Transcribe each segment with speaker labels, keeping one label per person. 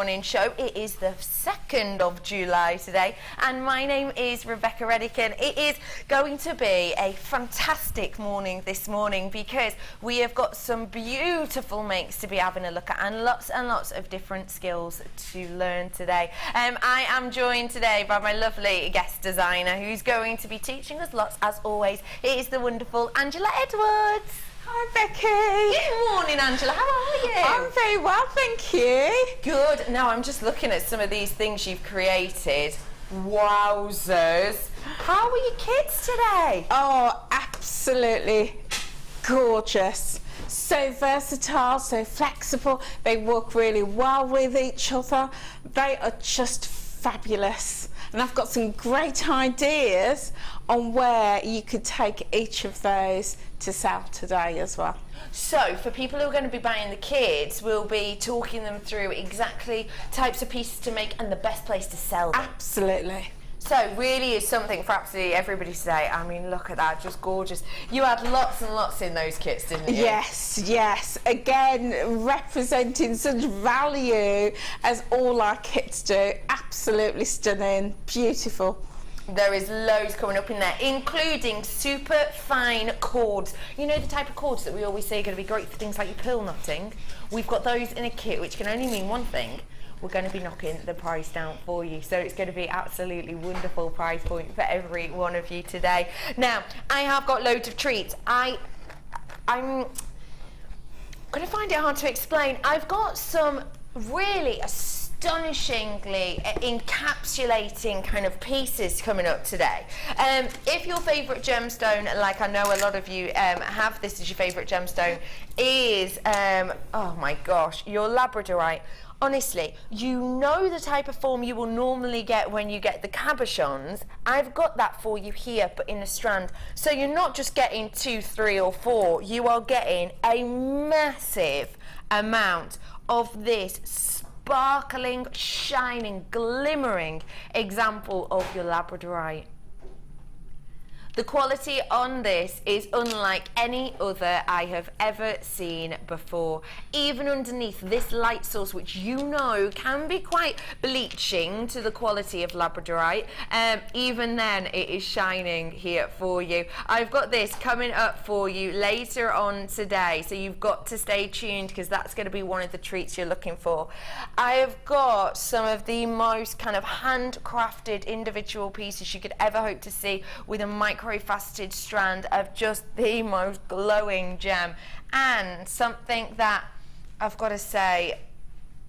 Speaker 1: morning show. It is the 2nd of July today, and my name is Rebecca Redican. It is going to be a fantastic morning this morning because we have got some beautiful makes to be having a look at and lots of different skills to learn today. I am joined today by my lovely guest designer who's going to be teaching us lots as always. It is the wonderful Angela Edwards.
Speaker 2: Hi Becky.
Speaker 1: Good morning, Angela. How are you?
Speaker 2: I'm very well, thank you.
Speaker 1: Good. Now I'm just looking at some of these things you've created. Wowzers. How are your kids today?
Speaker 2: Oh, absolutely gorgeous. So versatile, so flexible. They work really well with each other. They are just fabulous. And I've got some great ideas on where you could take each of those to sell today as well.
Speaker 1: So for people who are going to be buying the kids, we'll be talking them through exactly types of pieces to make and the best place to sell them.
Speaker 2: Absolutely.
Speaker 1: So really is something for absolutely everybody today. I mean, look at that, just gorgeous. You had lots and lots in those kits, didn't you?
Speaker 2: Yes, yes. Again, representing such value as all our kits do. Absolutely stunning, beautiful.
Speaker 1: There is loads coming up in there, including super fine cords. You know the type of cords that we always say are going to be great for things like your pearl knotting? We've got those in a kit, which can only mean one thing. We're going to be knocking the price down for you, so it's going to be absolutely wonderful price point for every one of you today. Now, I have got loads of treats. I'm going to find it hard to explain. I've got some really astonishingly encapsulating kind of pieces coming up today. If your favourite gemstone, like I know a lot of you have this as your favourite gemstone, is, oh my gosh, your Labradorite. Honestly, you know the type of form you will normally get when you get the cabochons. I've got that for you here, but in a strand. So you're not just getting 2, 3 or 4, you are getting a massive amount of this sparkling, shining, glimmering example of your Labradorite. The quality on this is unlike any other I have ever seen before. Even underneath this light source, which you know can be quite bleaching to the quality of Labradorite, even then it is shining here for you. I've got this coming up for you later on today, so you've got to stay tuned because that's going to be one of the treats you're looking for. I have got some of the most kind of handcrafted individual pieces you could ever hope to see with a micro-faceted strand of just the most glowing gem, and something that I've got to say,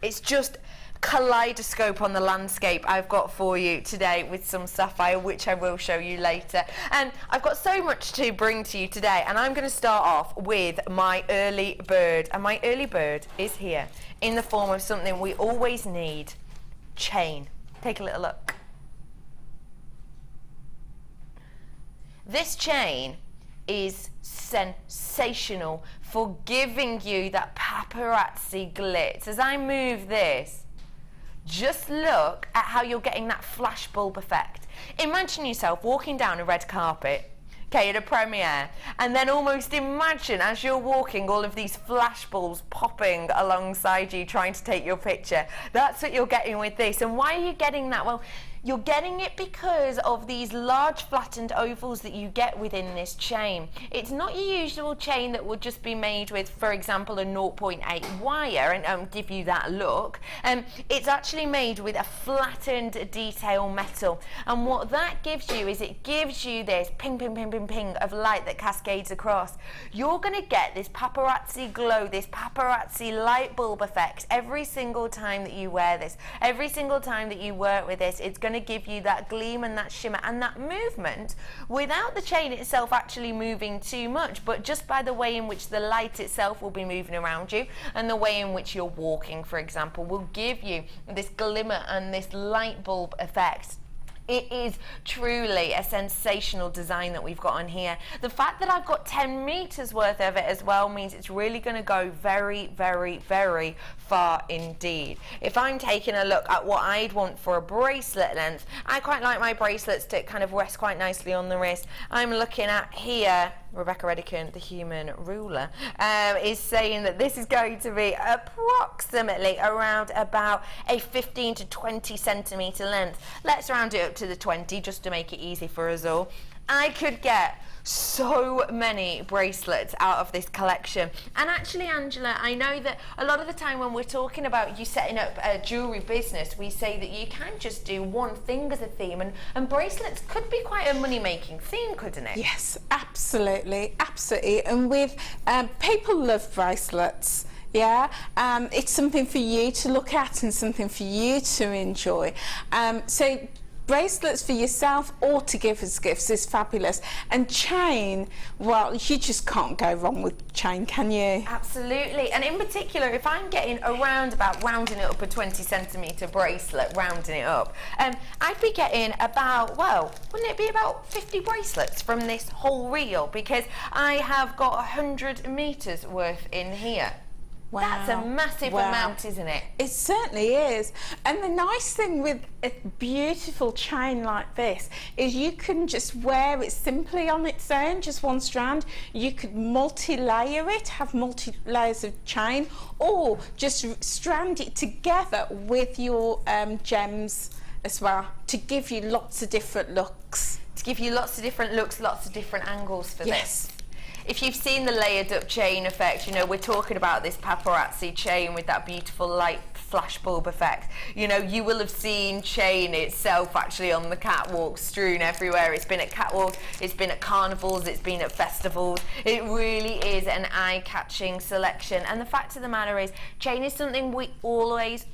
Speaker 1: it's just kaleidoscope on the landscape I've got for you today with some sapphire, which I will show you later. And I've got so much to bring to you today, and I'm going to start off with my early bird, and my early bird is here in the form of something we always need: chain. Take a little look. This chain is sensational for giving you that paparazzi glitz. As I move this, just look at how you're getting that flash bulb effect. Imagine yourself walking down a red carpet, okay, at a premiere, and then almost imagine as you're walking all of these flash bulbs popping alongside you trying to take your picture. That's what you're getting with this. And why are you getting that? Well, you're getting it because of these large flattened ovals that you get within this chain. It's not your usual chain that would just be made with, for example, a 0.8 wire and give you that look. It's actually made with a flattened detail metal. And what that gives you is it gives you this ping, ping, ping, ping, ping of light that cascades across. You're going to get this paparazzi glow, this paparazzi light bulb effect every single time that you wear this. Every single time that you work with this, it's going to give you that gleam and that shimmer and that movement without the chain itself actually moving too much, but just by the way in which the light itself will be moving around you and the way in which you're walking, for example, will give you this glimmer and this light bulb effect. It is truly a sensational design that we've got on here. The fact that I've got 10 meters worth of it as well means it's really going to go very, very, very far indeed. If I'm taking a look at what I'd want for a bracelet length, I quite like my bracelets to kind of rest quite nicely on the wrist. I'm looking at here Rebecca Redican, the human ruler, is saying that this is going to be approximately around about a 15 to 20 centimetre length. Let's round it up to the 20 just to make it easy for us all. I could get so many bracelets out of this collection. And actually, Angela, I know that a lot of the time when we're talking about you setting up a jewellery business, we say that you can just do one thing as a theme, and bracelets could be quite a money-making theme, couldn't it?
Speaker 2: Yes, absolutely, absolutely. And with people love bracelets. Yeah, it's something for you to look at and something for you to enjoy. So bracelets for yourself or to give as gifts is fabulous. And chain, well, you just can't go wrong with chain, can you?
Speaker 1: Absolutely. And in particular, if I'm getting around about rounding it up a 20 centimetre bracelet, rounding it up, I'd be getting about, well, wouldn't it be about 50 bracelets from this whole reel? Because I have got 100 metres worth in here.
Speaker 2: Wow.
Speaker 1: That's a massive amount, isn't it?
Speaker 2: It certainly is. And the nice thing with a beautiful chain like this is you can just wear it simply on its own, just one strand. You could multi-layer it, have multi-layers of chain, or just strand it together with your gems as well to give you lots of different looks.
Speaker 1: To give you lots of different looks, lots of different angles for
Speaker 2: Yes.
Speaker 1: this. If you've seen the layered up chain effect, you know, we're talking about this paparazzi chain with that beautiful light flash bulb effect. You know, you will have seen chain itself actually on the catwalk strewn everywhere. It's been at catwalks, it's been at carnivals, it's been at festivals. It really is an eye-catching selection. And the fact of the matter is, chain is something we always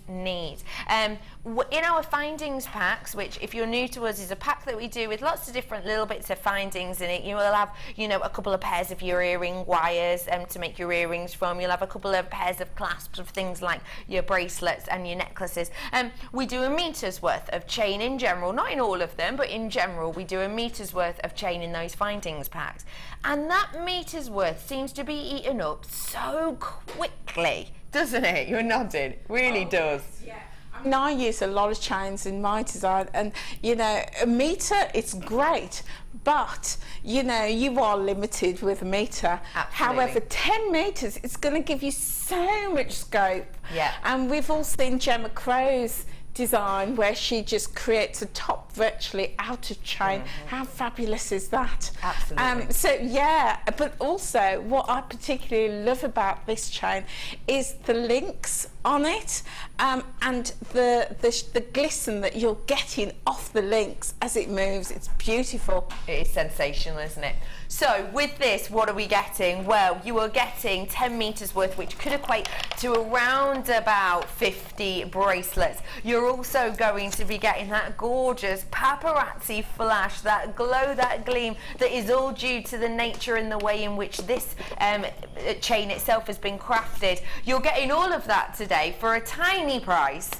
Speaker 1: need. In our findings packs, which if you're new to us is a pack that we do with lots of different little bits of findings in it, you will have, you know, a couple of pairs of your earring wires to make your earrings from. You'll have a couple of pairs of clasps of things like your bracelets and your necklaces. We do a metre's worth of chain in general, not in all of them, but in general we do a metre's worth of chain in those findings packs. And that metre's worth seems to be eaten up so quickly, doesn't it? You're nodding. Really does.
Speaker 2: Yeah. And I use a lot of chains in my design, and you know, a metre, it's great, but you know, you are limited with a metre.
Speaker 1: Absolutely.
Speaker 2: However, 10 metres, it's going to give you so much scope.
Speaker 1: Yeah.
Speaker 2: And we've all seen Gemma Crow's design where she just creates a top virtually out of chain. How fabulous is that?
Speaker 1: Absolutely.
Speaker 2: So yeah, but also what I particularly love about this chain is the links on it, and the glisten that you're getting off the links as it moves. It's beautiful.
Speaker 1: It is sensational, isn't it? So with this, what are we getting? Well, you are getting 10 metres worth, which could equate to around about 50 bracelets. You're also going to be getting that gorgeous paparazzi flash, that glow, that gleam, that is all due to the nature and the way in which this chain itself has been crafted. You're getting all of that today for a tiny price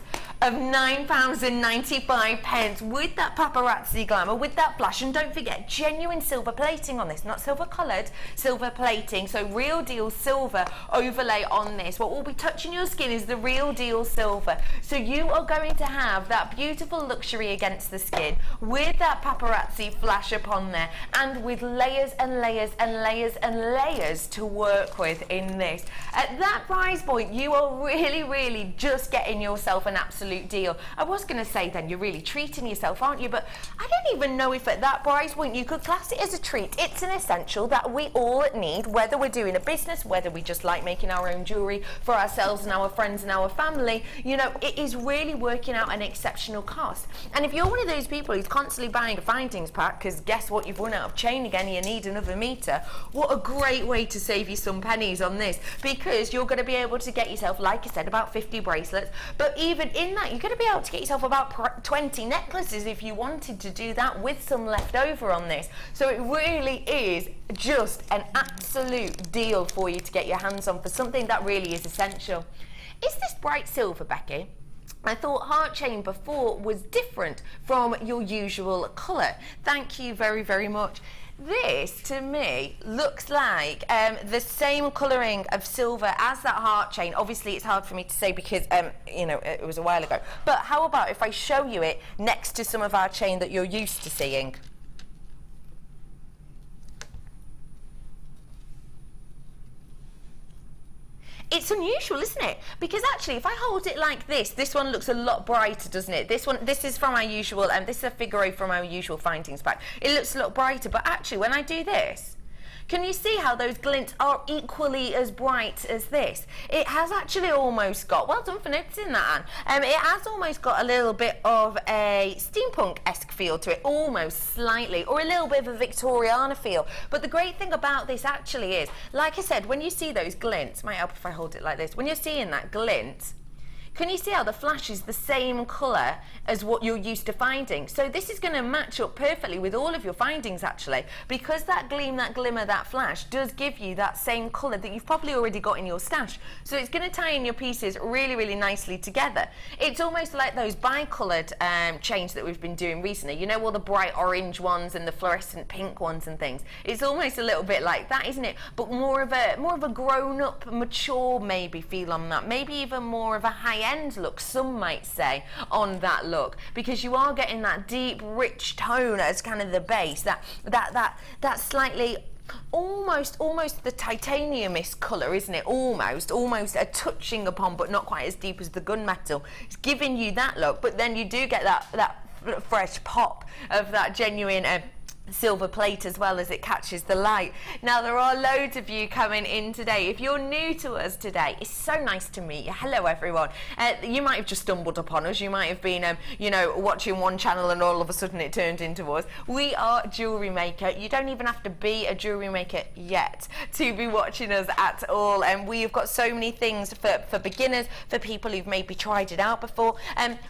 Speaker 1: of £9.95 with that paparazzi glamour, with that flash. And don't forget, genuine silver plating on this, not silver coloured, silver plating. So real deal silver overlay on this. What will be touching your skin is the real deal silver. So you are going to have that beautiful luxury against the skin with that paparazzi flash upon there, and with layers and layers and layers and layers to work with in this. At that price point, you are really just getting yourself an absolute deal. I was going to say then you're really treating yourself, aren't you? But I don't even know if at that price point you could class it as a treat. It's an essential that we all need, whether we're doing a business, whether we just like making our own jewellery for ourselves and our friends and our family. You know, it is really working out an exceptional cost. And if you're one of those people who's constantly buying a findings pack, because guess what, you've run out of chain again, you need another metre, what a great way to save you some pennies on this, because you're going to be able to get yourself, like I said, about 50 bracelets. But even in that, you're going to be able to get yourself about 20 necklaces if you wanted to do that, with some left over on this. So it really is just an absolute deal for you to get your hands on for something that really is essential. Is this bright silver, Becky? I thought heart chain before was different from your usual colour. Thank you very much. This, to me, looks like the same colouring of silver as that heart chain. Obviously, it's hard for me to say because, you know, it was a while ago. But how about if I show you it next to some of our chain that you're used to seeing? It's unusual, isn't it? Because actually, if I hold it like this one looks a lot brighter, doesn't it? This is from our usual, this is a figure eight from our usual findings pack. It looks a lot brighter, but actually, when I do this, can you see how those glints are equally as bright as this? It has actually almost got, well done for noticing that, Anne. It has almost got a little bit of a steampunk-esque feel to it, almost slightly, or a little bit of a Victoriana feel. But the great thing about this actually is, like I said, when you see those glints, might help if I hold it like this, when you're seeing that glint, can you see how the flash is the same colour as what you're used to finding? So this is going to match up perfectly with all of your findings actually, because that gleam, that glimmer, that flash does give you that same colour that you've probably already got in your stash. So it's going to tie in your pieces really, really nicely together. It's almost like those bi-coloured chains that we've been doing recently. You know, all the bright orange ones and the fluorescent pink ones and things. It's almost a little bit like that, isn't it? But more of a grown-up, mature maybe feel on that. Maybe even more of a high-end look, some might say, on that look, because you are getting that deep, rich tone as kind of the base, that slightly almost the titanium-ish colour, isn't it? Almost a touching upon, but not quite as deep as the gunmetal. It's giving you that look, but then you do get that fresh pop of that genuine silver plate as well as it catches the light. Now there are loads of you coming in today. If you're new to us today, it's so nice to meet you. Hello everyone. You might have just stumbled upon us. You might have been you know, watching one channel and all of a sudden it turned into us. We are Jewellery Maker. You don't even have to be a jewellery maker yet to be watching us at all, and we've got so many things for beginners, for people who've maybe tried it out before,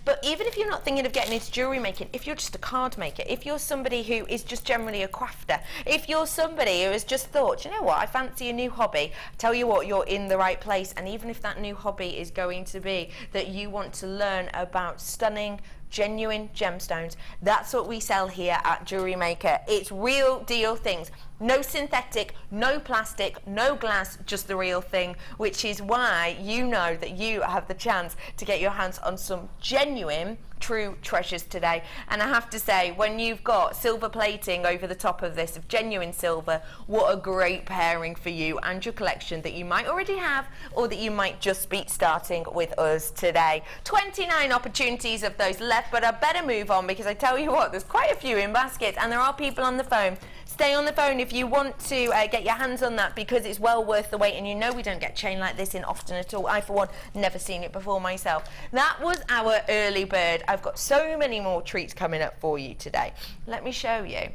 Speaker 1: but even if you're not thinking of getting into jewellery making, if you're just a card maker, if you're somebody who is just generally a crafter, if you're somebody who has just thought, you know what, I fancy a new hobby, tell you what, you're in the right place. And even if that new hobby is going to be that you want to learn about stunning, genuine gemstones, that's what we sell here at Jewellery Maker. It's real deal things. No synthetic, no plastic, no glass, just the real thing, which is why you know that you have the chance to get your hands on some genuine, true treasures today. And I have to say, when you've got silver plating over the top of this of genuine silver, what a great pairing for you and your collection that you might already have or that you might just be starting with us today. 29 opportunities of those left, but I better move on because I tell you what, there's quite a few in baskets and there are people on the phone. Stay on the phone if you want to get your hands on that, because it's well worth the wait, and you know we don't get chain like this in often at all. I, for one, never seen it before myself. That was our early bird. I've got so many more treats coming up for you today. Let me show you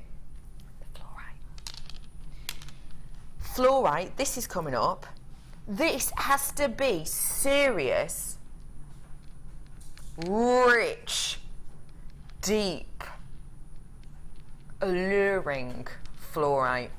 Speaker 1: the fluorite. Fluorite, this is coming up. This has to be serious, rich, deep, alluring fluorite.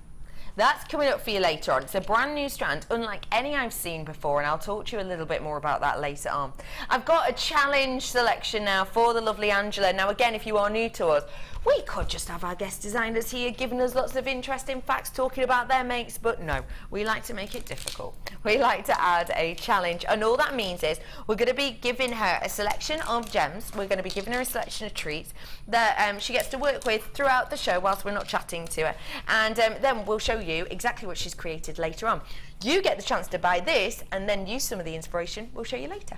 Speaker 1: That's coming up for you later on. It's a brand new strand, unlike any I've seen before, and I'll talk to you a little bit more about that later on. I've got a challenge selection now for the lovely Angela. Now again, if you are new to us, we could just have our guest designers here giving us lots of interesting facts, talking about their makes, but no, we like to make it difficult. We like to add a challenge, and all that means is we're going to be giving her a selection of gems, we're going to be giving her a selection of treats that she gets to work with throughout the show whilst we're not chatting to her, and then we'll show you exactly what she's created later on. You get the chance to buy this and then use some of the inspiration we'll show you later.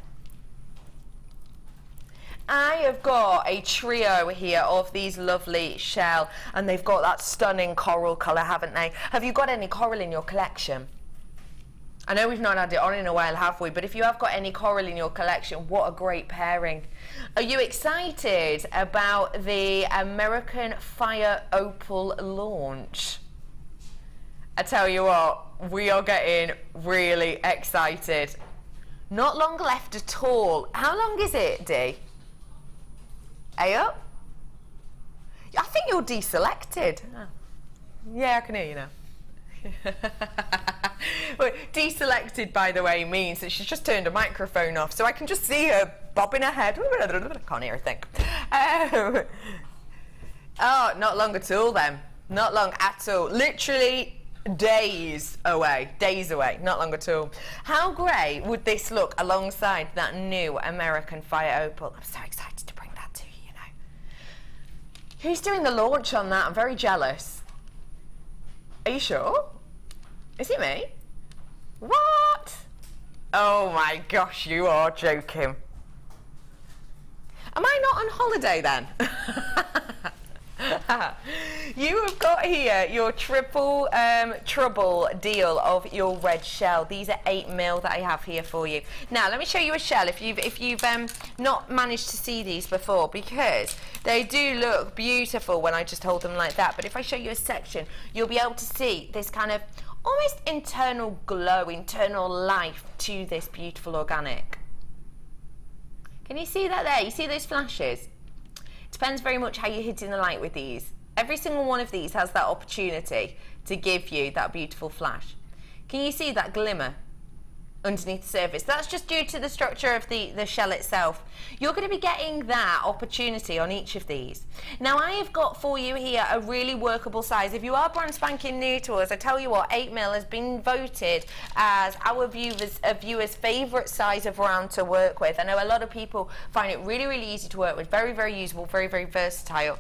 Speaker 1: I have got a trio here of these lovely shell, and they've got that stunning coral colour, haven't they? Have you got any coral in your collection? I know we've not had it on in a while, have we? But if you have got any coral in your collection, what a great pairing. Are you excited about the American Fire Opal launch? I tell you what, we are getting really excited. Not long left at all. How long is it, Dee? Up? I think you're deselected. Oh. Yeah, I can hear you now. Well, deselected, by the way, means that she's just turned her microphone off, so I can just see her bobbing her head. I can't hear a thing. Oh, not long at all then. Not long at all. Literally days away, not long at all. How great would this look alongside that new American Fire Opal? I'm so excited to bring that to you, you know. Who's doing the launch on that? I'm very jealous. Are you sure? Is it me? What? Oh my gosh, you are joking. Am I not on holiday then? You have got here your triple trouble deal of your red shell. These are 8mm that I have here for you. Now let me show you a shell if you've not managed to see these before, because they do look beautiful when I just hold them like that. But if I show you a section, you'll be able to see this kind of almost internal glow, internal life to this beautiful organic. Can you see that there? You see those flashes? Depends very much how you're hitting the light with these. Every single one of these has that opportunity to give you that beautiful flash. Can you see that glimmer underneath the surface? That's just due to the structure of the shell itself. You're going to be getting that opportunity on each of these. Now I have got for you here a really workable size. If you are brand spanking new to us, I tell you what, 8mm has been voted as our viewers' favourite size of round to work with. I know a lot of people find it really, really easy to work with, very, very usable, very, very versatile.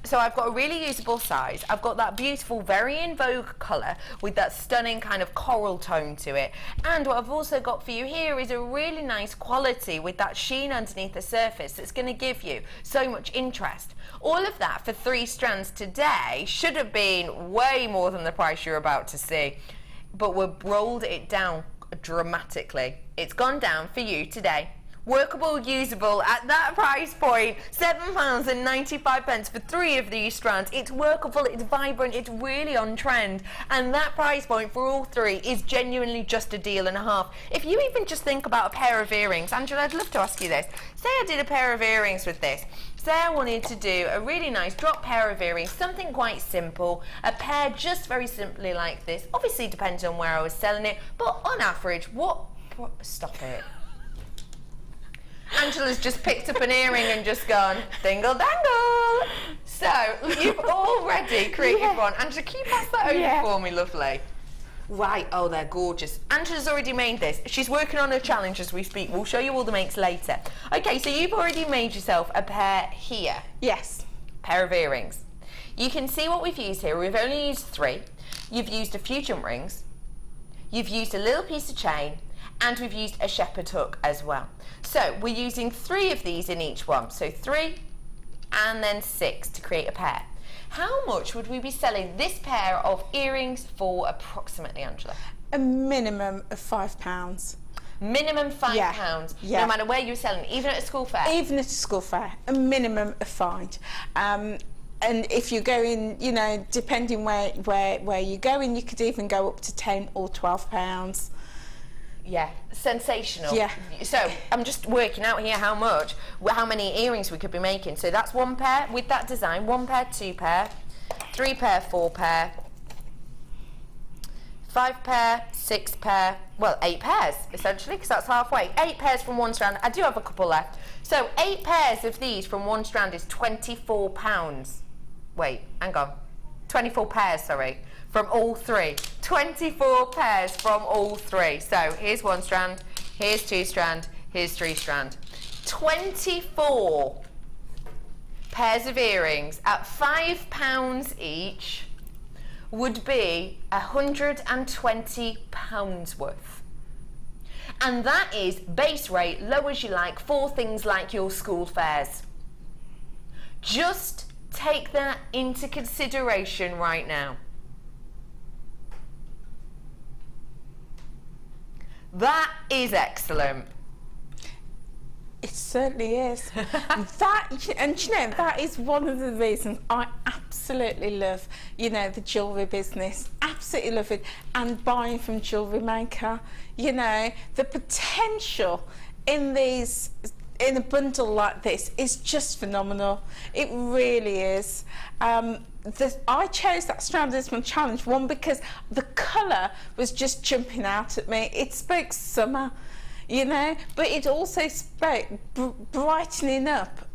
Speaker 1: So I've got a really usable size. I've got that beautiful, very in vogue colour with that stunning kind of coral tone to it. And what I've also got for you here is a really nice quality with that sheen underneath the surface that's going to give you so much interest. All of that for 3 strands today should have been way more than the price you're about to see, but we've rolled it down dramatically. It's gone down for you today. Workable, usable at that price point, £7.95 for 3 of these strands. It's workable, it's vibrant, it's really on trend, and that price point for all 3 is genuinely just a deal and a half. If you even just think about a pair of earrings, Angela, I'd love to ask you this. Say I did a pair of earrings with this. Say I wanted to do a really nice drop pair of earrings, something quite simple, a pair just very simply like this. Obviously depends on where I was selling it, but on average, stop it. Angela's just picked up an earring and just gone dingle dangle. So you've already created one. Angela, can you pass that over for me, lovely? Right, oh, they're gorgeous. Angela's already made this. She's working on a challenge as we speak. We'll show you all the makes later. Okay, so you've already made yourself a pair here.
Speaker 2: Yes.
Speaker 1: Pair of earrings. You can see what we've used here. We've only used 3. You've used a few jump rings. You've used a little piece of chain. And we've used a shepherd hook as well. So we're using 3 of these in each one. So 3 and then 6 to create a pair. How much would we be selling this pair of earrings for approximately, Angela?
Speaker 2: A minimum of £5.
Speaker 1: Minimum £5, no matter where you're selling, even at a school fair?
Speaker 2: Even at a school fair, a minimum of £5. And if you're going, you know, depending where you're going, you could even go up to £10 or £12.
Speaker 1: Yeah, sensational.
Speaker 2: Yeah.
Speaker 1: So I'm just working out here how many earrings we could be making. So that's 1 pair with that design, 1 pair, 2 pair, 3 pair, 4 pair, 5 pair, 6 pair, well, 8 pairs essentially, because that's halfway. 8 pairs from 1 strand. I do have a couple left. So 8 pairs of these from 1 strand is £24. Wait, hang on. 24 pairs, sorry. From all 3. 24 pairs from all 3. So here's 1 strand, here's 2 strand, here's 3 strand. 24 pairs of earrings at £5 each would be £120 worth. And that is base rate, low as you like, for things like your school fairs. Just take that into consideration right now. That is excellent.
Speaker 2: It certainly is. And you know, that is one of the reasons I absolutely love, you know, the jewellery business. Absolutely love it. And buying from JewelleryMaker. You know, the potential in these, in a bundle like this, is just phenomenal. It really is. I chose that strand as my challenge, one because the colour was just jumping out at me. It spoke summer, you know, but it also spoke brightening up,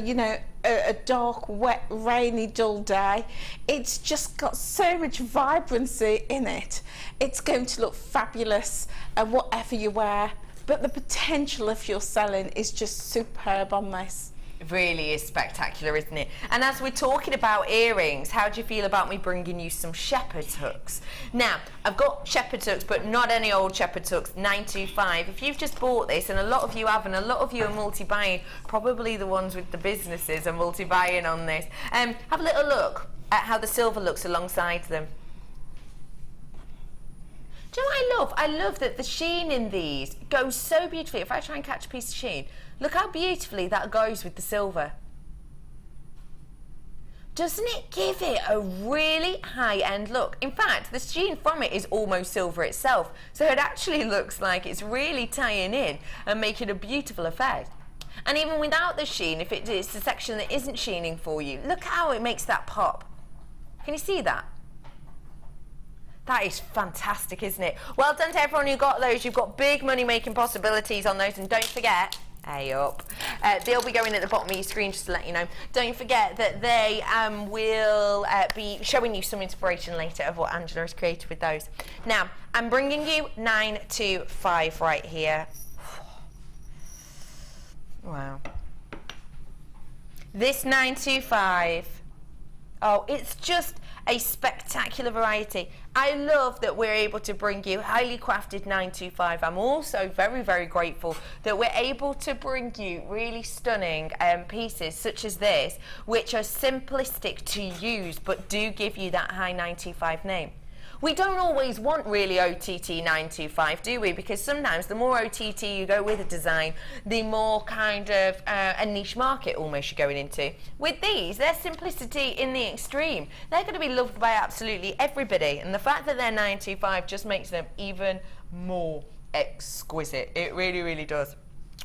Speaker 2: you know, a dark, wet, rainy, dull day. It's just got so much vibrancy in it. It's going to look fabulous whatever you wear, but the potential of your selling is just superb on this.
Speaker 1: It really is spectacular, isn't it? And as we're talking about earrings, how do you feel about me bringing you some shepherd's hooks? Now, I've got shepherd's hooks, but not any old shepherd's hooks, 925. If you've just bought this, and a lot of you have, and a lot of you are multi-buying, probably the ones with the businesses are multi-buying on this, have a little look at how the silver looks alongside them. Do you know what I love? I love that the sheen in these goes so beautifully. If I try and catch a piece of sheen, look how beautifully that goes with the silver. Doesn't it give it a really high-end look? In fact, the sheen from it is almost silver itself, so it actually looks like it's really tying in and making a beautiful effect. And even without the sheen, if it's the section that isn't sheening for you, look how it makes that pop. Can you see that? That is fantastic, isn't it? Well done to everyone who got those. You've got big money-making possibilities on those. And don't forget, they'll be going at the bottom of your screen just to let you know. Don't forget that they will be showing you some inspiration later of what Angela has created with those. Now, I'm bringing you 925 right here. Wow. This 925, oh, it's just a spectacular variety. I love that we're able to bring you highly crafted 925. I'm also very, very grateful that we're able to bring you really stunning pieces such as this, which are simplistic to use but do give you that high 925 name. We don't always want really OTT 925, do we? Because sometimes the more OTT you go with a design, the more kind of a niche market almost you're going into. With these, their simplicity in the extreme. They're going to be loved by absolutely everybody. And the fact that they're 925 just makes them even more exquisite. It really, really does.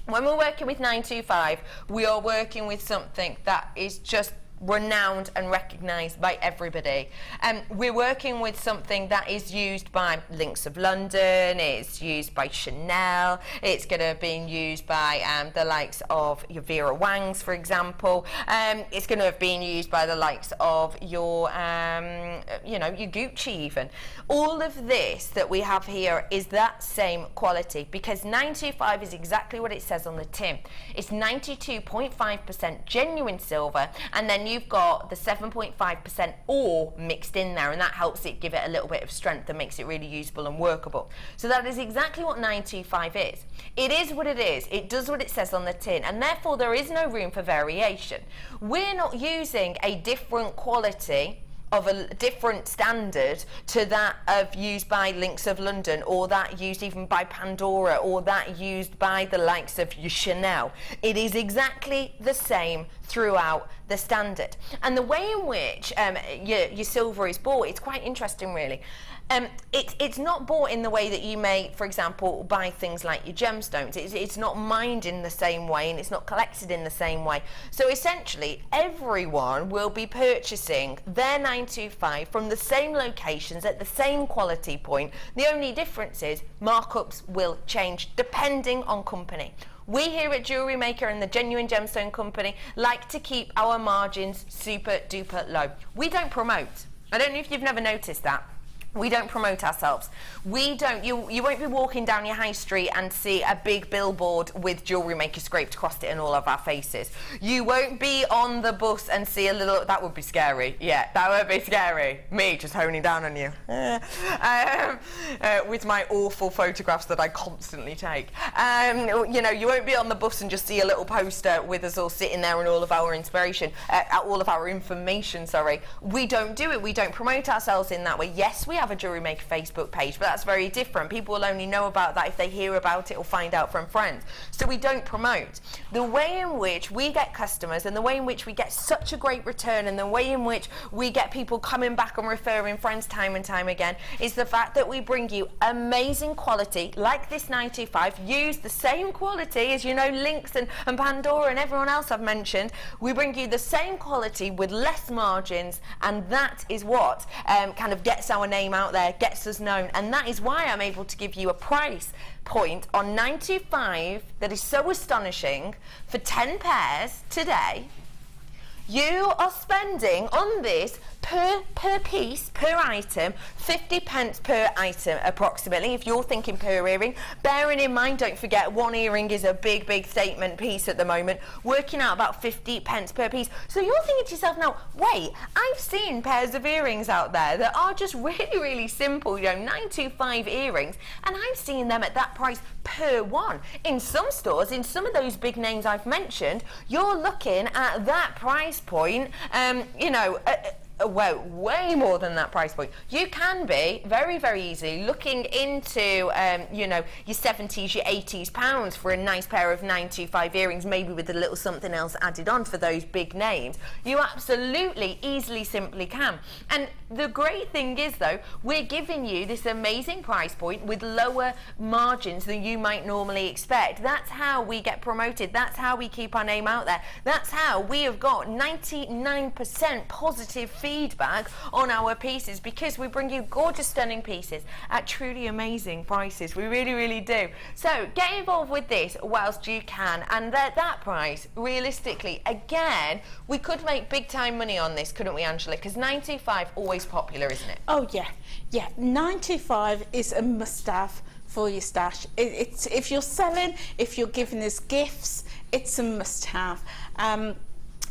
Speaker 1: When we're working with 925, we are working with something that is just renowned and recognised by everybody. We're working with something that is used by Links of London, it's used by Chanel, it's going to be used by the likes of your Vera Wangs, for example. It's going to have been used by the likes of your, you know, your Gucci even. All of this that we have here is that same quality, because 925 is exactly what it says on the tin. It's 92.5% genuine silver, and then you've got the 7.5% ore mixed in there, and that helps it give it a little bit of strength and makes it really usable and workable. So that is exactly what 925 is. It is what it is. It does what it says on the tin, and therefore there is no room for variation. We're not using a different quality of a different standard to that of used by Links of London, or that used even by Pandora, or that used by the likes of your Chanel. It is exactly the same throughout the standard. And the way in which your silver is bought, it's quite interesting really. It's not bought in the way that you may, for example, buy things like your gemstones. It's not mined in the same way, and it's not collected in the same way. So essentially, everyone will be purchasing their 925 from the same locations at the same quality point. The only difference is markups will change depending on company. We here at JewelleryMaker and the Genuine Gemstone Company like to keep our margins super duper low. We don't promote. I don't know if you've never noticed that. We don't promote ourselves. We don't, you won't be walking down your high street and see a big billboard with JewelleryMaker scraped across it in all of our faces. You won't be on the bus and see a little, that would be scary. Yeah, that would be scary. Me just honing down on you. With my awful photographs that I constantly take. You know, you won't be on the bus and just see a little poster with us all sitting there and all of our inspiration, all of our information, sorry. We don't do it. We don't promote ourselves in that way. Yes, we have a JewelleryMaker Facebook page, but that's very different. People will only know about that if they hear about it or find out from friends. So we don't promote. The way in which we get customers, and the way in which we get such a great return, and the way in which we get people coming back and referring friends time and time again, is the fact that we bring you amazing quality like this 925, use the same quality as, you know, Links and Pandora and everyone else I've mentioned. We bring you the same quality with less margins, and that is what kind of gets our name out there, gets us known, and that is why I'm able to give you a price point on 925 that is so astonishing. For 10 pairs today, You are spending on this per piece, per item, 50 pence per item approximately, if you're thinking per earring. Bearing in mind, don't forget, one earring is a big statement piece at the moment, working out about 50 pence per piece. So you're thinking to yourself now, wait, I've seen pairs of earrings out there that are just really simple, you know, 925 earrings, and I'm seeing them at that price per one. In some stores, in some of those big names I've mentioned, you're looking at that price point, you know, well, way more than that price point. You can be very easily looking into, you know, your 70s, your 80s pounds for a nice pair of 925 earrings, maybe with a little something else added on for those big names. You absolutely, easily, simply can. And the great thing is, though, we're giving you this amazing price point with lower margins than you might normally expect. That's how we get promoted. That's how we keep our name out there. That's how we have got 99% positive feedback on our pieces, because we bring you gorgeous, stunning pieces at truly amazing prices. We really do. So get involved with this whilst you can, and at that price, realistically, again, we could make big time money on this, couldn't we, Angela? Because 925 always popular, isn't it?
Speaker 2: Oh yeah, 925 is a must-have for your stash. It's if you're selling, if you're giving us gifts, it's a must-have.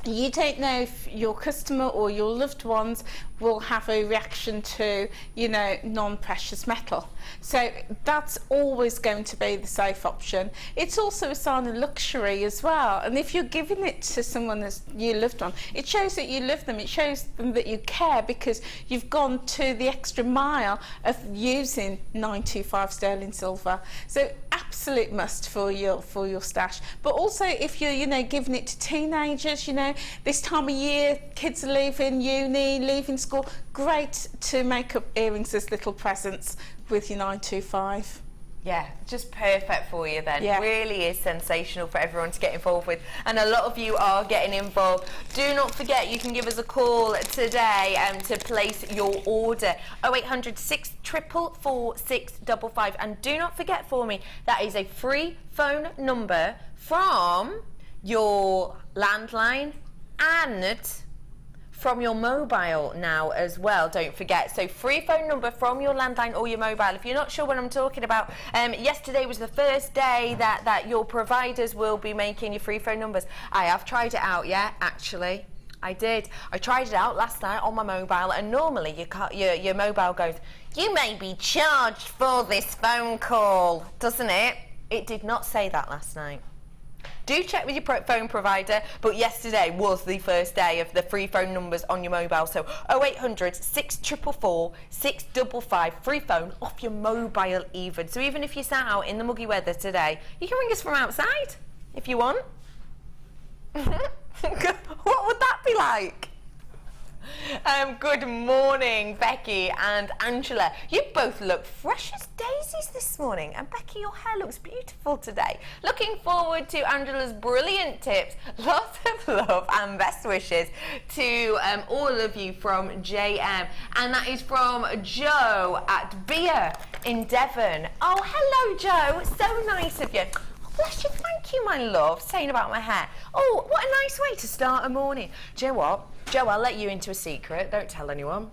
Speaker 2: You don't know if your customer or your loved ones will have a reaction to, you know, non-precious metal. So that's always going to be the safe option. It's also a sign of luxury as well. And if you're giving it to someone as your loved one, it shows that you love them. It shows them that you care, because you've gone to the extra mile of using 925 sterling silver. So absolute must for your stash. But also if you're, you know, giving it to teenagers, you know, this time of year, kids are leaving uni, leaving school, great to make up earrings as little presents with your 925.
Speaker 1: Yeah, just perfect for you then.
Speaker 2: Yeah.
Speaker 1: Really is sensational for everyone to get involved with, and a lot of you are getting involved. Do not forget, you can give us a call today to place your order. 0800 644 655, and do not forget for me, that is a free phone number from your landline and from your mobile now as well, don't forget. So free phone number from your landline or your mobile. If you're not sure what I'm talking about, yesterday was the first day that your providers will be making your free phone numbers. I have tried it out, yeah, actually. I did. I tried it out last night on my mobile, and normally your mobile goes, you may be charged for this phone call, doesn't it? It did not say that last night. Do check with your phone provider, but yesterday was the first day of the free phone numbers on your mobile. So 0800 644 655, free phone off your mobile even. So even if you're sat out in the muggy weather today, you can ring us from outside if you want. What would that be like? Good morning, Becky and Angela. You both look fresh as daisies this morning, and Becky, your hair looks beautiful today. Looking forward to Angela's brilliant tips. Lots of love and best wishes to all of you from JM, and that is from Joe at Beer in Devon. Oh, hello, Joe. So nice of you. Bless you, thank you, my love, saying about my hair. Oh, what a nice way to start a morning. Do you know what? Joe, I'll let you into a secret. Don't tell anyone.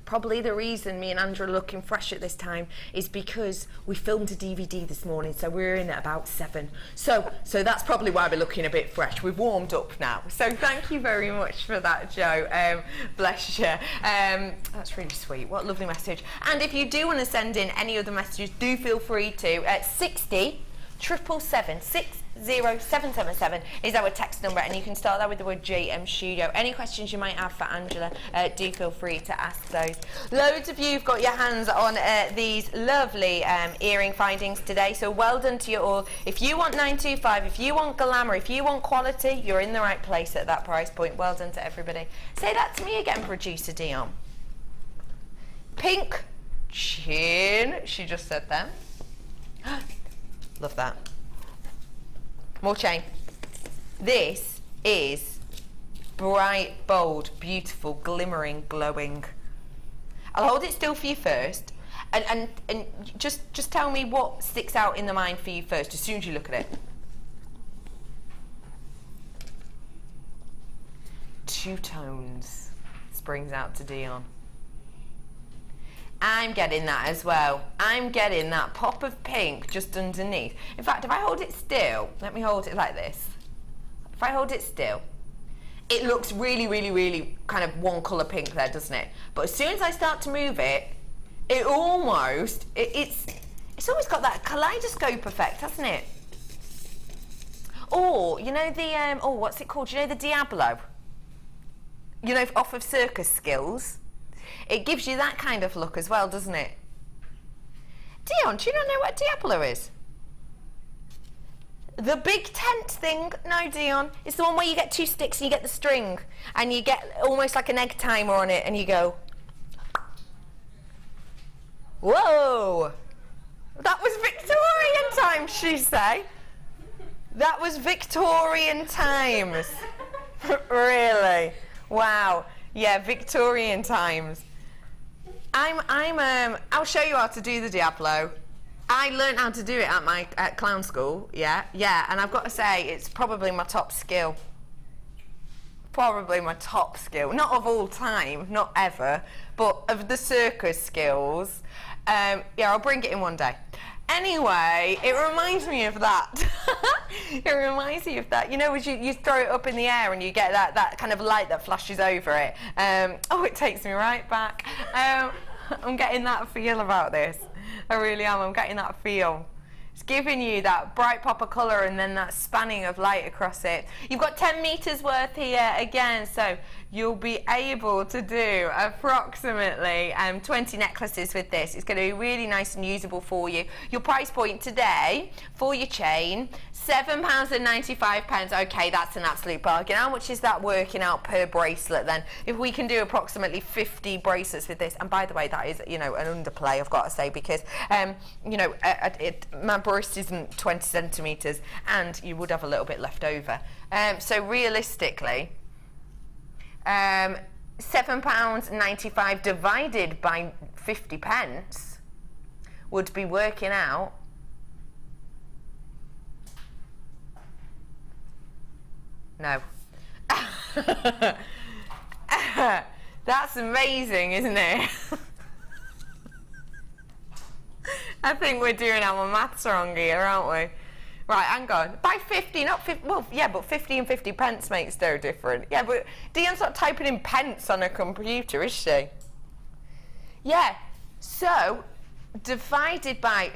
Speaker 1: Probably the reason me and Andrew are looking fresh at this time is because we filmed a DVD this morning, so we're in at about 7. So that's probably why we're looking a bit fresh. We've warmed up now. So thank you very much for that, Joe. Bless you. That's really sweet. What a lovely message. And if you do want to send in any other messages, do feel free to. 60 777 60777 is our text number, and you can start that with the word JM Studio. Any questions you might have for Angela, do feel free to ask those. Loads of you have got your hands on these lovely earring findings today, so well done to you all. If you want 925, if you want glamour, if you want quality, you're in the right place at that price point. Well done to everybody. Say that to me again, producer Dion. Pink chin, she just said them. Love that. More chain. This is bright, bold, beautiful, glimmering, glowing. I'll hold it still for you first, and just tell me what sticks out in the mind for you first as soon as you look at it. two tones. Springs out to Dion. I'm getting that as well. I'm getting that pop of pink just underneath. In fact, if I hold it still, let me hold it like this. If I hold it still, it looks really, really, really kind of one colour pink there, doesn't it? But as soon as I start to move it, it almost, it's almost got that kaleidoscope effect, hasn't it? Or, you know the, oh, what's it called? You know the Diablo? You know, off of Circus Skills? It gives you that kind of look as well, doesn't it? Dion, do you not know what Diablo is? The big tent thing? No, Dion. It's the one where you get two sticks and you get the string and you get almost like an egg timer on it and you go... Whoa! That was Victorian times, she say. That was Victorian times. Really? Wow. Yeah, Victorian times. I'll show you how to do the Diablo. I learned how to do it at clown school, yeah, and I've got to say, it's probably my top skill. Probably my top skill. Not of all time, not ever, but of the circus skills. Yeah, I'll bring it in one day. Anyway, it reminds me of that. It reminds me of that. You know, as you throw it up in the air and you get that kind of light that flashes over it. Oh, it takes me right back. I'm getting that feel about this. I really am. I'm getting that feel. It's giving you that bright pop of colour and then that spanning of light across it. You've got 10 metres worth here again, so you'll be able to do approximately 20 necklaces with this. It's going to be really nice and usable for you. Your price point today for your chain, £7.95. Okay, that's an absolute bargain. How much is that working out per bracelet then? If we can do approximately 50 bracelets with this, and by the way, that is, you know, an underplay, I've got to say, because, you know, my burst isn't 20 centimetres and you would have a little bit left over. So realistically, £7.95 divided by 50 pence would be working out no. That's amazing, isn't it? I think we're doing our maths wrong here, aren't we? Right, hang on. By 50, not 50. Well, yeah, but 50 and 50 pence makes no difference. Yeah, but Dion's not typing in pence on a computer, is she? Yeah, so divided by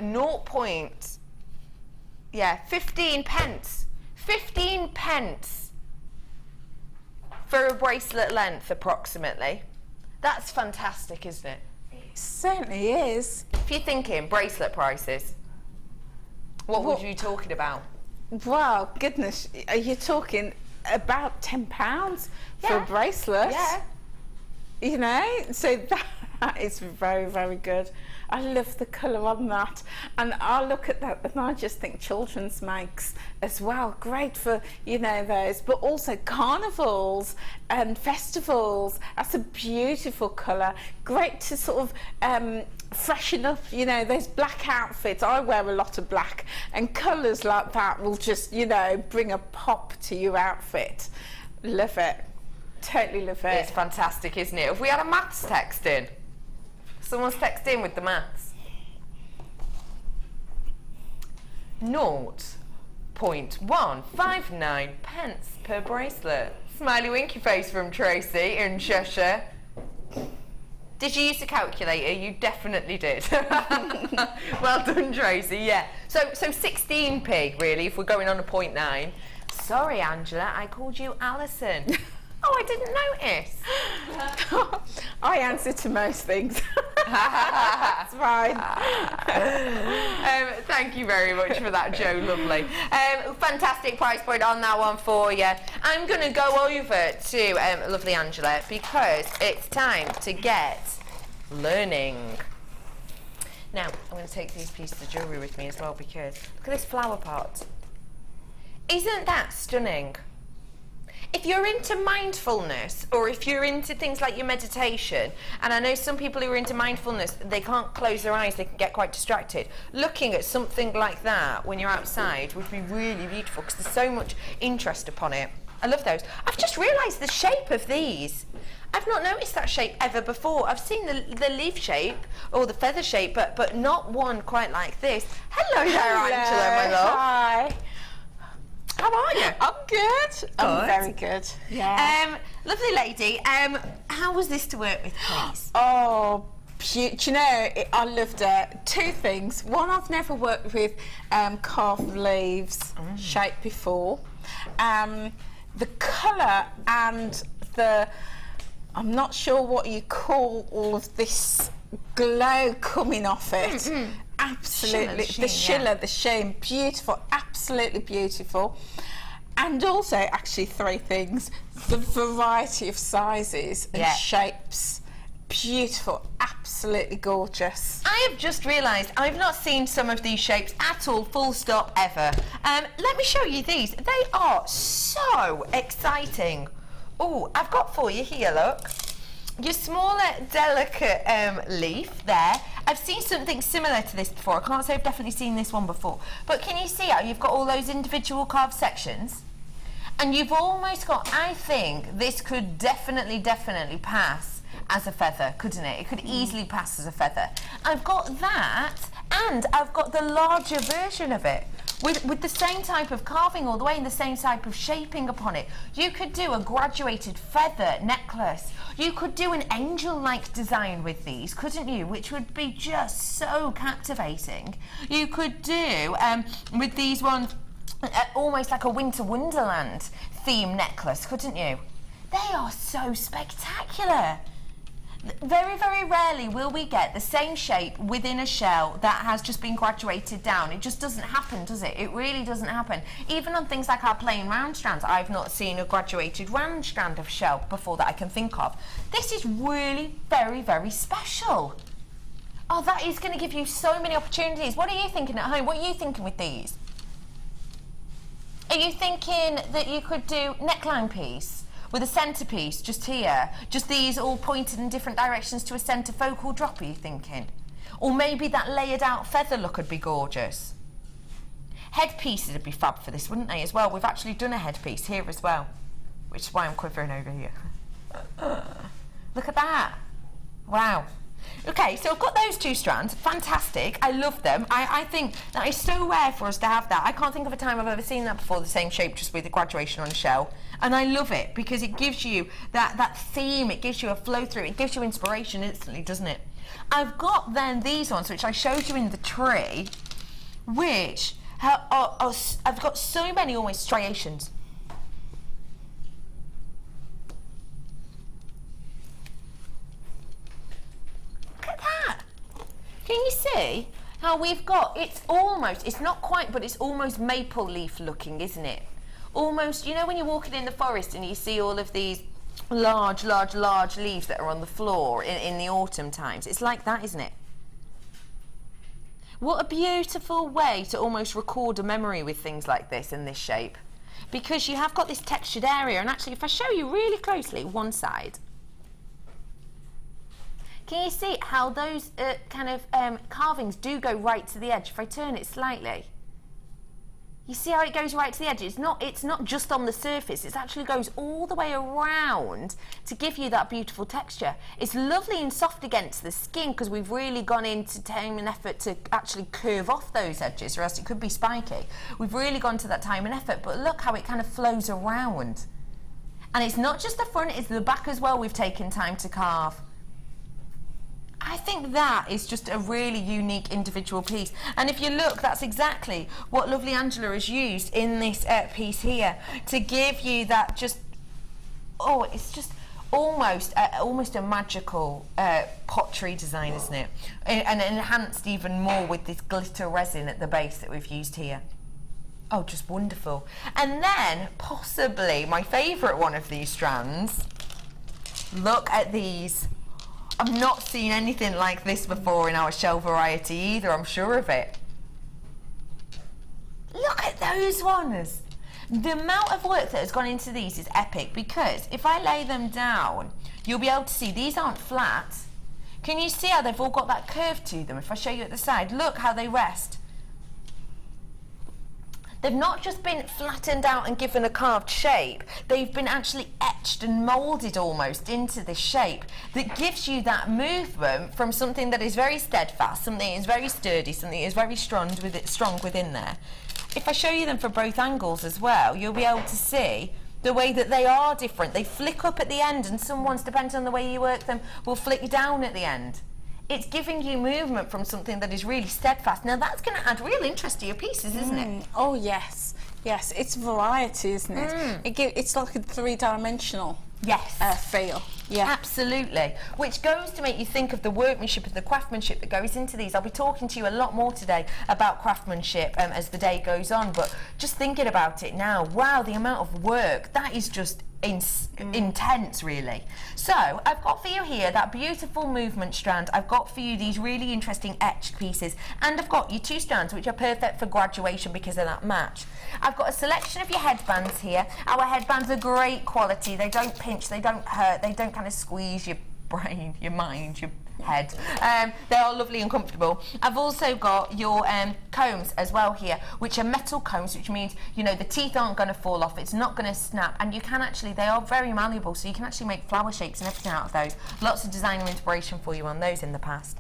Speaker 1: 15 pence. 15 pence for a bracelet length, approximately. That's fantastic, isn't it?
Speaker 2: It certainly is.
Speaker 1: If you're thinking bracelet prices, what would you be talking about?
Speaker 2: Well, goodness, are you talking about £10 for a bracelet?
Speaker 1: Yeah.
Speaker 2: You know, so that is very, very good. I love the colour on that, and I look at that and I just think children's makes as well. Great for, you know, those, but also carnivals and festivals. That's a beautiful colour. Great to sort of freshen up, you know, those black outfits. I wear a lot of black, and colours like that will just, you know, bring a pop to your outfit. Love it. Totally love it.
Speaker 1: It's fantastic, isn't it? Have we had a maths text in? Someone's texted in with the maths. 0.159 pence per bracelet. Smiley winky face from Tracy in Cheshire. Did you use a calculator? You definitely did. Well done, Tracy. Yeah. So 16p really, if we're going on a 0.9. Sorry, Angela, I called you Alison. Oh, I didn't notice.
Speaker 2: I answer to most things. That's fine.
Speaker 1: Thank you very much for that, Joe. Lovely. Fantastic price point on that one for you. I'm going to go over to lovely Angela because it's time to get learning. Now, I'm going to take these pieces of jewellery with me as well because look at this flower pot. Isn't that stunning? If you're into mindfulness, or if you're into things like your meditation, and I know some people who are into mindfulness, they can't close their eyes, they can get quite distracted. Looking at something like that when you're outside would be really beautiful because there's so much interest upon it. I love those. I've just realised the shape of these. I've not noticed that shape ever before. I've seen the leaf shape or the feather shape, but not one quite like this. Hello there, Angela, my love.
Speaker 2: Hi.
Speaker 1: How are you?
Speaker 2: I'm good. I'm very good. Yeah.
Speaker 1: Lovely lady. How was this to work with, please?
Speaker 2: Oh, do you know, I loved it. Two things. One, I've never worked with carved leaves shape before. The colour and I'm not sure what you call all of this glow coming off it. Absolutely, the sheen, beautiful, absolutely beautiful. And also, actually, three things: the variety of sizes and shapes, beautiful, absolutely gorgeous.
Speaker 1: I have just realised I've not seen some of these shapes at all, full stop, ever. Let me show you these. They are so exciting. Oh, I've got for you here, look. Your smaller, delicate leaf there. I've seen something similar to this before. I can't say I've definitely seen this one before. But can you see how you've got all those individual carved sections? And you've almost got, I think, this could definitely pass as a feather, couldn't it? It could easily pass as a feather. I've got that, and I've got the larger version of it. With the same type of carving all the way and the same type of shaping upon it. You could do a graduated feather necklace. You could do an angel-like design with these, couldn't you? Which would be just so captivating. You could do, with these ones, almost like a winter wonderland theme necklace, couldn't you? They are so spectacular. Very, very rarely will we get the same shape within a shell that has just been graduated down. It just doesn't happen, does it? It really doesn't happen. Even on things like our plain round strands, I've not seen a graduated round strand of shell before that I can think of. This is really very, very special. Oh, that is going to give you so many opportunities. What are you thinking at home? What are you thinking with these? Are you thinking that you could do neckline piece? With a centrepiece just here, just these all pointed in different directions to a centre focal drop, are you thinking? Or maybe that layered out feather look would be gorgeous. Headpieces would be fab for this, wouldn't they, as well? We've actually done a headpiece here as well, which is why I'm quivering over here. Look at that. Wow. Okay, so I've got those two strands. Fantastic. I love them. I think that is so rare for us to have that. I can't think of a time I've ever seen that before, the same shape, just with a graduation on a shell. And I love it because it gives you that theme. It gives you a flow through. It gives you inspiration instantly, doesn't it? I've got then these ones, which I showed you in the tree, which I've got so many almost striations. Can you see how we've got, it's not quite, but it's almost maple leaf looking, isn't it? Almost, you know when you're walking in the forest and you see all of these large leaves that are on the floor in the autumn times? It's like that, isn't it? What a beautiful way to almost record a memory with things like this in this shape. Because you have got this textured area, and actually if I show you really closely one side, can you see how those carvings do go right to the edge? If I turn it slightly, you see how it goes right to the edge? It's not just on the surface, it actually goes all the way around to give you that beautiful texture. It's lovely and soft against the skin because we've really gone into time and effort to actually curve off those edges, or else it could be spiky. We've really gone to that time and effort, but look how it kind of flows around. And it's not just the front, it's the back as well we've taken time to carve. I think that is just a really unique individual piece. And if you look, that's exactly what lovely Angela has used in this piece here to give you that just, oh, it's just almost a magical pottery design, isn't it? And enhanced even more with this glitter resin at the base that we've used here. Oh, just wonderful. And then possibly my favourite one of these strands, look at these. I've not seen anything like this before in our shell variety either, I'm sure of it. Look at those ones. The amount of work that has gone into these is epic because if I lay them down, you'll be able to see these aren't flat. Can you see how they've all got that curve to them? If I show you at the side, look how they rest. They've not just been flattened out and given a carved shape, they've been actually etched and moulded almost into this shape that gives you that movement from something that is very steadfast, something that is very sturdy, something that is very strong within there. If I show you them from both angles as well, you'll be able to see the way that they are different. They flick up at the end, and some ones, depending on the way you work them, will flick down at the end. It's giving you movement from something that is really steadfast. Now that's going to add real interest to your pieces, isn't it?
Speaker 2: Oh yes, yes. It's variety, isn't it? It's like a three-dimensional feel. Yeah,
Speaker 1: absolutely. Which goes to make you think of the workmanship and the craftsmanship that goes into these. I'll be talking to you a lot more today about craftsmanship as the day goes on. But just thinking about it now, wow, the amount of work that is just intense, really. So I've got for you here that beautiful movement strand. I've got for you these really interesting etched pieces, and I've got you 2 strands which are perfect for graduation because of that match. I've got a selection of your headbands here. Our headbands are great quality. They don't pinch, they don't hurt, they don't kind of squeeze your brain, your mind, your head. They are lovely and comfortable. I've also got your combs as well here, which are metal combs, which means, you know, the teeth aren't going to fall off, it's not going to snap, and you can actually, they are very malleable, so you can actually make flower shapes and everything out of those. Lots of design and inspiration for you on those in the past.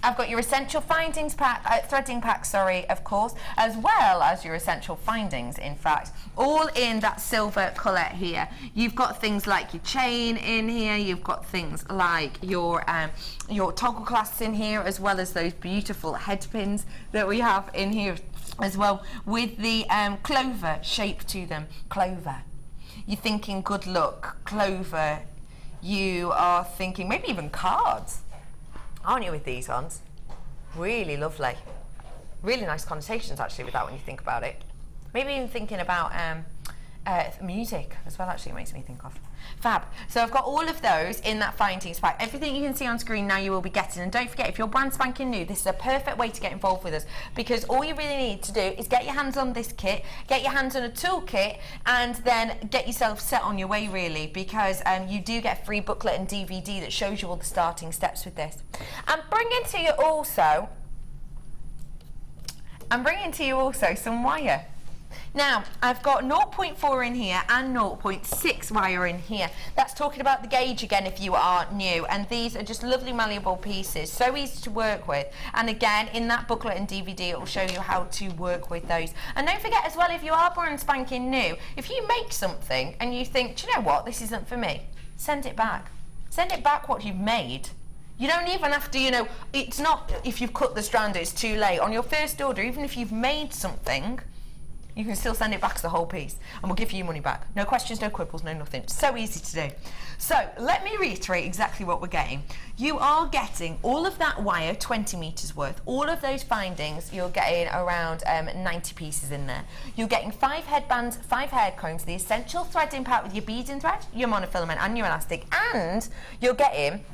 Speaker 1: I've got your essential findings pack, threading pack, sorry, of course, as well as your essential findings, in fact, all in that silver colour here. You've got things like your chain in here, you've got things like your toggle clasps in here, as well as those beautiful head pins that we have in here as well, with the clover shape to them. Clover. You're thinking good luck, clover. You are thinking maybe even cards, aren't you, with these ones? Really lovely. Really nice connotations, actually, with that when you think about it. Maybe even thinking about music as well, actually, it makes me think of. Fab. So I've got all of those in that findings pack. Everything you can see on screen now you will be getting. And don't forget, if you're brand spanking new, this is a perfect way to get involved with us, because all you really need to do is get your hands on this kit, get your hands on a toolkit, and then get yourself set on your way, really, because you do get a free booklet and DVD that shows you all the starting steps with this. I'm bringing to you also some wire. Now, I've got 0.4 in here and 0.6 wire in here. That's talking about the gauge again if you are new. And these are just lovely malleable pieces, so easy to work with. And again, in that booklet and DVD, it will show you how to work with those. And don't forget as well, if you are brand spanking new, if you make something and you think, do you know what, this isn't for me, send it back. Send it back what you've made. You don't even have to, you know, it's not if you've cut the strand, it's too late. On your first order, even if you've made something, you can still send it back as the whole piece, and we'll give you your money back. No questions, no quibbles, no nothing. So easy to do. So let me reiterate exactly what we're getting. You are getting all of that wire, 20 meters worth. All of those findings, you're getting around 90 pieces in there. You're getting 5 headbands, 5 hair combs, the essential threading pack with your beading thread, your monofilament, and your elastic, and you're getting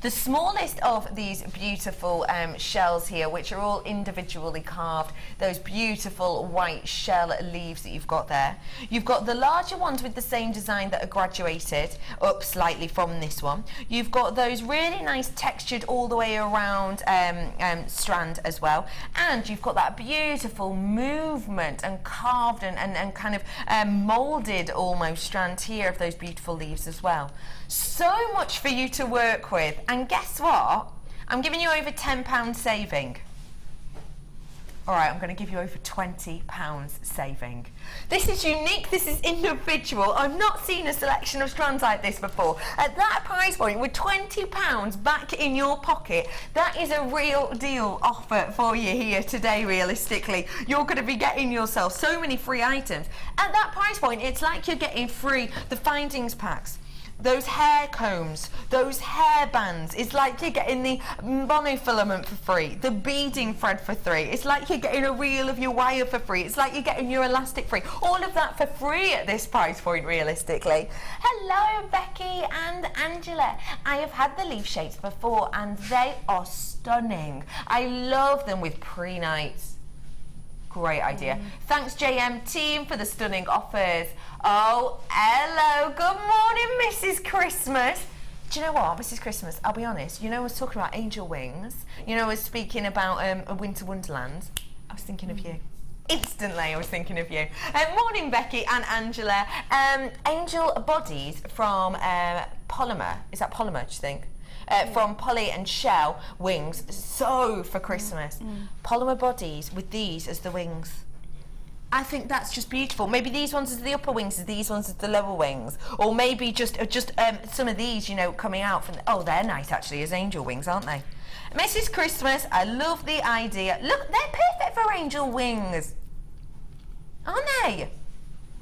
Speaker 1: the smallest of these beautiful shells here, which are all individually carved, those beautiful white shell leaves that you've got there. You've got the larger ones with the same design that are graduated up slightly from this one. You've got those really nice textured all the way around strand as well. And you've got that beautiful movement and carved and kind of moulded almost strand here of those beautiful leaves as well. So much for you to work with, and guess what? I'm giving you over £10 saving. All right, I'm going to give you over £20 saving. This is unique, this is individual. I've not seen a selection of strands like this before. At that price point, with £20 back in your pocket, that is a real deal offer for you here today, realistically. You're going to be getting yourself so many free items. At that price point, it's like you're getting free the findings packs, those hair combs, those hair bands. It's like you're getting the monofilament for free, the beading thread for free. It's like you're getting a reel of your wire for free. It's like you're getting your elastic free. All of that for free at this price point, realistically. Hello, Becky and Angela. I have had the leaf shapes before and they are stunning. I love them with pre-nights. Great idea. Thanks, JM team, for the stunning offers. Oh, hello. Good morning, Mrs. Christmas. Do you know what, Mrs. Christmas? I'll be honest. You know, I was talking about angel wings. You know, I was speaking about a winter wonderland. I was thinking of you. Instantly, I was thinking of you. Morning, Becky and Angela. Angel bodies from polymer. Is that polymer, do you think? From poly and shell wings. So for Christmas. Polymer bodies with these as the wings. I think that's just beautiful. Maybe these ones as the upper wings, as these ones as the lower wings, or maybe just some of these, you know, coming out from. Oh, they're nice actually as angel wings, aren't they? Mrs. Christmas, I love the idea. Look, they're perfect for angel wings, aren't they?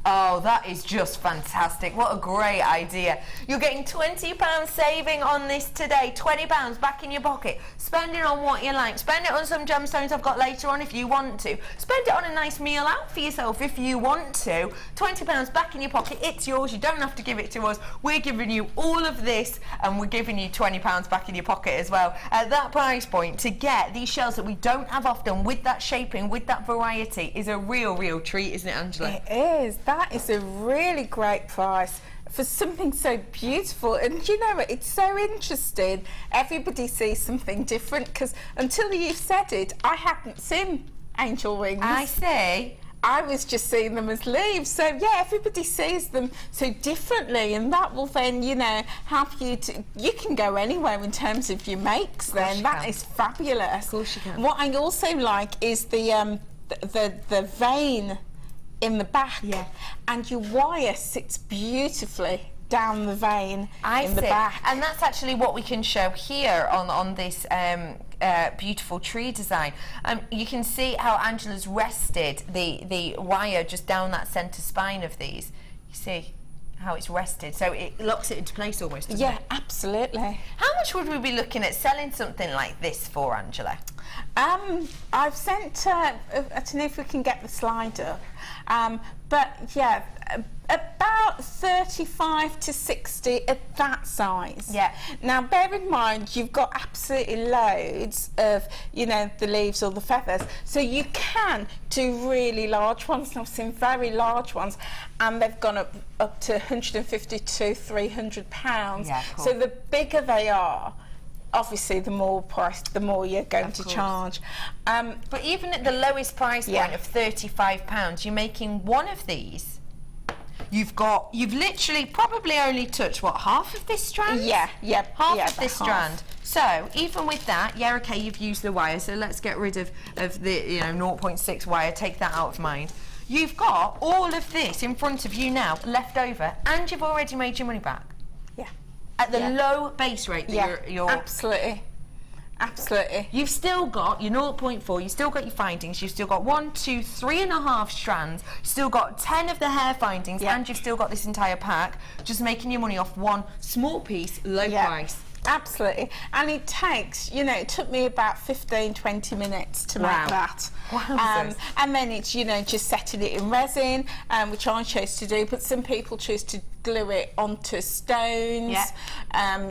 Speaker 1: Oh, that is just fantastic. What a great idea. You're getting £20 saving on this today. £20 back in your pocket. Spend it on what you like. Spend it on some gemstones I've got later on if you want to. Spend it on a nice meal out for yourself if you want to. £20 back in your pocket. It's yours. You don't have to give it to us. We're giving you all of this and we're giving you £20 back in your pocket as well. At that price point, to get these shells that we don't have often with that shaping, with that variety, is a real treat, isn't it, Angela?
Speaker 2: It is. That is a really great price for something so beautiful. And you know what, it's so interesting. Everybody sees something different, because until you've said it, I hadn't seen angel wings.
Speaker 1: I see.
Speaker 2: I was just seeing them as leaves. So yeah, everybody sees them so differently, and that will then, you know, help you to. You can go anywhere in terms of your makes. Then that is fabulous. Of
Speaker 1: course you can.
Speaker 2: What I also like is the vein in the back, and your wire sits beautifully down the vein in the back.
Speaker 1: And that's actually what we can show here on this beautiful tree design. You can see how Angela's rested the wire just down that centre spine of these. You see how it's rested, so it locks it into place almost, doesn't it?
Speaker 2: Absolutely.
Speaker 1: How much would we be looking at selling something like this for, Angela?
Speaker 2: I've sent, I don't know if we can get the slide up, but yeah, about 35 to 60 at that size.
Speaker 1: Yeah.
Speaker 2: Now bear in mind, you've got absolutely loads of, you know, the leaves or the feathers, so you can do really large ones. I've seen very large ones, and they've gone up to 150 to 300 pounds.
Speaker 1: Yeah, cool.
Speaker 2: So the bigger they are, obviously the more price, the more you're going to charge.
Speaker 1: But even at the lowest price point of £35, you're making one of these. You've literally probably only touched what, half of this strand? Half of this strand. So even with that, okay, you've used the wire, so let's get rid of the 0.6 wire, take that out of mind. You've got all of this in front of you now left over, and you've already made your money back. At the low base rate that you're
Speaker 2: absolutely.
Speaker 1: You've still got your 0.4, you've still got your findings, you've still got 1, 2, 3.5 strands, you've still got 10 of the hair findings, and you've still got this entire pack, just making your money off one small piece, low price.
Speaker 2: Absolutely. And it takes, you know, it took me about 15-20 minutes to make that. And then it's, you know, just setting it in resin, which I chose to do, but some people choose to glue it onto stones,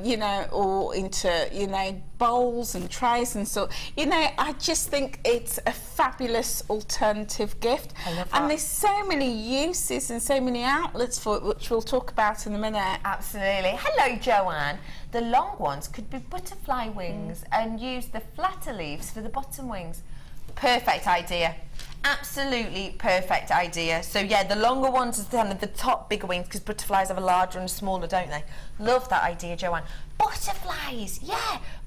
Speaker 2: you know, or into, you know, bowls and trays and so. You know, I just think it's a fabulous alternative gift.
Speaker 1: I love that.
Speaker 2: And there's so many uses and so many outlets for it, which we'll talk about in a minute.
Speaker 1: Absolutely. Hello, Joanne. The long ones could be butterfly wings and use the flatter leaves for the bottom wings. Perfect idea. Absolutely perfect idea. So yeah, the longer ones is kind of the top bigger wings, because butterflies have a larger and a smaller, don't they? Love that idea, Joanne. Butterflies,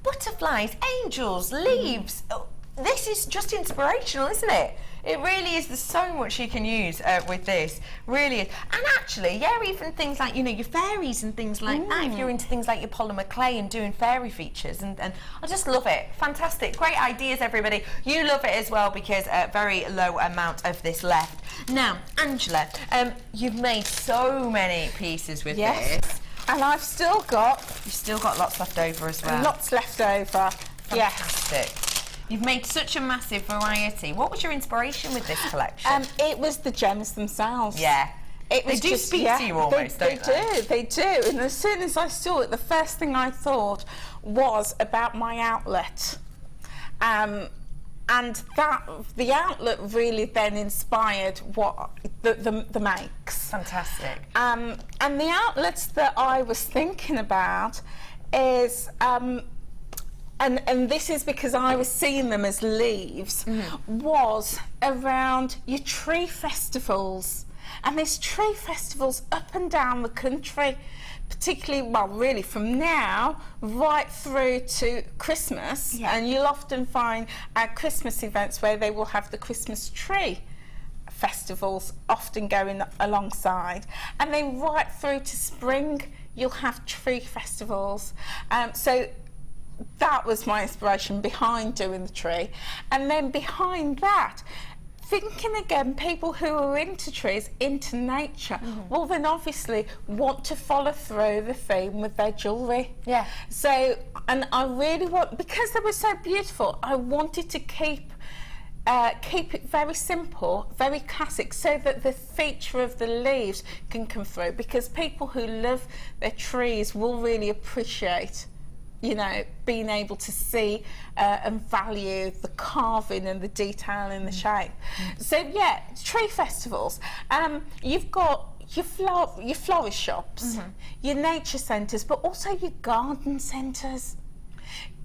Speaker 1: butterflies, angels, leaves. Oh, this is just inspirational, isn't it? It really is. There's so much you can use with this, really is. And actually, even things like, you know, your fairies and things like that, if you're into things like your polymer clay and doing fairy features, and I just love it. Fantastic. Great ideas, everybody. You love it as well, because a very low amount of this left. Now, Angela, you've made so many pieces with this.
Speaker 2: And I've still got...
Speaker 1: You've still got lots left over as well.
Speaker 2: Lots left over.
Speaker 1: Fantastic. You've made such a massive variety. What was your inspiration with this collection?
Speaker 2: It was the gems themselves.
Speaker 1: It was they speak to you almost, don't they?
Speaker 2: They do. And as soon as I saw it, the first thing I thought was about my outlet. And that the outlet really then inspired what the makes.
Speaker 1: Fantastic.
Speaker 2: And the outlets that I was thinking about is and this is because I was seeing them as leaves, was around your tree festivals. And there's tree festivals up and down the country, particularly, well, really from now right through to Christmas. And you'll often find at Christmas events where they will have the Christmas tree festivals often going alongside. And then right through to spring, you'll have tree festivals. So that was my inspiration behind doing the tree. And then behind that, thinking again, people who are into trees, into nature, will then obviously want to follow through the theme with their jewellery. So, and I really want, because they were so beautiful, I wanted to keep it very simple, very classic, so that the feature of the leaves can come through, because people who love their trees will really appreciate, you know, being able to see and value the carving and the detail in the shape. So yeah, tree festivals. You've got your florist shops, your nature centres, but also your garden centres.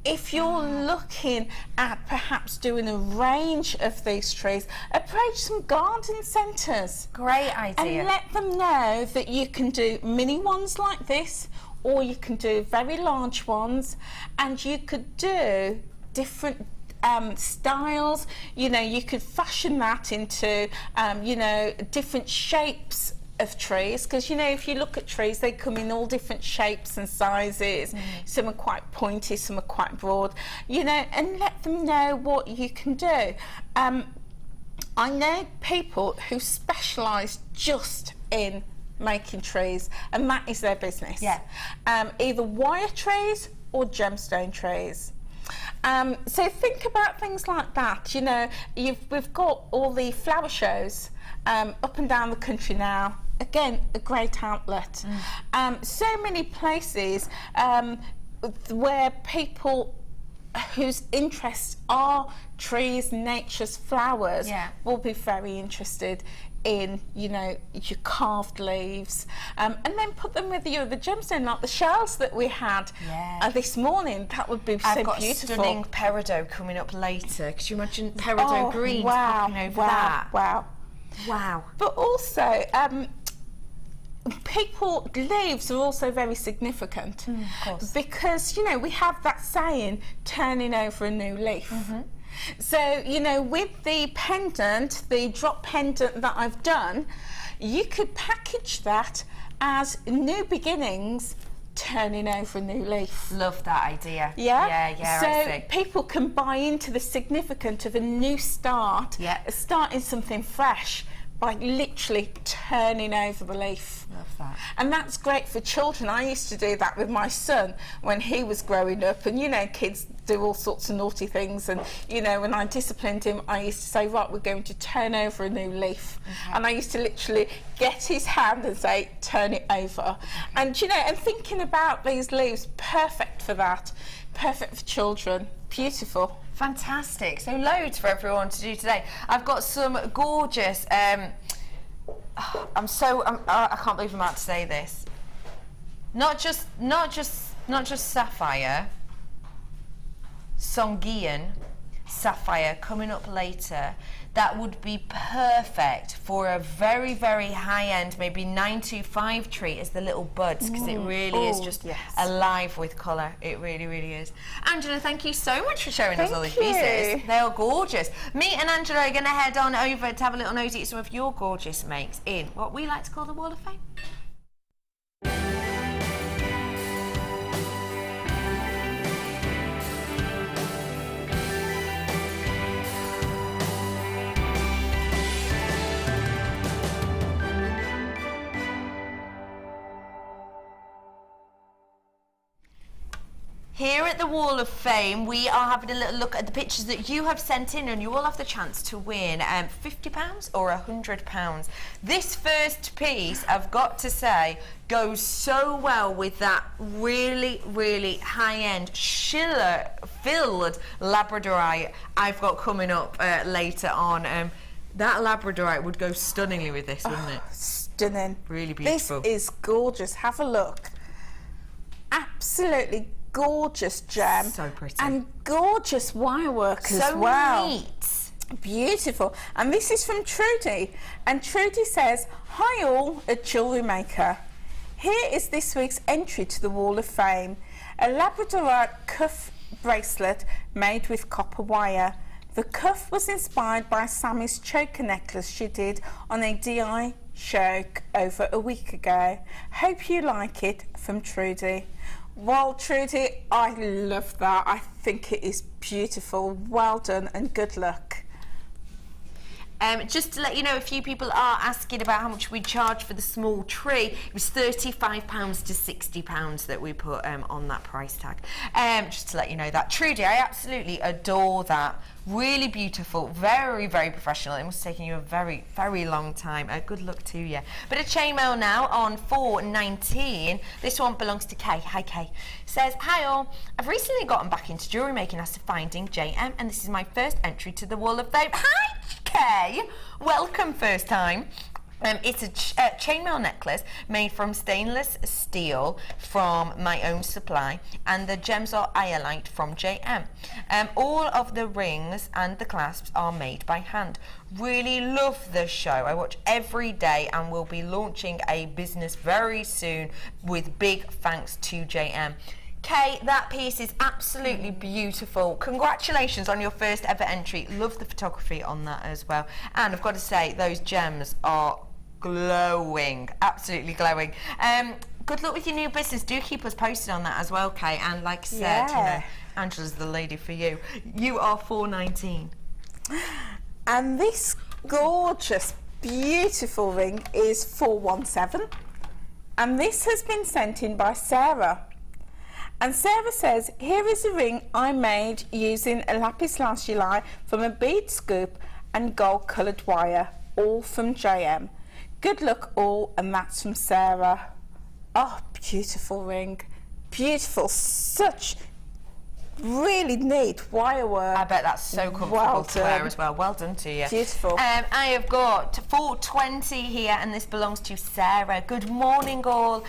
Speaker 2: If you're looking at perhaps doing a range of these trees, approach some garden centres.
Speaker 1: Great idea.
Speaker 2: And let them know that you can do mini ones like this, or you can do very large ones, and you could do different styles. You know, you could fashion that into you know, different shapes of trees, because you know, if you look at trees, they come in all different shapes and sizes. Some are quite pointy, some are quite broad, you know, and let them know what you can do. I know people who specialise just in making trees, and that is their business. Either wire trees or gemstone trees. So think about things like that. You know, we've got all the flower shows up and down the country now. Again, a great outlet. So many places where people whose interests are trees, nature's flowers, will be very interested in, you know, your carved leaves, and then put them with the gemstone, like the shells that we had this morning. That would be so beautiful.
Speaker 1: I've got a stunning peridot coming up later. Could you imagine peridot green popping over that? Wow. But
Speaker 2: also, leaves are also very significant,
Speaker 1: of course,
Speaker 2: because you know, we have that saying, turning over a new leaf. So, you know, with the pendant, the drop pendant that I've done, you could package that as new beginnings, turning over a new leaf.
Speaker 1: Love that idea.
Speaker 2: So people can buy into the significance of a new start, starting something fresh by literally turning over the leaf.
Speaker 1: Love that.
Speaker 2: And that's great for children. I used to do that with my son when he was growing up, and you know, kids do all sorts of naughty things, and you know, when I disciplined him, I used to say, right, we're going to turn over a new leaf. And I used to literally get his hand and say, turn it over. And you know, and thinking about these leaves, perfect for that, perfect for children, beautiful.
Speaker 1: Fantastic. So loads for everyone to do today. I've got some gorgeous, I can't believe I'm about to say this. Not just sapphire, Songian sapphire coming up later. That would be perfect for a very, very high-end, maybe 925 tree as the little buds, because it really is just alive with colour. It really, really is. Angela, thank you so much for showing us all these pieces. They are gorgeous. Me and Angela are going to head on over to have a little nosy at some of your gorgeous makes in what we like to call the Wall of Fame. Here at the Wall of Fame, we are having a little look at the pictures that you have sent in, and you all have the chance to win £50 or £100. This first piece, I've got to say, goes so well with that really, really high-end, schiller-filled Labradorite I've got coming up later on. That Labradorite would go stunningly with this, wouldn't it?
Speaker 2: Stunning.
Speaker 1: Really beautiful.
Speaker 2: This is gorgeous. Have a look. Absolutely gorgeous gem.
Speaker 1: So pretty.
Speaker 2: And gorgeous wire work as
Speaker 1: So
Speaker 2: well.
Speaker 1: neat.
Speaker 2: Beautiful. And this is from Trudy. And Trudy says, hi all at JewelleryMaker. Here is this week's entry to the Wall of Fame. A Labradorite cuff bracelet made with copper wire. The cuff was inspired by Sammy's choker necklace she did on a DI show over a week ago. Hope you like it, from Trudy. Well, Trudy, I love that. I think it is beautiful. Well done and good luck.
Speaker 1: Just to let you know, a few people are asking about how much we charge for the small tree. It was £35 to £60 that we put on that price tag. Just to let you know that. Trudy, I absolutely adore that. Really beautiful, very, very professional. It must have taken you a very, very long time. Good luck to you. Bit of chainmail now on 419. This one belongs to Kay. Hi, Kay. Says, hi all. I've recently gotten back into jewellery making after finding JM, and this is my first entry to the Wall of Fame. Hi, Kay. Welcome, first time. It's a chainmail necklace made from stainless steel from my own supply, and the gems are iolite from JM. All of the rings and the clasps are made by hand. Really love the show. I watch every day and will be launching a business very soon, with big thanks to JM. Kay, that piece is absolutely beautiful. Congratulations on your first ever entry. Love the photography on that as well. And I've got to say, those gems are glowing, absolutely glowing. Good luck with your new business. Do keep us posted on that as well, Kay. And like I said, you know, Angela's the lady for you. You are 419.
Speaker 2: And this gorgeous, beautiful ring is 417. And this has been sent in by Sarah. And Sarah says, here is a ring I made using a lapis lazuli from a bead scoop and gold coloured wire, all from JM. Good luck all, and that's from Sarah. Oh, beautiful ring. Beautiful, such really neat wire work.
Speaker 1: I bet that's so comfortable to wear as well. Well done to you.
Speaker 2: Beautiful.
Speaker 1: I have got 420 here, and this belongs to Sarah. Good morning, all.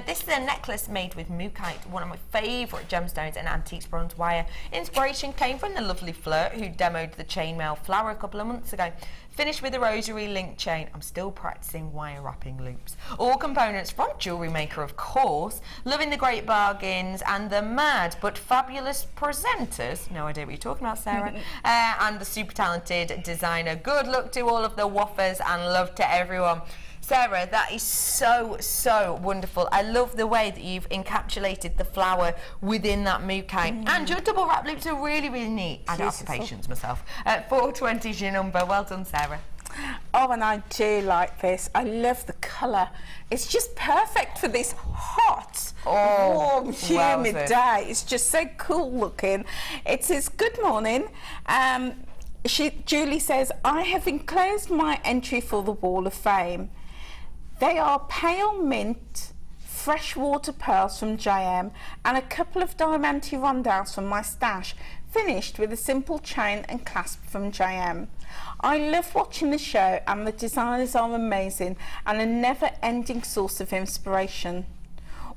Speaker 1: This is a necklace made with mookaite, one of my favourite gemstones, and antiques bronze wire. Inspiration came from the lovely Flirt, who demoed the chainmail flower a couple of months ago. Finished with a rosary link chain. I'm still practicing wire wrapping loops. All components from JewelleryMaker, of course. Loving the great bargains and the mad but fabulous presenters. No idea what you're talking about, Sarah. And the super talented designer. Good luck to all of the waffers and love to everyone. Sarah, that is so, so wonderful. I love the way that you've encapsulated the flower within that mookaite. And your double wrap loops are really, really neat. I don't have the patience myself. 420 is your number. Well done, Sarah.
Speaker 2: Oh, and I do like this. I love the colour. It's just perfect for this hot, warm, humid day. It's just so cool looking. It says, good morning. Julie says, I have enclosed my entry for the Wall of Fame. They are pale mint freshwater pearls from JM and a couple of diamante rondelles from my stash, finished with a simple chain and clasp from JM. I love watching the show, and the designers are amazing and a never-ending source of inspiration.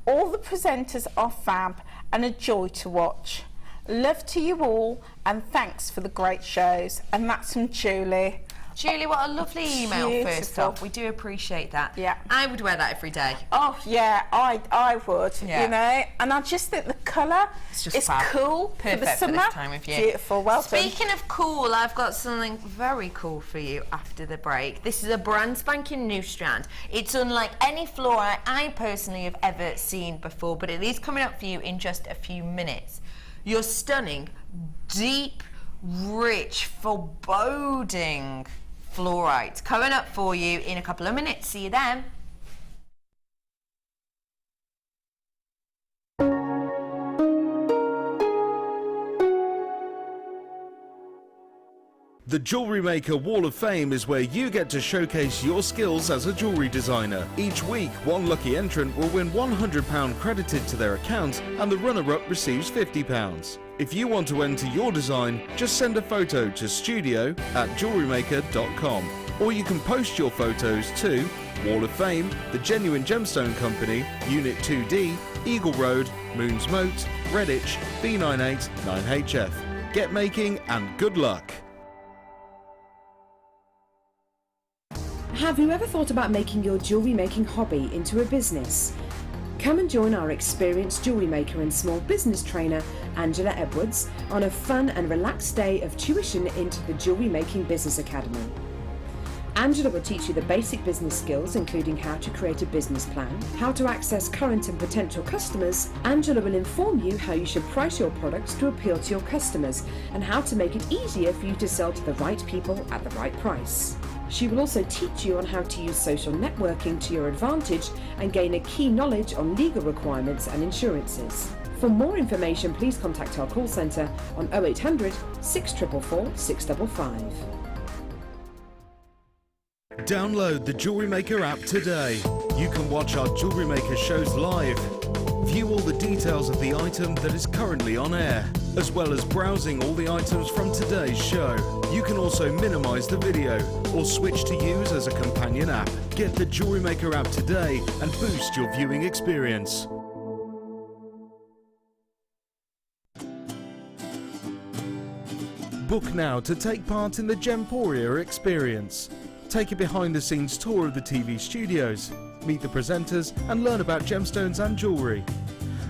Speaker 2: All the presenters are fab and a joy to watch. Love to you all, and thanks for the great shows. And that's from Julie.
Speaker 1: Julie, what a lovely email.
Speaker 2: Beautiful.
Speaker 1: First off, we do appreciate that.
Speaker 2: Yeah,
Speaker 1: I would wear that every day.
Speaker 2: Oh yeah, I would.
Speaker 1: Yeah.
Speaker 2: You know, and I just think the colour is cool.
Speaker 1: Perfect
Speaker 2: for the summer.
Speaker 1: for this time of year.
Speaker 2: Beautiful. Well done.
Speaker 1: Speaking of cool, I've got something very cool for you after the break. This is a brand spanking new strand. It's unlike any fluorite I personally have ever seen before, but it is coming up for you in just a few minutes. Your stunning, deep, rich, foreboding fluorite coming up for you in a couple of minutes. See you then.
Speaker 3: The JewelleryMaker Wall of Fame is where you get to showcase your skills as a jewellery designer. Each week, one lucky entrant will win £100 credited to their account, and the runner-up receives £50. If you want to enter your design, just send a photo to studio@jewellerymaker.com, or you can post your photos to Wall of Fame, The Genuine Gemstone Company, Unit 2D, Eagle Road, Moons Moat, Redditch, B98 9HF. Get making and good luck.
Speaker 4: Have you ever thought about making your jewellery making hobby into a business? Come and join our experienced jewellery maker and small business trainer, Angela Edwards, on a fun and relaxed day of tuition into the Jewellery Making Business Academy. Angela will teach you the basic business skills, including how to create a business plan, how to access current and potential customers. Angela will inform you how you should price your products to appeal to your customers and how to make it easier for you to sell to the right people at the right price. She will also teach you on how to use social networking to your advantage and gain a key knowledge on legal requirements and insurances. For more information, please contact our call centre on 0800 644 655.
Speaker 3: Download the Jewellery Maker app today. You can watch our Jewellery Maker shows live, view all the details of the item that is currently on air, as well as browsing all the items from today's show. You can also minimise the video or switch to use as a companion app. Get the Jewellery Maker app today and boost your viewing experience. Book now to take part in the Gemporia experience. Take a behind-the-scenes tour of the TV studios, meet the presenters and learn about gemstones and jewellery.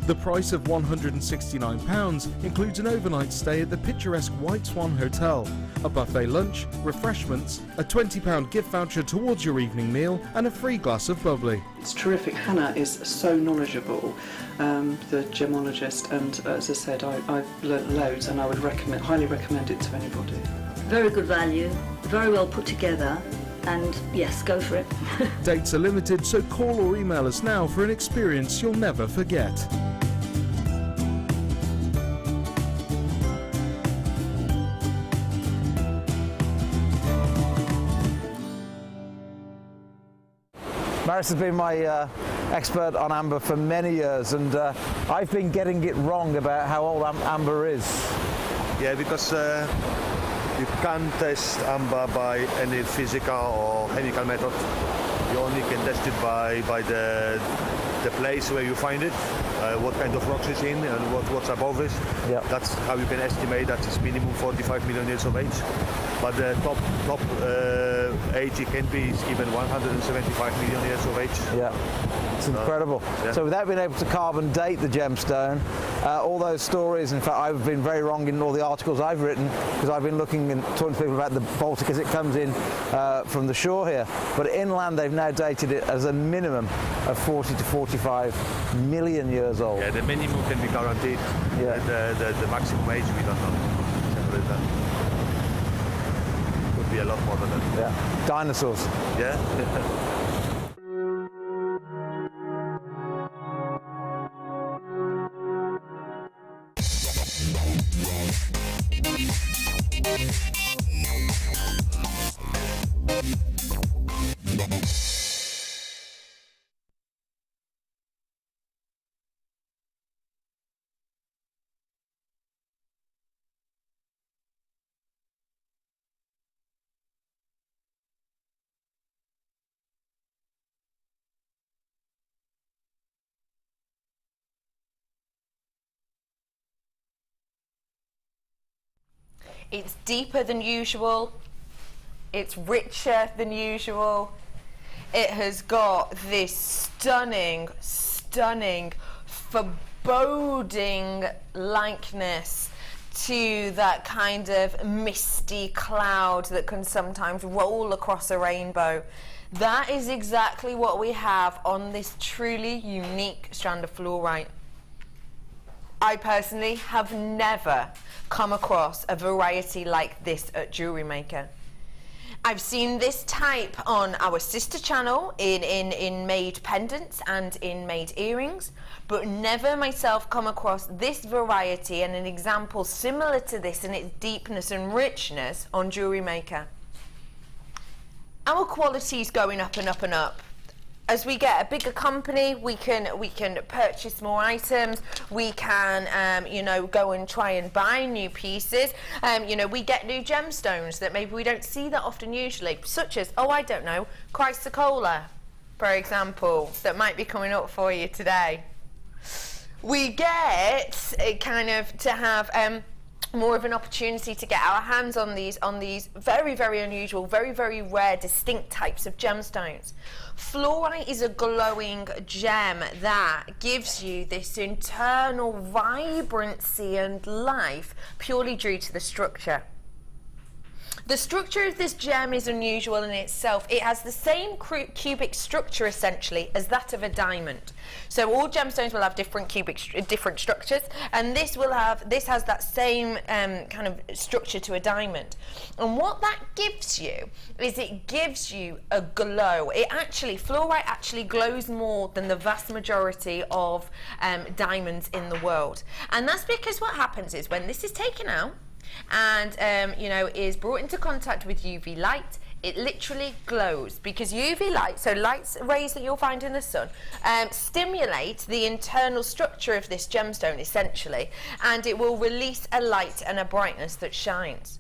Speaker 3: The price of £169 includes an overnight stay at the picturesque White Swan Hotel, a buffet lunch, refreshments, a £20 gift voucher towards your evening meal and a free glass of bubbly.
Speaker 5: It's terrific. Hannah is so knowledgeable, the gemologist, and as I said, I've learnt loads and I would highly recommend it to anybody.
Speaker 6: Very good value, very well put together. And yes, go for it.
Speaker 3: Dates are limited, so call or email us now for an experience you'll never forget.
Speaker 7: Maris has been my expert on amber for many years, and I've been getting it wrong about how old amber is.
Speaker 8: Yeah, because you can't test amber by any physical or chemical method. You only can test it by the place where you find it, what kind of rocks it's in and what's above it. Yep. That's how you can estimate that it's minimum 45 million years of age. But the top age it can be is even 175 million years of age.
Speaker 7: Yeah, it's incredible. Yeah. So without being able to carbon date the gemstone, all those stories, in fact I've been very wrong in all the articles I've written, because I've been looking and talking to people about the Baltic as it comes in from the shore here. But inland they've now dated it as a minimum of 40 to 45 million years old.
Speaker 8: Yeah, the minimum can be guaranteed. Yeah. The maximum age we don't know. Could be a lot more than that.
Speaker 7: Yeah. Dinosaurs.
Speaker 8: Yeah.
Speaker 1: It's deeper than usual, it's richer than usual. It has got this stunning, foreboding likeness to that kind of misty cloud that can sometimes roll across a rainbow. That is exactly what we have on this truly unique strand of fluorite. I personally have never come across a variety like this at JewelleryMaker. I've seen this type on our sister channel in made pendants and in made earrings, but never myself come across this variety and an example similar to this in its deepness and richness on JewelleryMaker. Our quality is going up and up and up. As we get a bigger company, we can purchase more items. We can, you know, go and try and buy new pieces. You know, we get new gemstones that maybe we don't see that often usually, such as, oh, I don't know, chrysocolla. for example, that might be coming up for you today, we get kind of to have more of an opportunity to get our hands on these very, very unusual, very, very rare, distinct types of gemstones. Fluorite is a glowing gem that gives you this internal vibrancy and life purely due to the structure. The structure of this gem is unusual in itself. It has the same cubic structure essentially as that of a diamond. So all gemstones will have different structures, and this has that same kind of structure to a diamond. And what that gives you is it gives you a glow. Fluorite actually glows more than the vast majority of diamonds in the world. And that's because what happens is when this is taken out and is brought into contact with UV light, it literally glows, because UV light, so rays that you'll find in the sun, stimulate the internal structure of this gemstone essentially, and it will release a light and a brightness that shines.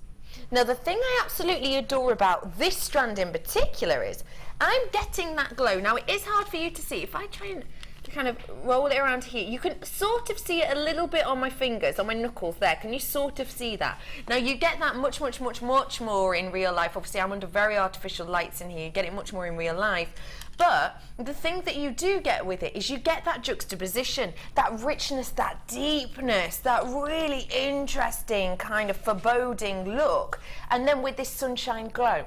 Speaker 1: Now the thing I absolutely adore about this strand in particular is I'm getting that glow. Now it is hard for you to see. If I try and kind of roll it around here, you can sort of see it a little bit on my fingers, on my knuckles there. Can you sort of see that? Now you get that much more in real life. Obviously I'm under very artificial lights in here, you get it much more in real life. But the thing that you do get with it is you get that juxtaposition, that richness, that deepness, that really interesting kind of foreboding look, and then with this sunshine glow.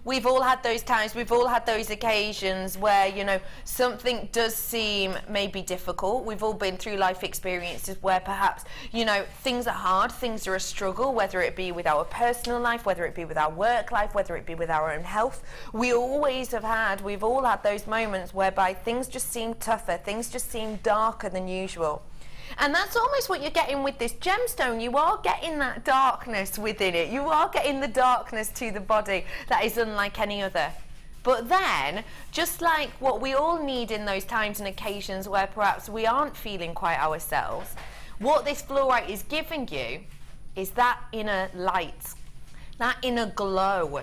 Speaker 1: We've all had those times, we've all had those occasions where, something does seem maybe difficult. We've all been through life experiences where perhaps, things are hard, things are a struggle, whether it be with our personal life, whether it be with our work life, whether it be with our own health. We've all had those moments whereby things just seem tougher, things just seem darker than usual. And that's almost what you're getting with this gemstone. You are getting that darkness within it. You are getting the darkness to the body that is unlike any other. But then, just like what we all need in those times and occasions where perhaps we aren't feeling quite ourselves, what this fluorite is giving you is that inner light, that inner glow.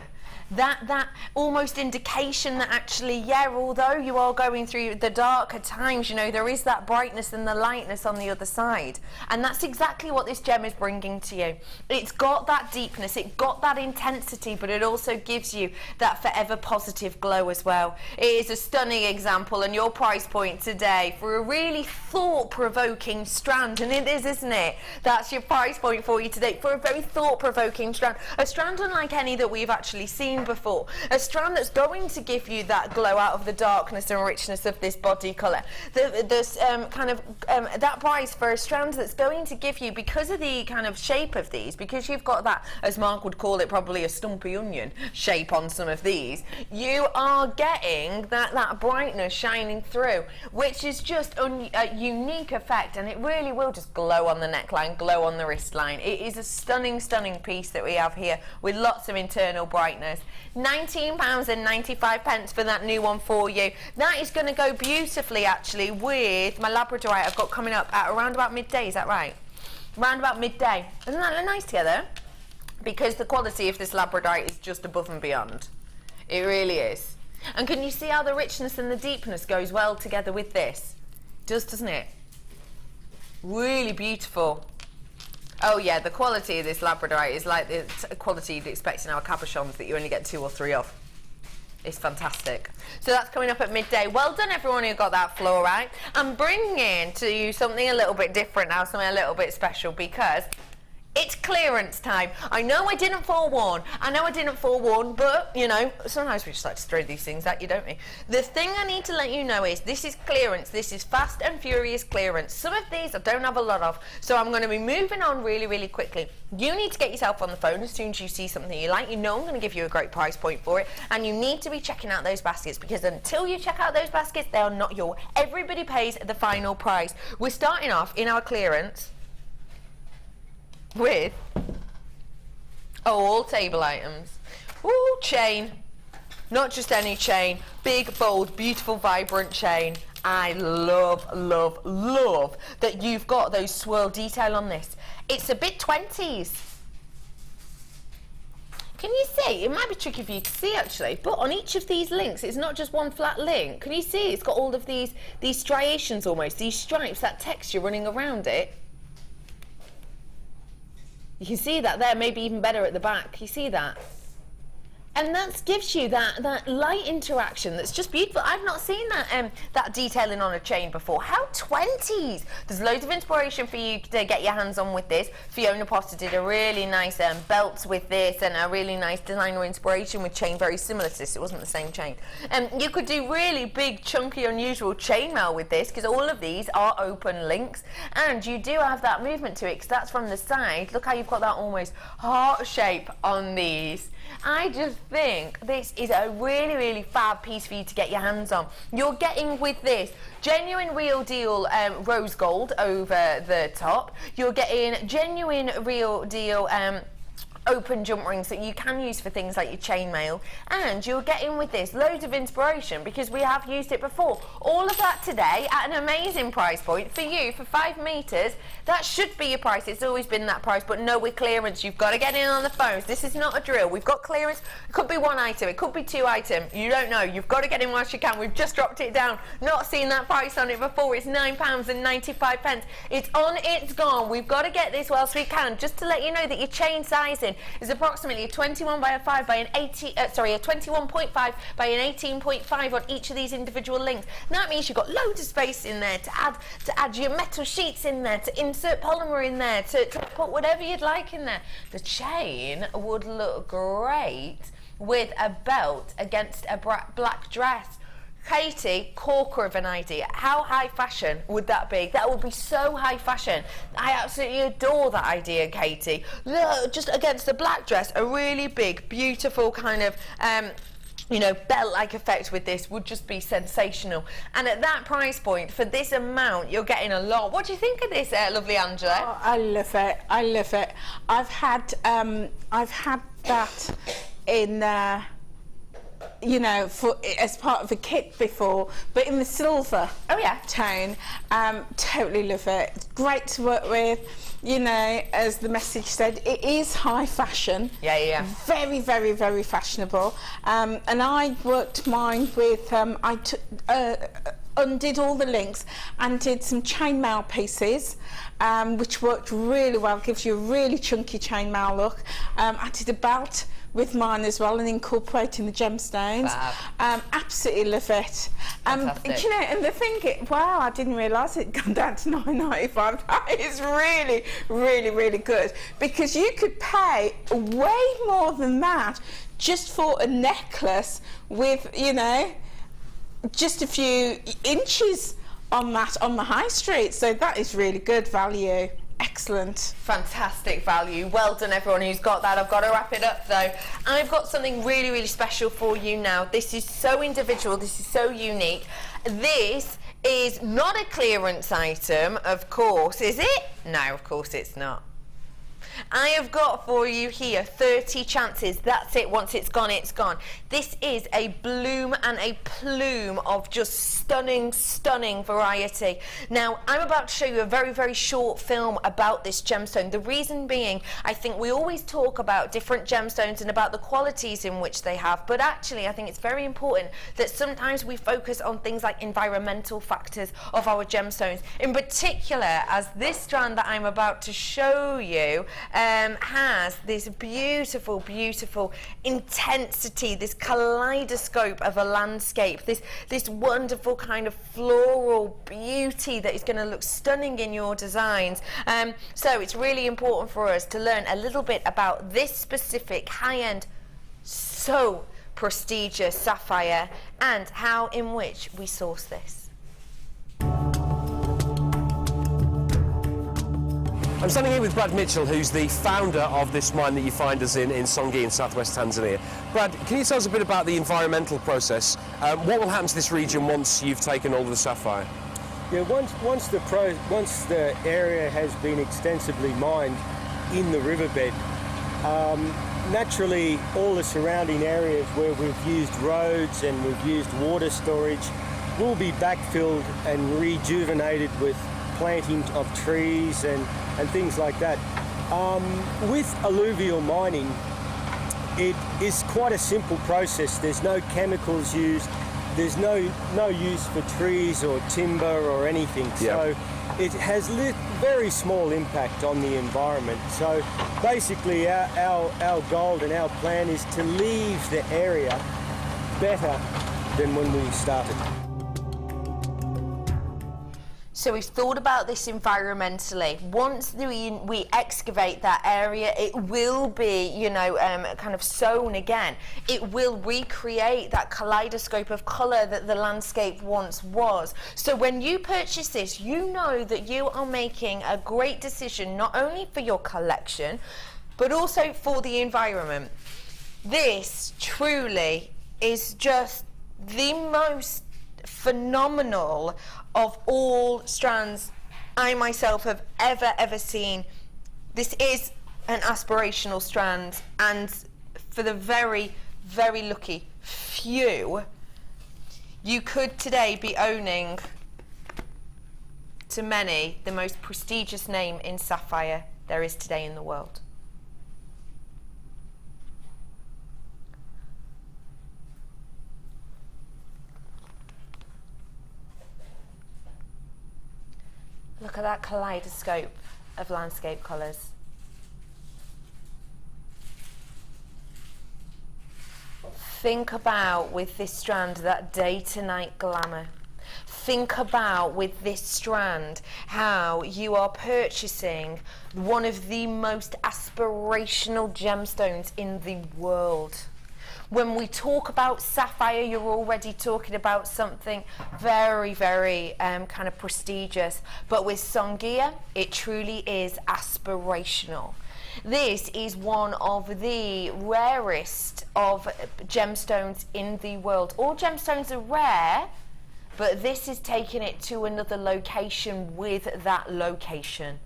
Speaker 1: That almost indication that actually, although you are going through the darker times, there is that brightness and the lightness on the other side. And that's exactly what this gem is bringing to you. It's got that deepness, it's got that intensity, but it also gives you that forever positive glow as well. It is a stunning example, and your price point today for a really thought-provoking strand, and it is, isn't it? That's your price point for you today, for a very thought-provoking strand. A strand unlike any that we've actually seen before, a strand that's going to give you that glow out of the darkness and richness of this body colour. That price for a strand that's going to give you, because of the kind of shape of these, because you've got that, as Mark would call it, probably a stumpy onion shape on some of these, you are getting that brightness shining through, which is just a unique effect, and it really will just glow on the neckline, glow on the wristline. It is a stunning piece that we have here with lots of internal brightness. £19.95 for that new one for you. That is going to go beautifully actually with my Labradorite I've got coming up at around about midday, is that right? Around about midday. Doesn't that look nice together? Because the quality of this Labradorite is just above and beyond. It really is. And can you see how the richness and the deepness goes well together with this? It does, doesn't it? Really beautiful. Oh yeah, the quality of this Labradorite is like the quality you'd expect in our cabochons that you only get 2 or 3 of. It's fantastic. So that's coming up at midday. Well done everyone who got that fluorite. I'm bringing to you something a little bit different now, something a little bit special, because it's clearance time. I know I didn't forewarn, but, sometimes we just like to throw these things at you, don't we? The thing I need to let you know is this is clearance. This is fast and furious clearance. Some of these I don't have a lot of, so I'm going to be moving on really quickly. You need to get yourself on the phone as soon as you see something you like. I'm going to give you a great price point for it, and you need to be checking out those baskets, because until you check out those baskets, they are not yours. Everybody pays the final price. We're starting off in our clearance with all table items. Ooh, chain. Not just any chain. Big, bold, beautiful, vibrant chain. I love that you've got those swirl detail on this. It's a bit 20s. Can you see? It might be tricky for you to see actually, but on each of these links, it's not just one flat link. Can you see? It's got all of these striations almost, these stripes, that texture running around it. You can see that there, maybe even better at the back. You see that? And that gives you that light interaction that's just beautiful. I've not seen that detailing on a chain before. How 20s! There's loads of inspiration for you to get your hands on with this. Fiona Potter did a really nice belt with this, and a really nice designer inspiration with chain very similar to this. It wasn't the same chain. You could do really big, chunky, unusual chainmail with this, because all of these are open links, and you do have that movement to it, because that's from the side. Look how you've got that almost heart shape on these. I just think this is a really, really fab piece for you to get your hands on. You're getting with this genuine real deal rose gold over the top. You're getting genuine real deal open jump rings that you can use for things like your chainmail, and you're getting with this loads of inspiration because we have used it before. All of that today at an amazing price point for you for 5 meters. That should be your price. It's always been that price, but no, with clearance, you've got to get in on the phones. This is not a drill. We've got clearance. It could be 1 item, it could be 2 items. You don't know. You've got to get in whilst you can. We've just dropped it down. Not seen that price on it before. It's £9.95. It's on, it's gone. We've got to get this whilst we can. Just to let you know that your chain sizing is approximately a 21 by a 5 by an 18, a 21.5 by an 18.5 on each of these individual links. That means you've got loads of space in there to add your metal sheets in there, to insert polymer in there, to put whatever you'd like in there. The chain would look great with a belt against a black dress. Katie, corker of an idea. How high fashion would that be? That would be so high fashion. I absolutely adore that idea, Katie. Look, just against the black dress, a really big, beautiful kind of you know, belt-like effect with this would just be sensational. And at that price point, for this amount, you're getting a lot. What do you think of this, lovely Angela?
Speaker 2: Oh, I love it. I love it. I've had that in. You know, as part of a kit before, but in the silver tone. Totally love it. Great to work with. You know, as the message said, it is high fashion. Yeah. Very, very, very fashionable. And I worked mine with, I took, undid all the links and did some chainmail pieces, which worked really well, gives you a really chunky chainmail look. I did a belt with mine as well and incorporating the gemstones. Absolutely love it. You know, and the thing, wow, I didn't realise it'd gone down to £9.95. That is really, really, really good, because you could pay way more than that just for a necklace with, you know, just a few inches on that on the high street. So that is really good value. Excellent. Fantastic value. Well done, everyone who's got that. I've got to wrap it up though. I've got something really, really special for you now. This is so individual. This is so unique. This is not a clearance item, of course, is it? No, of course it's not. I have got for you here 30 chances. That's it. Once it's gone, it's gone. This is a bloom and a plume of just stunning, stunning variety. Now, I'm about to show you a very, very short film about this gemstone. The reason being, I think we always talk about different gemstones and about the qualities in which they have, but actually, I think it's very important that sometimes we focus on things like environmental factors of our gemstones. In particular, as this strand that I'm about to show you has this beautiful, beautiful intensity, this kaleidoscope of a landscape, this wonderful kind of floral beauty that is going to look stunning in your designs. So it's really important for us to learn a little bit about this specific high-end, so prestigious sapphire and how in which we source this.
Speaker 9: I'm standing here with Brad Mitchell, who's the founder of this mine that you find us in Songea in southwest Tanzania. Brad, can you tell us a bit about the environmental process? What will happen to this region once you've taken all of the sapphire?
Speaker 10: Yeah, once the area has been extensively mined in the riverbed, naturally all the surrounding areas where we've used roads and we've used water storage will be backfilled and rejuvenated with planting of trees and things like that. With alluvial mining, it is quite a simple process. There's no chemicals used. There's no use for trees or timber or anything. So it has very small impact on the environment. So basically our goal and our plan is to leave the area better than when we started.
Speaker 1: So we've thought about this environmentally. Once we excavate that area, it will be, you know, kind of sown again. It will recreate that kaleidoscope of colour that the landscape once was. So when you purchase this, you know that you are making a great decision, not only for your collection, but also for the environment. This truly is just the most phenomenal of all strands I myself have ever seen. This is an aspirational strand, and for the very lucky few, you could today be owning, to many, the most prestigious name in sapphire there is today in the world. Look at that kaleidoscope of landscape colours. Think about, with this strand, that day to night glamour. Think about, with this strand, how you are purchasing one of the most aspirational gemstones in the world. When we talk about sapphire, you're already talking about something very kind of prestigious. But with Songia, it truly is aspirational. This is one of the rarest of gemstones in the world. All gemstones are rare, but this is taking it to another location with that location.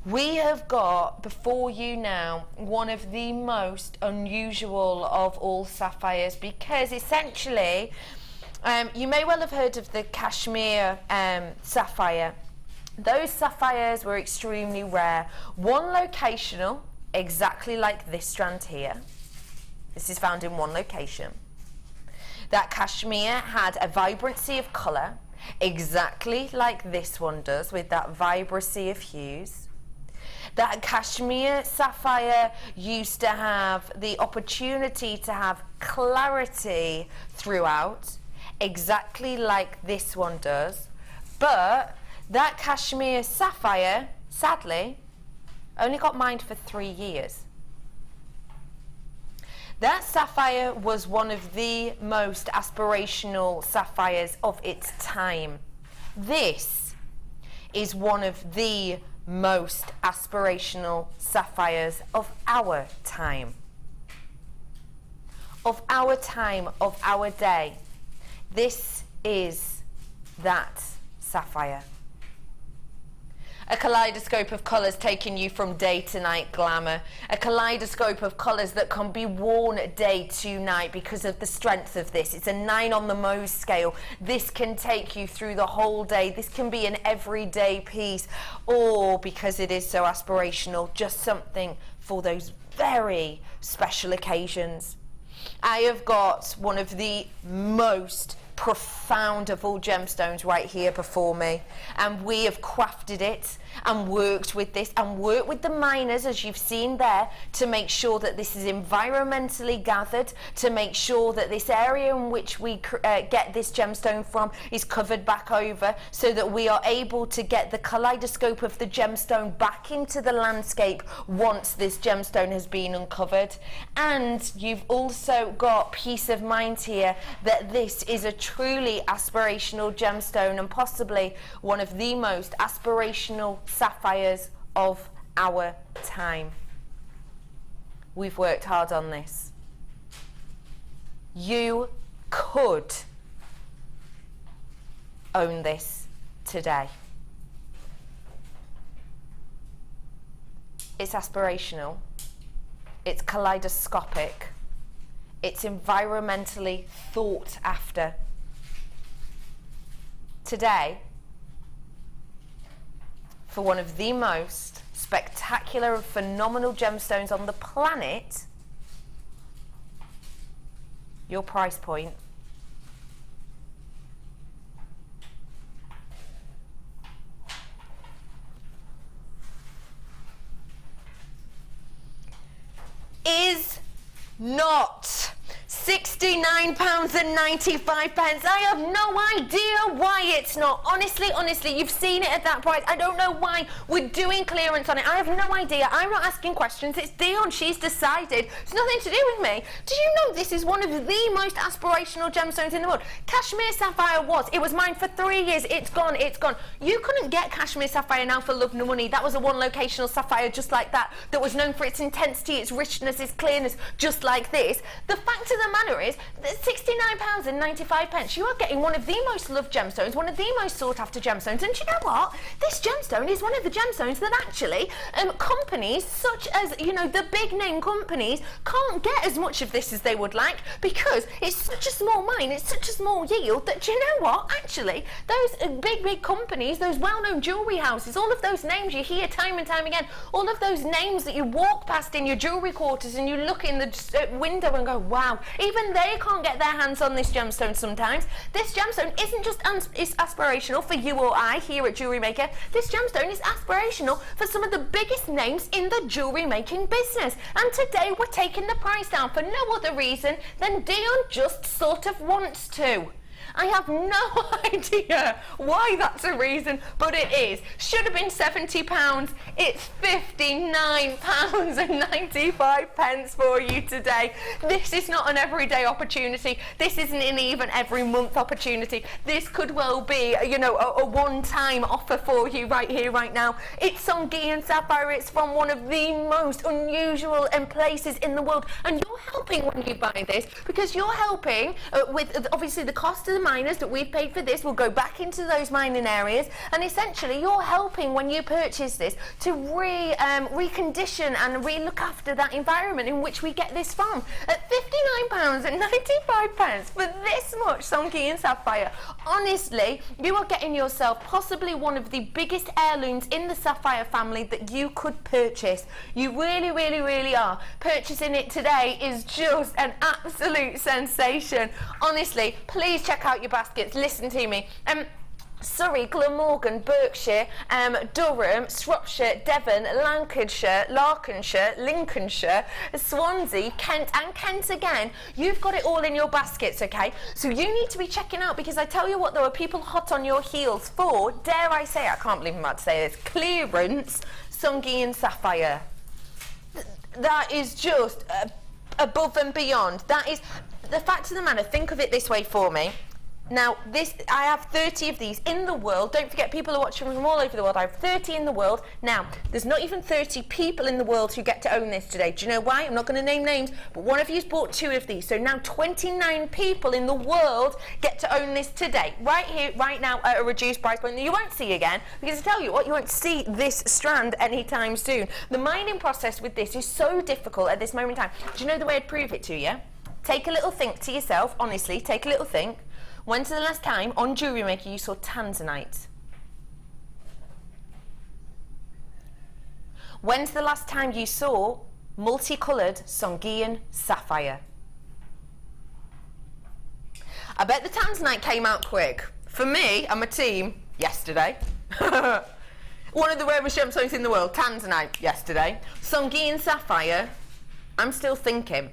Speaker 1: We have got before you now one of the most unusual of all sapphires, because essentially, you may well have heard of the Kashmir sapphire. Those sapphires were extremely rare. One locational, exactly like this strand here. This is found in one location. That Kashmir had a vibrancy of colour, exactly like this one does, with that vibrancy of hues. That Kashmir sapphire used to have the opportunity to have clarity throughout, exactly like this one does. But that Kashmir sapphire, sadly, only got mined for 3 years. That sapphire was one of the most aspirational sapphires of its time. This is one of the most aspirational sapphires of our time. Of our time, of our day. This is that sapphire. A kaleidoscope of colours taking you from day to night glamour. A kaleidoscope of colours that can be worn day to night because of the strength of this. It's a 9 on the Mohs scale. This can take you through the whole day. This can be an everyday piece, or because it is so aspirational, just something for those very special occasions. I have got one of the most profound of all gemstones right here before me, and we have crafted it and worked with this and worked with the miners, as you've seen there, to make sure that this is environmentally gathered, to make sure that this area in which we get this gemstone from is covered back over, so that we are able to get the kaleidoscope of the gemstone back into the landscape once this gemstone has been uncovered. And you've also got peace of mind here that this is a truly aspirational gemstone, and possibly one of the most aspirational sapphires of our time. We've worked hard on this. You could own this today. It's aspirational, it's kaleidoscopic, it's environmentally thought after. Today, for one of the most spectacular and phenomenal gemstones on the planet, your price point. Is not £69.95. I have no idea why it's not. Honestly, you've seen it at that price. I don't know why we're doing clearance on it. I have no idea. I'm not asking questions. It's Dion. She's decided. It's nothing to do with me. Do you know this is one of the most aspirational gemstones in the world? Cashmere sapphire was. It was mine for 3 years. It's gone. It's gone. You couldn't get cashmere sapphire now for love nor money. That was a one locational sapphire just like that was known for its intensity, its richness, its clearness, just like this. The fact of the matter is that £69.95, you are getting one of the most loved gemstones, one of the most sought after gemstones. And you know what? This gemstone is one of the gemstones that actually companies such as, you know, the big name companies can't get as much of this as they would like, because it's such a small mine, it's such a small yield that, you know what, actually those big companies, those well-known jewellery houses, all of those names you hear time and time again, all of those names that you walk past in your jewellery quarters and you look in the window and go, wow, even they can't get their hands on this gemstone sometimes. This gemstone isn't just it's aspirational for you or I here at JewelleryMaker. This gemstone is aspirational for some of the biggest names in the jewellery making business. And today we're taking the price down for no other reason than Dion just sort of wants to. I have no idea why that's a reason, but it is. Should have been £70. It's £59.95 for you today. This is not an everyday opportunity. This isn't an even every month opportunity. This could well be, you know, a one-time offer for you right here, right now. It's Songean sapphire. It's from one of the most unusual places in the world, and you're helping when you buy this, because you're helping with obviously the cost of the miners that we've paid for this will go back into those mining areas, and essentially you're helping when you purchase this to recondition and look after that environment in which we get this from. At £59.95 for this much Songean sapphire, honestly, you are getting yourself possibly one of the biggest heirlooms in the sapphire family that you could purchase. You really, really, really are. Purchasing it today is just an absolute sensation. Honestly, please check out your baskets. Listen to me. Surrey, Glamorgan, Berkshire, Durham, Shropshire, Devon, Lancashire, Lincolnshire, Swansea, Kent, and Kent again. You've got it all in your baskets, okay? So you need to be checking out, because I tell you what, there are people hot on your heels for, dare I say, I can't believe I'm about to say this, clearance Songean sapphire. That is just above and beyond. That is the fact of the matter. Think of it this way for me. Now, I have 30 of these in the world. Don't forget, people are watching from all over the world. I have 30 in the world. Now, there's not even 30 people in the world who get to own this today. Do you know why? I'm not going to name names, but one of you's bought 2 of these. So now 29 people in the world get to own this today, right here, right now, at a reduced price point that you won't see again, because I tell you what, you won't see this strand anytime soon. The mining process with this is so difficult at this moment in time. Do you know the way I'd prove it to you? Take a little think to yourself, honestly, take a little think. When's the last time on JewelleryMaker you saw tanzanite? When's the last time you saw multicoloured Songean sapphire? I bet the tanzanite came out quick. For me and my team, yesterday. One of the rarest gemstones in the world, tanzanite, yesterday. Songean sapphire, I'm still thinking.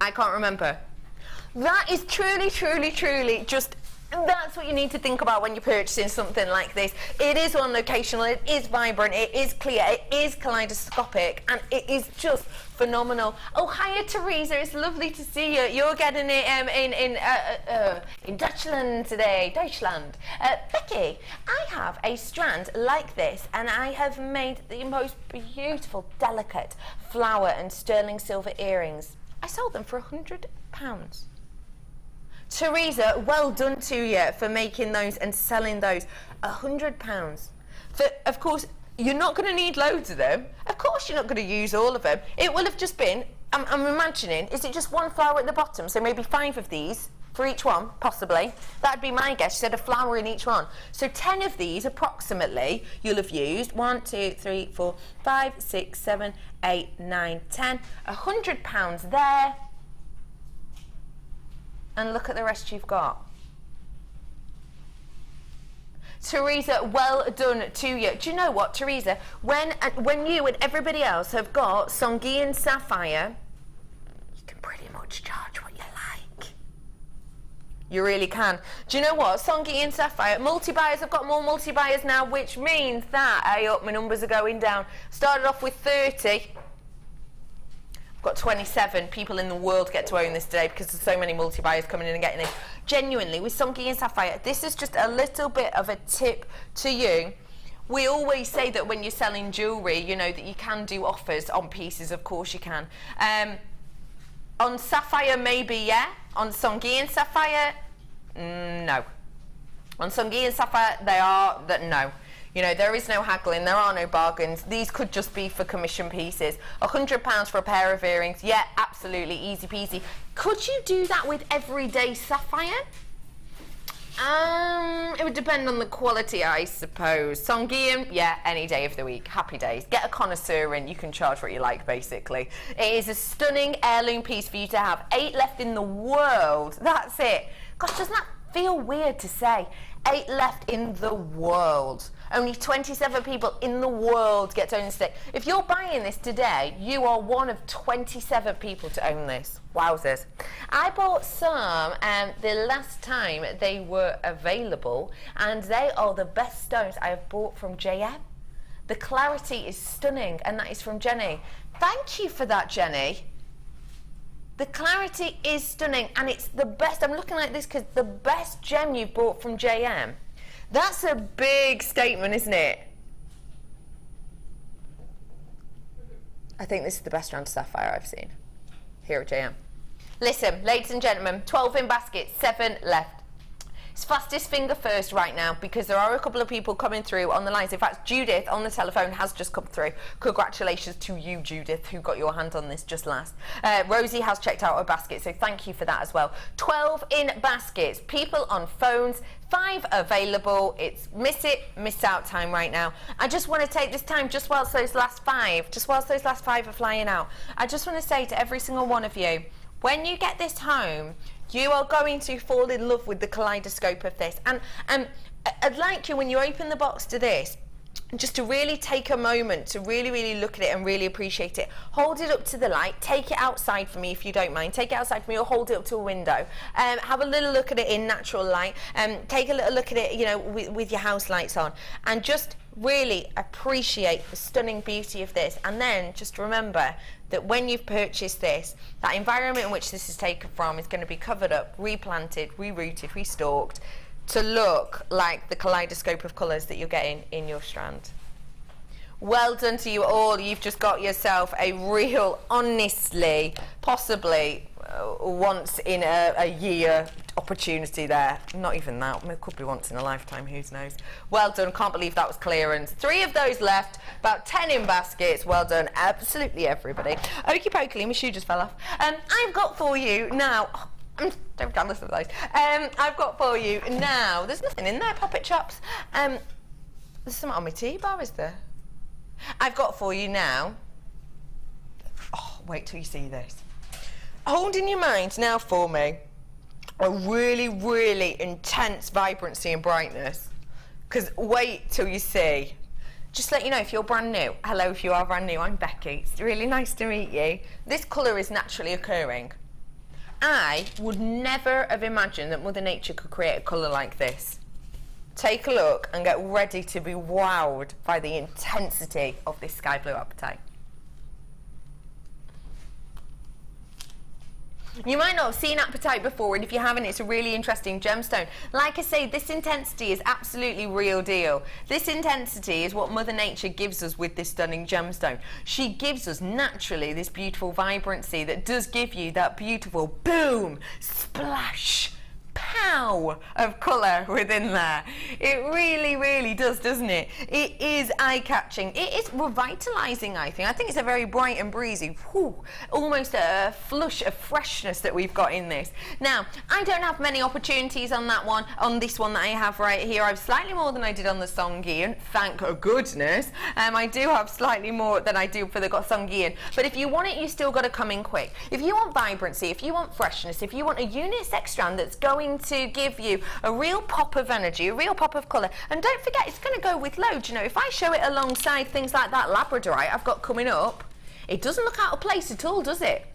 Speaker 1: I can't remember. That is truly, truly, truly just, that's what you need to think about when you're purchasing something like this. It is one locational, it is vibrant, it is clear, it is kaleidoscopic, and it is just phenomenal. Oh, hiya Teresa, it's lovely to see you. You're getting it in Dutchland today, Deutschland. Becky, I have a strand like this, and I have made the most beautiful, delicate flower and sterling silver earrings. I sold them for £100. Teresa, well done to you for making those and selling those. £100. Of course, you're not going to need loads of them. Of course, you're not going to use all of them. It will have just been, I'm imagining, is it just one flower at the bottom? So maybe 5 of these for each one, possibly. That'd be my guess. She said a flower in each one. So 10 of these, approximately, you'll have used. 1, 2, 3, 4, 5, 6, 7, 8, 9, 10. £100 there. And look at the rest you've got. Teresa, well done to you. Do you know what, Teresa? When you and everybody else have got Sanguine Sapphire, you can pretty much charge what you like. You really can. Do you know what? Sanguine Sapphire, multi-buyers, I've got more multi-buyers now, which means that, my numbers are going down. Started off with 30. Got 27 people in the world get to own this today because there's so many multi-buyers coming in and getting it. Genuinely, with Sanguine Sapphire, this is just a little bit of a tip to you. We always say that when you're selling jewellery, you know, that you can do offers on pieces, of course you can. On Sapphire, maybe, yeah. On Sanguine Sapphire, no. On Sanguine Sapphire, no. You know, there is no haggling, there are no bargains. These could just be for commission pieces. £100 for a pair of earrings, yeah, absolutely, easy peasy. Could you do that with everyday sapphire? It would depend on the quality, I suppose. Sanguine, yeah, any day of the week, happy days. Get a connoisseur in, you can charge what you like, basically. It is a stunning heirloom piece for you to have. 8 left in the world, that's it. Gosh, doesn't that feel weird to say? 8 left in the world. Only 27 people in the world get to own this today. If you're buying this today, you are one of 27 people to own this. Wowzers. I bought some the last time they were available, and they are the best stones I have bought from JM. The clarity is stunning, and that is from Jenny. Thank you for that, Jenny. The clarity is stunning, and it's the best. I'm looking like this because the best gem you've bought from JM. That's a big statement, isn't it? I think this is the best round sapphire I've seen here at JM. Listen, ladies and gentlemen, 12 in basket, 7 left. It's fastest finger first right now because there are a couple of people coming through on the lines. In fact, Judith on the telephone has just come through. Congratulations to you, Judith, who got your hand on this just last. Rosie has checked out her basket, so thank you for that as well. 12 in baskets. People on phones. 5 available. It's miss it, miss out time right now. I just want to take this time, just whilst those last 5 are flying out, I just want to say to every single one of you, when you get this home, you are going to fall in love with the kaleidoscope of this. And I'd like you, when you open the box to this, just to really take a moment to really look at it and really appreciate it. Hold it up to the light, take it outside for me if you don't mind, take it outside for me or hold it up to a window. Have a little look at it in natural light, take a little look at it, you know, with your house lights on, and just really appreciate the stunning beauty of this. And then just remember that when you've purchased this, that environment in which this is taken from is going to be covered up, replanted, rerouted, restalked, to look like the kaleidoscope of colours that you're getting in your strand. Well done to you all. You've just got yourself a real, honestly, possibly once in a year opportunity there. Not even that, it could be once in a lifetime, who knows. Well done, can't believe that was clearance. 3 of those left, about 10 in baskets. Well done, absolutely everybody. Okie dokie, my shoe just fell off. I've got for you now, don't listen to those. I've got for you now, there's nothing in there, Poppet Chops. There's something on my tea bar, is there? I've got for you now, oh, wait till you see this. Hold in your mind now for me a really intense vibrancy and brightness, because wait till you see. Just let you know, if you're brand new, hello, if you are brand new, I'm Becky, it's really nice to meet you. This colour is naturally occurring. I would never have imagined that Mother Nature could create a colour like this. Take a look and get ready to be wowed by the intensity of this sky blue apatite. You might not have seen apatite before, and if you haven't, it's a really interesting gemstone. Like I say, this intensity is absolutely real deal. This intensity is what Mother Nature gives us with this stunning gemstone. She gives us naturally this beautiful vibrancy that does give you that beautiful boom, splash, pow of colour within there. It really, really does, doesn't it? It is eye-catching. It is revitalising, I think. I think it's a very bright and breezy, almost a flush of freshness that we've got in this. Now, I don't have many opportunities on that one, on this one that I have right here. I have slightly more than I did on the Songian, thank goodness. I do have slightly more than I do for the Songian. But if you want it, you still got to come in quick. If you want vibrancy, if you want freshness, if you want a unisex strand that's going to give you a real pop of energy, a real pop of colour, and don't forget it's going to go with loads. You know, if I show it alongside things like that Labradorite I've got coming up, it doesn't look out of place at all, does it?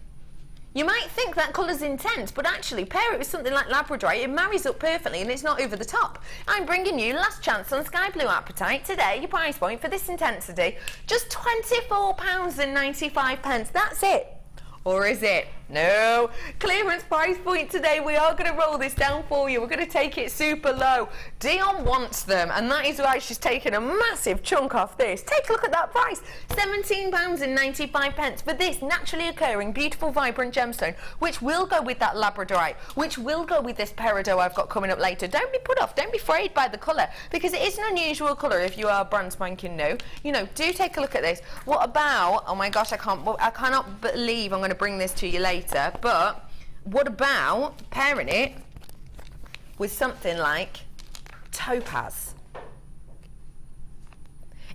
Speaker 1: You might think that colour's intense, but actually pair it with something like Labradorite, it marries up perfectly and it's not over the top. I'm bringing you last chance on Sky Blue Apatite today. Your price point for this intensity, just £24.95. That's it. Or is it? No. Clearance price point today. We are going to roll this down for you. We're going to take it super low. Dion wants them, and that is why she's taken a massive chunk off this. Take a look at that price. £17.95 for this naturally occurring, beautiful, vibrant gemstone, which will go with that Labradorite, which will go with this Peridot I've got coming up later. Don't be put off. Don't be afraid by the colour, because it is an unusual colour if you are brand spanking new. You know, do take a look at this. What about, oh my gosh, I cannot believe I'm going to bring this to you later, but what about pairing it with something like topaz?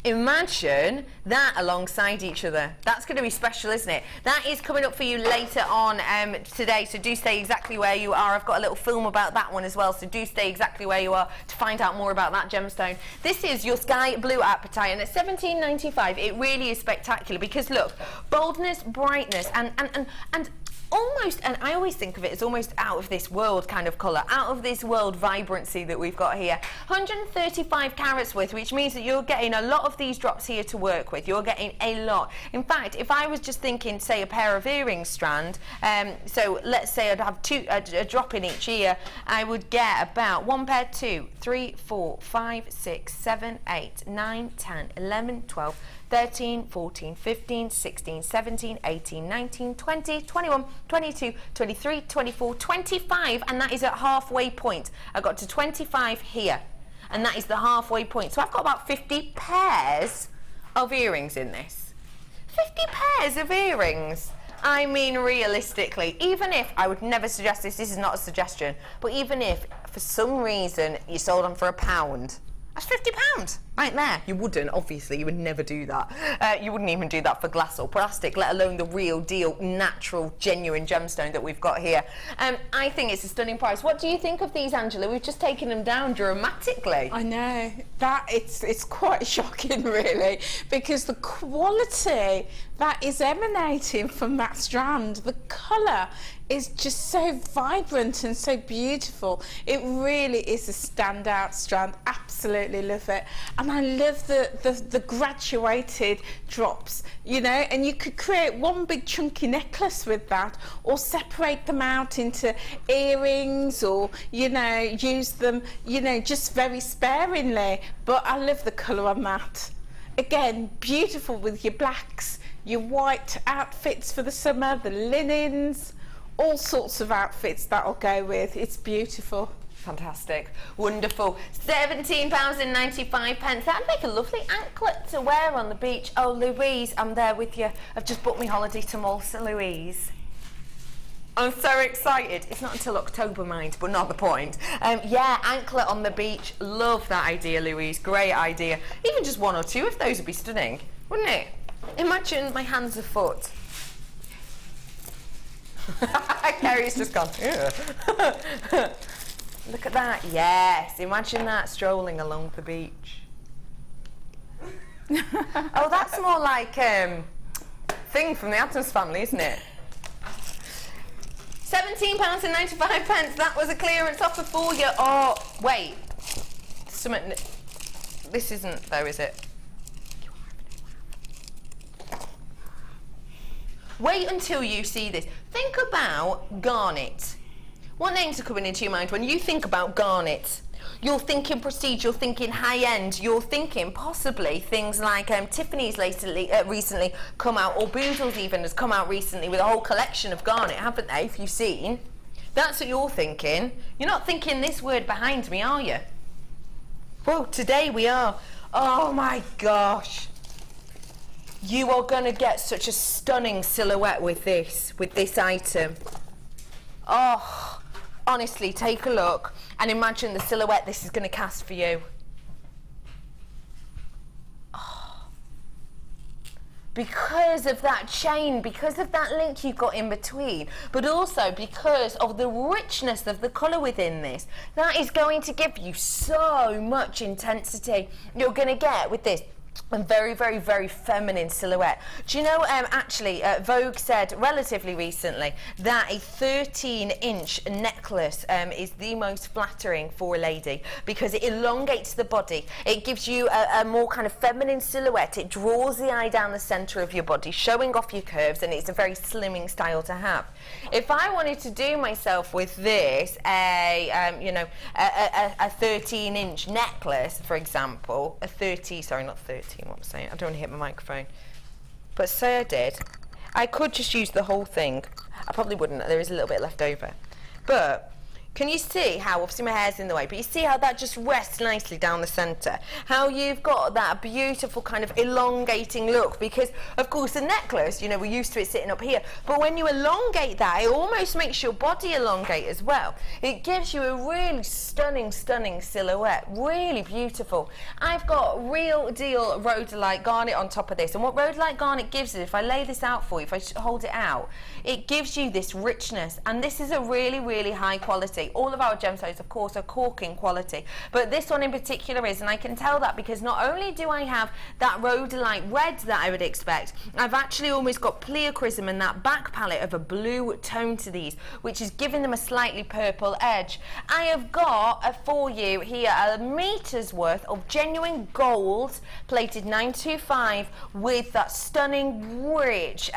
Speaker 1: Imagine that alongside each other. That's going to be special, isn't it? That is coming up for you later on today, so do stay exactly where you are. I've got a little film about that one as well, so do stay exactly where you are to find out more about that gemstone. This is your Sky Blue Apatite, and at £17.95 it really is spectacular, because look, boldness, brightness, and almost, and I always think of it as almost out of this world kind of colour, out of this world vibrancy that we've got here. 135 carats worth, which means that you're getting a lot of these drops here to work with. You're getting a lot. In fact, if I was just thinking, say, a pair of earrings strand, so let's say I'd have a drop in each ear, I would get about 1 pair, 2, 3, 4, 5, 6, 7, 8, 9, 10, 11, 12, 13, 14, 15, 16, 17, 18, 19, 20, 21, 22, 23, 24, 25, and that is at halfway point. I got to 25 here, and that is the halfway point. So I've got about 50 pairs of earrings in this. 50 pairs of earrings. I mean, realistically, even if, I would never suggest this is not a suggestion, but even if for some reason you sold them for £1, that's £50 right there. You wouldn't, obviously, you would never do that. You wouldn't even do that for glass or plastic, let alone the real deal, natural, genuine gemstone that we've got here. I think it's a stunning price. What do you think of these, Angela? We've just taken them down dramatically.
Speaker 2: I know, that it's quite shocking, really, because the quality that is emanating from that strand, the colour is just so vibrant and so beautiful. It really is a standout strand. Absolutely love it. And I love the graduated drops, you know, and you could create one big chunky necklace with that, or separate them out into earrings, or, you know, use them, you know, just very sparingly. But I love the colour on that. Again, beautiful with your blacks, your white outfits for the summer, the linens, all sorts of outfits that'll go with. It's beautiful.
Speaker 1: Fantastic. Wonderful. £17.95. That'd make a lovely anklet to wear on the beach. Oh, Louise, I'm there with you. I've just booked my holiday to Malta, Louise. I'm so excited. It's not until October, mind, but not the point. Yeah, anklet on the beach. Love that idea, Louise. Great idea. Even just 1 or 2 of those would be stunning, wouldn't it? Imagine my hands are foot. Kerry's just gone, yeah. Look at that. Yes, imagine that strolling along the beach. Oh, that's more like thing from the Addams Family, isn't it? £17.95. That was a clearance offer for you. Oh, wait. This isn't though, is it? Wait until you see this. Think about garnet. What names are coming into your mind when you think about garnet? You're thinking prestige, you're thinking high-end, you're thinking possibly things like Tiffany's recently come out, or Boozles even has come out recently with a whole collection of garnet, haven't they, if you've seen? That's what you're thinking. You're not thinking this word behind me, are you? Well, today we are. Oh my gosh. You are going to get such a stunning silhouette with this item. Oh, honestly, take a look and imagine the silhouette this is going to cast for you. Because of that chain, because of that link you've got in between, but also because of the richness of the colour within this, that is going to give you so much intensity. You're going to get with this a very, very, very feminine silhouette. Do you know, actually, Vogue said relatively recently that a 13-inch necklace is the most flattering for a lady because it elongates the body. It gives you a more kind of feminine silhouette. It draws the eye down the centre of your body, showing off your curves, and it's a very slimming style to have. If I wanted to do myself with this, a 13-inch necklace, for example, what I'm saying, I don't want to hit my microphone, but say I did, I could just use the whole thing. I probably wouldn't, there is a little bit left over, but can you see how, obviously my hair's in the way, but you see how that just rests nicely down the centre? How you've got that beautiful kind of elongating look, because of course the necklace, you know, we're used to it sitting up here, but when you elongate that, it almost makes your body elongate as well. It gives you a really stunning, stunning silhouette, really beautiful. I've got real deal Rhodolite garnet on top of this, and what Rhodolite garnet gives it, if I lay this out for you, if I hold it out, it gives you this richness, and this is a really, really high quality. All of our gemstones, of course, are corking quality, but this one in particular is, and I can tell that because not only do I have that rhodolite red that I would expect, I've actually almost got pleochrysm and that back palette of a blue tone to these, which is giving them a slightly purple edge. I have got for you here a meter's worth of genuine gold plated 925 with that stunning rich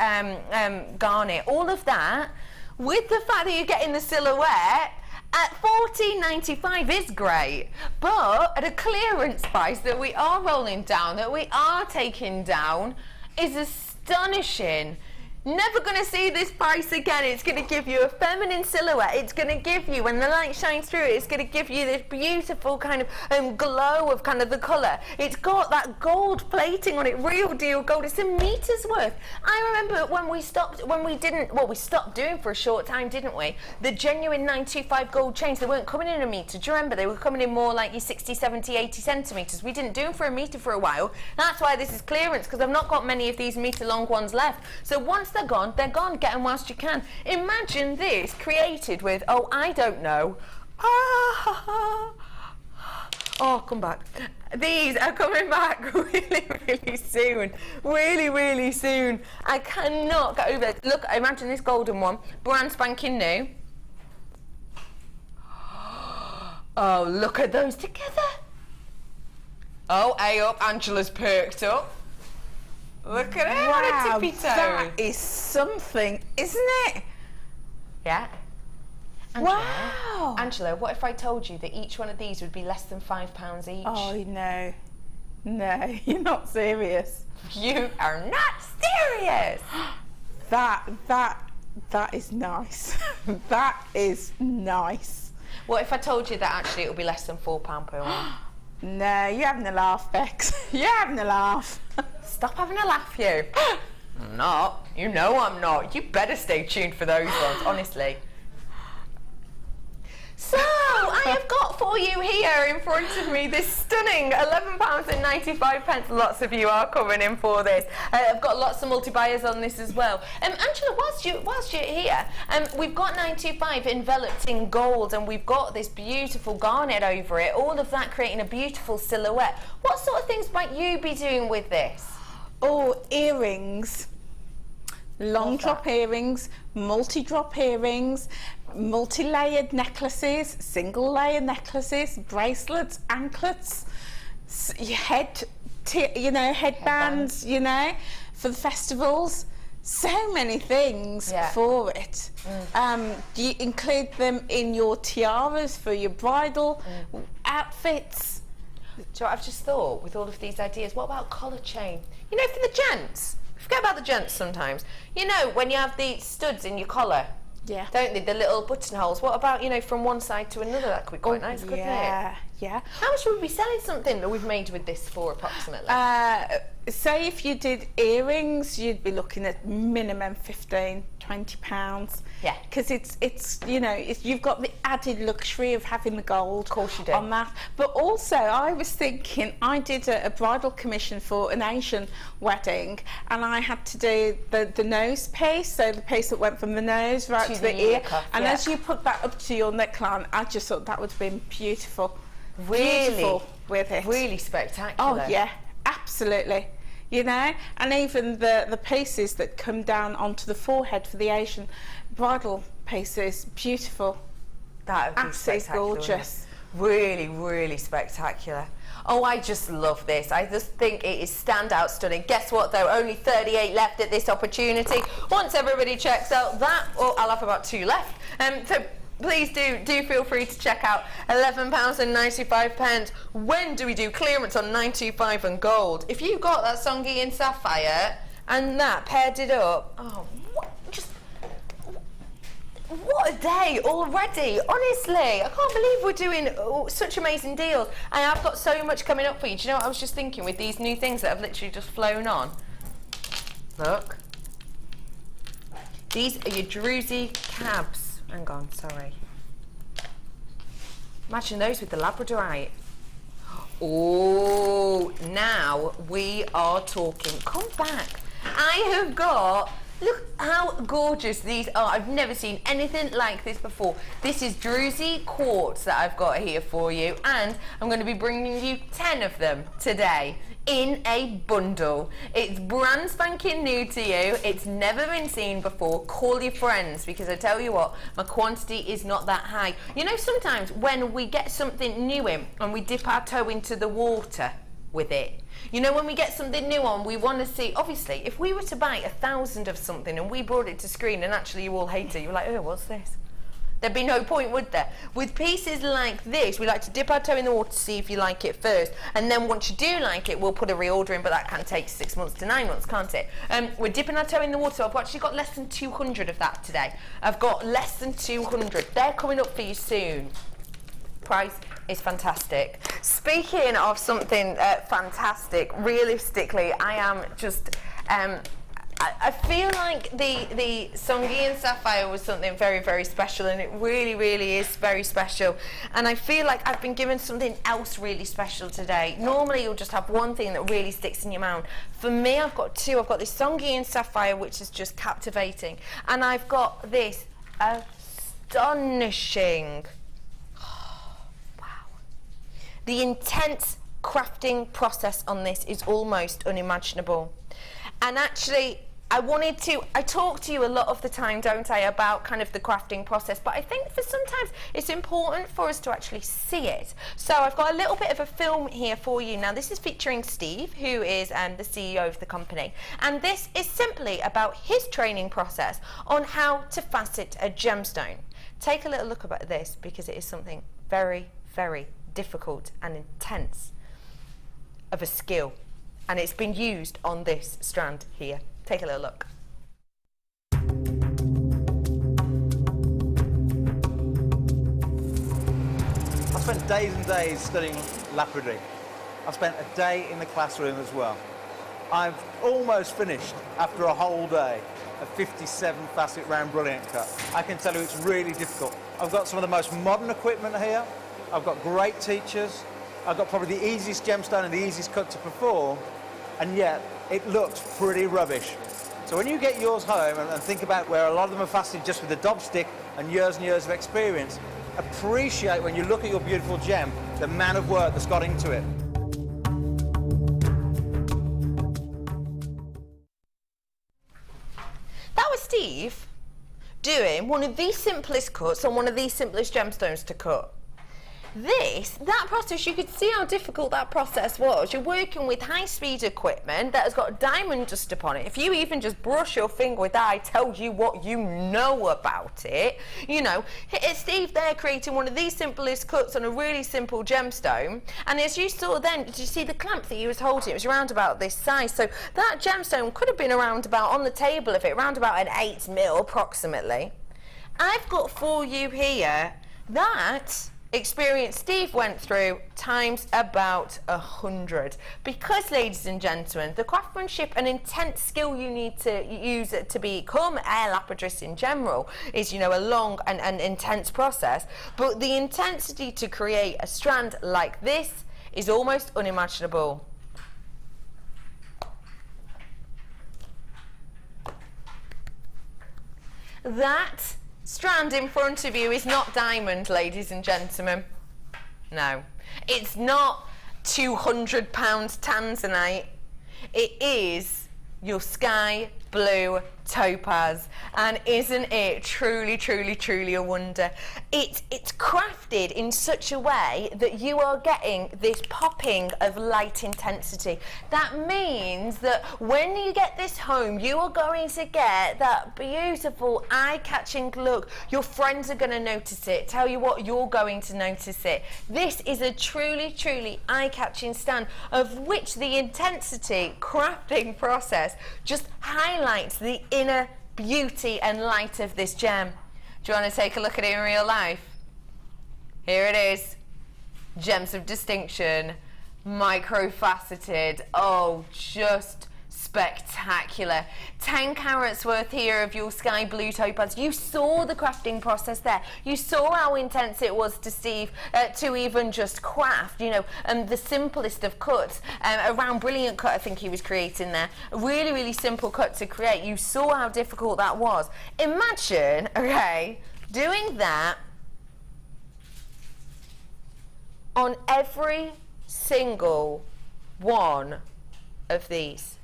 Speaker 1: garnet. All of that with the fact that you're getting the silhouette at $14.95 is great, but at a clearance price that we are rolling down, that we are taking down, is astonishing. Never going to see this price again. It's going to give you a feminine silhouette. It's going to give you, when the light shines through it, it's going to give you this beautiful kind of glow of kind of the colour. It's got that gold plating on it, real deal gold. It's a meter's worth. I remember when we stopped doing for a short time, didn't we? The genuine 925 gold chains, they weren't coming in a metre. Do you remember? They were coming in more like your 60, 70, 80 centimetres. We didn't do them for a metre for a while. That's why this is clearance, because I've not got many of these metre long ones left. So once they're gone, get them whilst you can. Imagine this created with, oh, I don't know. Oh, come back. These are coming back really, really soon. Really, really soon. I cannot get over it. Look, imagine this golden one, brand spanking new. Oh, look at those together. Oh, hey up, Angela's perked up. Look at it, what a tippy toe.
Speaker 2: That is something, isn't it?
Speaker 1: Yeah. Angela,
Speaker 2: wow.
Speaker 1: Angela, what if I told you that each one of these would be less than £5 each?
Speaker 2: Oh, no. No, you're not serious.
Speaker 1: You are not serious.
Speaker 2: That is nice. That is nice.
Speaker 1: What if I told you that actually it would be less than £4 per one?
Speaker 2: No, you're having a laugh, Bex. You're having a laugh.
Speaker 1: Stop having a laugh, you. I'm not. You know I'm not. You better stay tuned for those ones, honestly. So, I have got for you here in front of me this stunning £11.95. Lots of you are coming in for this. I've got lots of multi-buyers on this as well. Angela, whilst you're here, we've got 925 enveloped in gold, and we've got this beautiful garnet over it, all of that creating a beautiful silhouette. What sort of things might you be doing with this?
Speaker 2: Oh, earrings. Long drop earrings, multi-drop earrings, multi-layered necklaces, single-layer necklaces, bracelets, anklets, headbands, you know, for the festivals. So many things for it. Do you include them in your tiaras for your bridal outfits?
Speaker 1: Do you know what I've just thought with all of these ideas? What about collar chain? You know, for the gents. Forget about the gents sometimes. You know, when you have the studs in your collar,
Speaker 2: Yeah.
Speaker 1: Don't they? The little buttonholes. What about, you know, from one side to another? That could be quite nice, couldn't it?
Speaker 2: Yeah, yeah.
Speaker 1: How much would we be selling something that we've made with this for, approximately?
Speaker 2: Say if you did earrings, you'd be looking at minimum £15–20.
Speaker 1: Yeah.
Speaker 2: Because it's you know, you've got the added luxury of having the gold.
Speaker 1: Of course you do.
Speaker 2: On that. But also, I was thinking, I did a bridal commission for an Asian wedding, and I had to do the nose piece, so the piece that went from the nose right to the ear.
Speaker 1: cuff,
Speaker 2: and
Speaker 1: yeah.
Speaker 2: as you put that up to your neckline, I just thought that would have been beautiful.
Speaker 1: Really?
Speaker 2: Beautiful with it.
Speaker 1: Really spectacular.
Speaker 2: Oh yeah, absolutely. You know, and even the pieces that come down onto the forehead for the Asian bridal pieces, beautiful.
Speaker 1: That would be
Speaker 2: absolutely
Speaker 1: spectacular,
Speaker 2: gorgeous.
Speaker 1: Really, really spectacular. Oh, I just love this. I just think it is standout stunning. Guess what, though? Only 38 left at this opportunity. Once everybody checks out that, well, I'll have about 2 left. So please do feel free to check out £11.95. When do we do clearance on 925 and gold? If you've got that Songi sapphire and that paired it up, oh, what a day already, honestly. I can't believe we're doing such amazing deals. I have got so much coming up for you. Do you know what I was just thinking with these new things that have literally just flown on? Look. These are your druzy cabs. Hang on, sorry. Imagine those with the Labradorite. Oh, now we are talking. Come back. I have got, look how gorgeous these are. I've never seen anything like this before. This is druzy quartz that I've got here for you, and I'm going to be bringing you 10 of them today in a bundle. It's brand spanking new to you. It's never been seen before. Call your friends, because I tell you what, my quantity is not that high. You know, sometimes when we get something new in and we dip our toe into the water with it, you know, when we get something new on, we want to see, obviously, if we were to buy 1,000 of something and we brought it to screen and actually you all hate it, you're like, oh, what's this? There'd be no point, would there? With pieces like this, we like to dip our toe in the water to see if you like it first, and then once you do like it, we'll put a reorder in, but that can take 6 months to 9 months, can't it? We're dipping our toe in the water, so I've actually got less than 200 of that today. I've got less than 200. They're coming up for you soon. Price is fantastic. Speaking of something fantastic, realistically, I am just... I feel like the Songi sapphire was something very, very special, and it really, really is very special. And I feel like I've been given something else really special today. Normally you'll just have one thing that really sticks in your mind. For me, I've got 2. I've got this Songi sapphire, which is just captivating, and I've got this astonishing, wow. The intense crafting process on this is almost unimaginable. And actually, I talk to you a lot of the time, don't I, about kind of the crafting process, but I think for sometimes it's important for us to actually see it. So I've got a little bit of a film here for you. Now, this is featuring Steve, who is the CEO of the company, and this is simply about his training process on how to facet a gemstone. Take a little look at this, because it is something very, very difficult and intense of a skill, and it's been used on this strand here. Take a little look.
Speaker 7: I've spent days and days studying Labradorite. I've spent a day in the classroom as well. I've almost finished, after a whole day, a 57 facet round brilliant cut. I can tell you it's really difficult. I've got some of the most modern equipment here. I've got great teachers. I've got probably the easiest gemstone and the easiest cut to perform, and yet it looks pretty rubbish. So when you get yours home and think about where a lot of them are faceted just with a dob stick and years of experience, appreciate when you look at your beautiful gem the amount of work that's got into it.
Speaker 1: That was Steve doing one of the simplest cuts on one of the simplest gemstones to cut. That process, you could see how difficult that process was. You're working with high-speed equipment that has got diamond dust upon it. If you even just brush your finger with that, I tell you what you know about it. You know, it's Steve there creating one of the simplest cuts on a really simple gemstone. And as you saw then, did you see the clamp that he was holding? It was around about this size. So that gemstone could have been around about on the table of it, around about an 8 mil approximately. I've got for you here that experience Steve went through times about 100. Because, ladies and gentlemen, the craftsmanship and intense skill you need to use to become a lapidress in general is, you know, a long and intense process, but the intensity to create a strand like this is almost unimaginable. That strand in front of you is not diamond, ladies and gentlemen. No. It's not 200 pounds tanzanite. It is your sky blue topaz, and isn't it truly, truly, truly a wonder? It's crafted in such a way that you are getting this popping of light intensity. That means that when you get this home, you are going to get that beautiful eye-catching look. Your friends are going to notice it. Tell you what, you're going to notice it. This is a truly, truly eye-catching stand, of which the intensity crafting process just highlights the inner beauty and light of this gem. Do you want to take a look at it in real life? Here it is. Gems of distinction, micro-faceted. Oh, just spectacular. 10 carats worth here of your sky blue topaz. You saw the crafting process there. You saw how intense it was to Steve to even just craft, you know, the simplest of cuts. A round brilliant cut I think he was creating there. A really, really simple cut to create. You saw how difficult that was. Imagine, okay, doing that on every single one of these.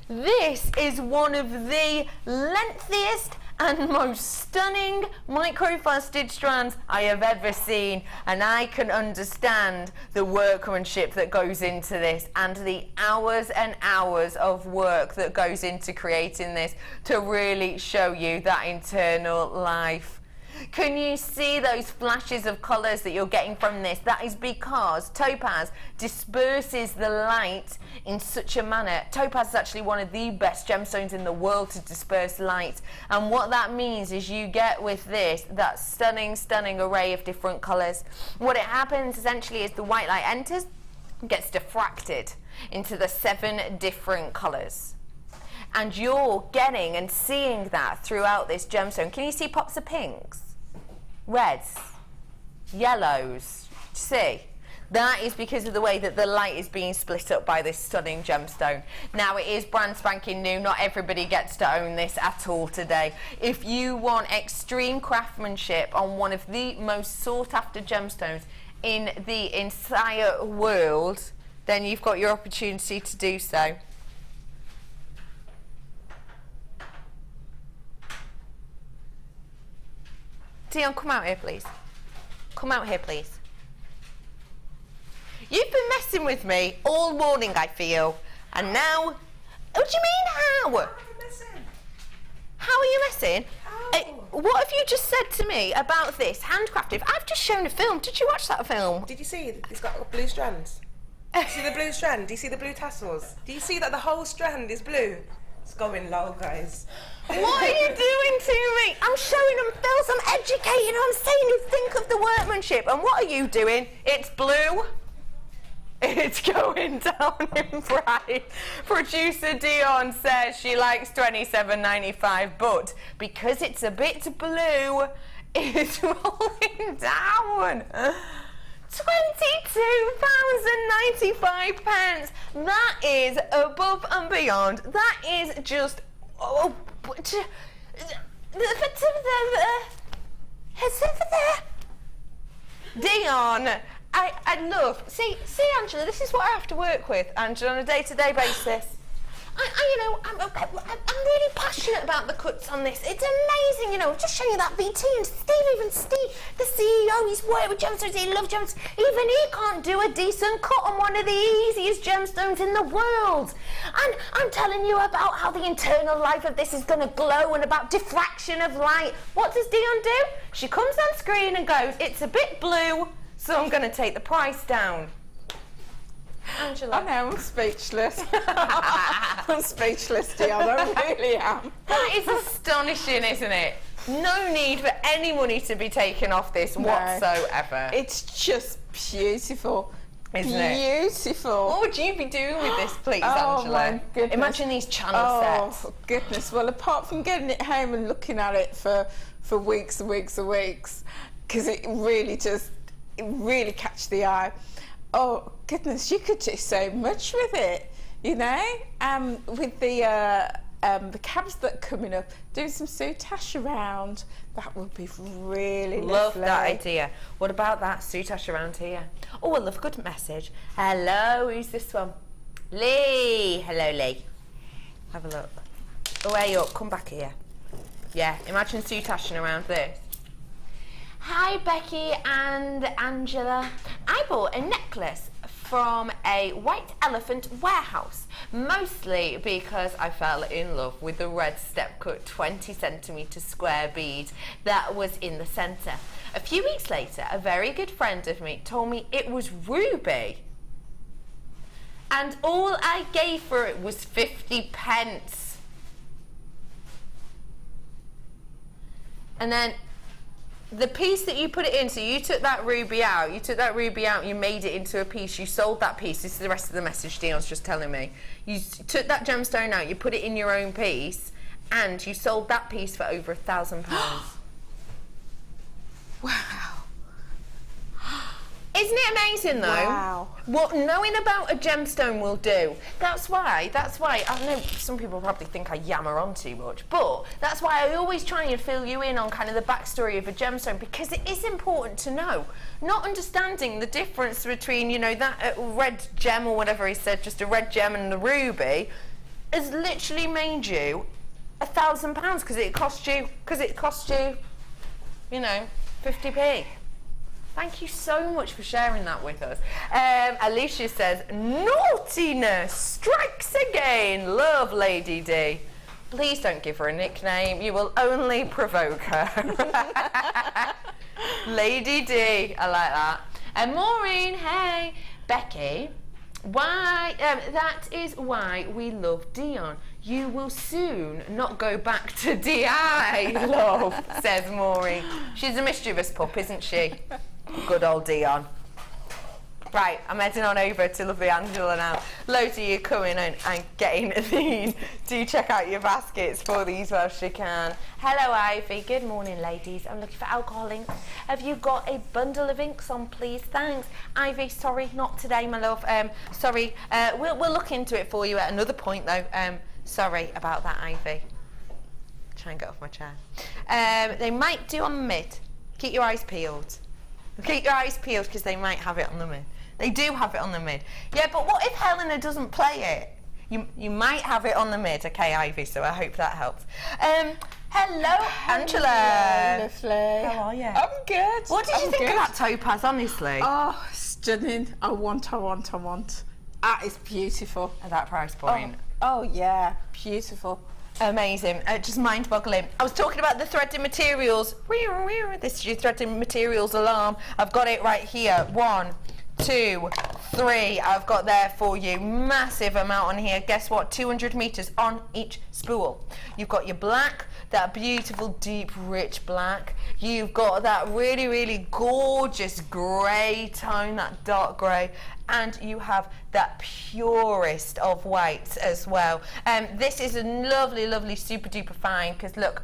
Speaker 1: This is one of the lengthiest and most stunning micro-faceted strands I have ever seen, and I can understand the workmanship that goes into this and the hours and hours of work that goes into creating this to really show you that internal life. Can you see those flashes of colours that you're getting from this? That is because topaz disperses the light in such a manner. Topaz is actually one of the best gemstones in the world to disperse light. And what that means is you get with this that stunning, stunning array of different colours. What it happens essentially is the white light enters, gets diffracted into the 7 different colours. And you're getting and seeing that throughout this gemstone. Can you see pops of pinks? Reds, yellows, see? That is because of the way that the light is being split up by this stunning gemstone. Now, it is brand spanking new. Not everybody gets to own this at all today. If you want extreme craftsmanship on one of the most sought after gemstones in the entire world, then you've got your opportunity to do so. Dion, come out here, please. Come out here, please. You've been messing with me all morning, I feel. And now... What do you mean, how?
Speaker 11: How am I messing?
Speaker 1: How are you messing?
Speaker 11: How?
Speaker 1: What have you just said to me about this handcrafted? I've just shown a film. Did you watch that film?
Speaker 11: Did you see it's got blue strands? Do you see the blue strand? Do you see the blue tassels? Do you see that the whole strand is blue? It's going low, guys.
Speaker 1: What are you doing to me? I'm showing them films, I'm educating, I'm saying you think of the workmanship, and what are you doing? It's blue. It's going down in price. Producer Dion says she likes $27.95, but because it's a bit blue, it's rolling down. £22.95. That is above and beyond. That is just... Oh, Dion, I love... See, Angela, this is what I have to work with, Angela, on a day-to-day basis. I'm really passionate about the cuts on this. It's amazing, you know. I've just shown you that VT, and Steve, the CEO, he's worked with gemstones, he loves gemstones. Even he can't do a decent cut on one of the easiest gemstones in the world. And I'm telling you about how the internal life of this is going to glow and about diffraction of light. What does Dion do? She comes on screen and goes, it's a bit blue, so I'm going to take the price down. Angela?
Speaker 2: I know, I'm speechless. I'm speechless, Dion, I really am.
Speaker 1: That is astonishing, isn't it? No need for any money to be taken off this whatsoever.
Speaker 2: It's just beautiful.
Speaker 1: Isn't it?
Speaker 2: Beautiful.
Speaker 1: What would you be doing with this, please,
Speaker 2: Oh,
Speaker 1: Angela?
Speaker 2: my goodness.
Speaker 1: Imagine these channel sets.
Speaker 2: Oh, goodness. Well, apart from getting it home and looking at it for weeks and weeks and weeks, because it really catch the eye. Oh, goodness, you could do so much with it, you know? With the cabs that are coming up, doing some soutache around, that would be really
Speaker 1: Love
Speaker 2: lovely.
Speaker 1: that idea. What about that soutache around here? Oh, I love a good message. Hello, who's this one? Lee. Hello, Lee. Have a look. Away up, come back here. Yeah, imagine soutaching around this. Hi, Becky and Angela. I bought a necklace from a white elephant warehouse, mostly because I fell in love with the red step cut 20 centimetre square bead that was in the centre. A few weeks later, a very good friend of me told me it was ruby, and all I gave for it was 50 pence. And then the piece that you put it in, so you took that ruby out, you made it into a piece, you sold that piece. This is the rest of the message Dion's just telling me. You took that gemstone out, you put it in your own piece, and you sold that piece for over £1,000.
Speaker 2: Wow.
Speaker 1: Isn't it amazing though?
Speaker 2: Wow.
Speaker 1: What knowing about a gemstone will do. That's why, I know some people probably think I yammer on too much, but that's why I always try and fill you in on kind of the backstory of a gemstone, because it is important to know. Not understanding the difference between, you know, that red gem or whatever he said, just a red gem and the ruby, has literally made you £1,000 because it cost you, you know, 50p. Thank you so much for sharing that with us. Alicia says, naughtiness strikes again. Love Lady D. Please don't give her a nickname. You will only provoke her. Lady D. I like that. And Maureen, hey. Becky, why? That is why we love Dion. You will soon not go back to DI, love, says Maureen. She's a mischievous pup, isn't she? Good old Dion. Right, I'm heading on over to lovely Angela now. Loads of you coming and getting these. Do check out your baskets for these whilst you can. Hello, Ivy. Good morning, ladies. I'm looking for alcohol inks. Have you got a bundle of inks on, please? Thanks. Ivy, sorry, not today, my love. Sorry. We'll look into it for you at another point, though. Sorry about that, Ivy. Try and get off my chair. They might do on mid. Keep your eyes peeled. Keep your eyes peeled because they might have it on the mid. They do have it on the mid. Yeah, but what if Helena doesn't play it? You might have it on the mid. Okay, Ivy, so I hope that helps. Hello, Angela.
Speaker 2: Hello, lovely.
Speaker 1: How are you?
Speaker 2: I'm good.
Speaker 1: What did you think of that topaz, honestly?
Speaker 2: Oh, stunning. I want. That is beautiful.
Speaker 1: At that price point.
Speaker 2: Oh yeah, beautiful.
Speaker 1: Amazing, just mind-boggling. I was talking about the threading materials. This is your threading materials alarm. I've got it right here. 1, 2, 3. I've got there for you. Massive amount on here. Guess what? 200 meters on each spool. You've got your black, that beautiful, deep, rich black. You've got that really, really gorgeous grey tone, that dark grey. And you have that purest of whites as well. This is a lovely, lovely, super duper fine, because look,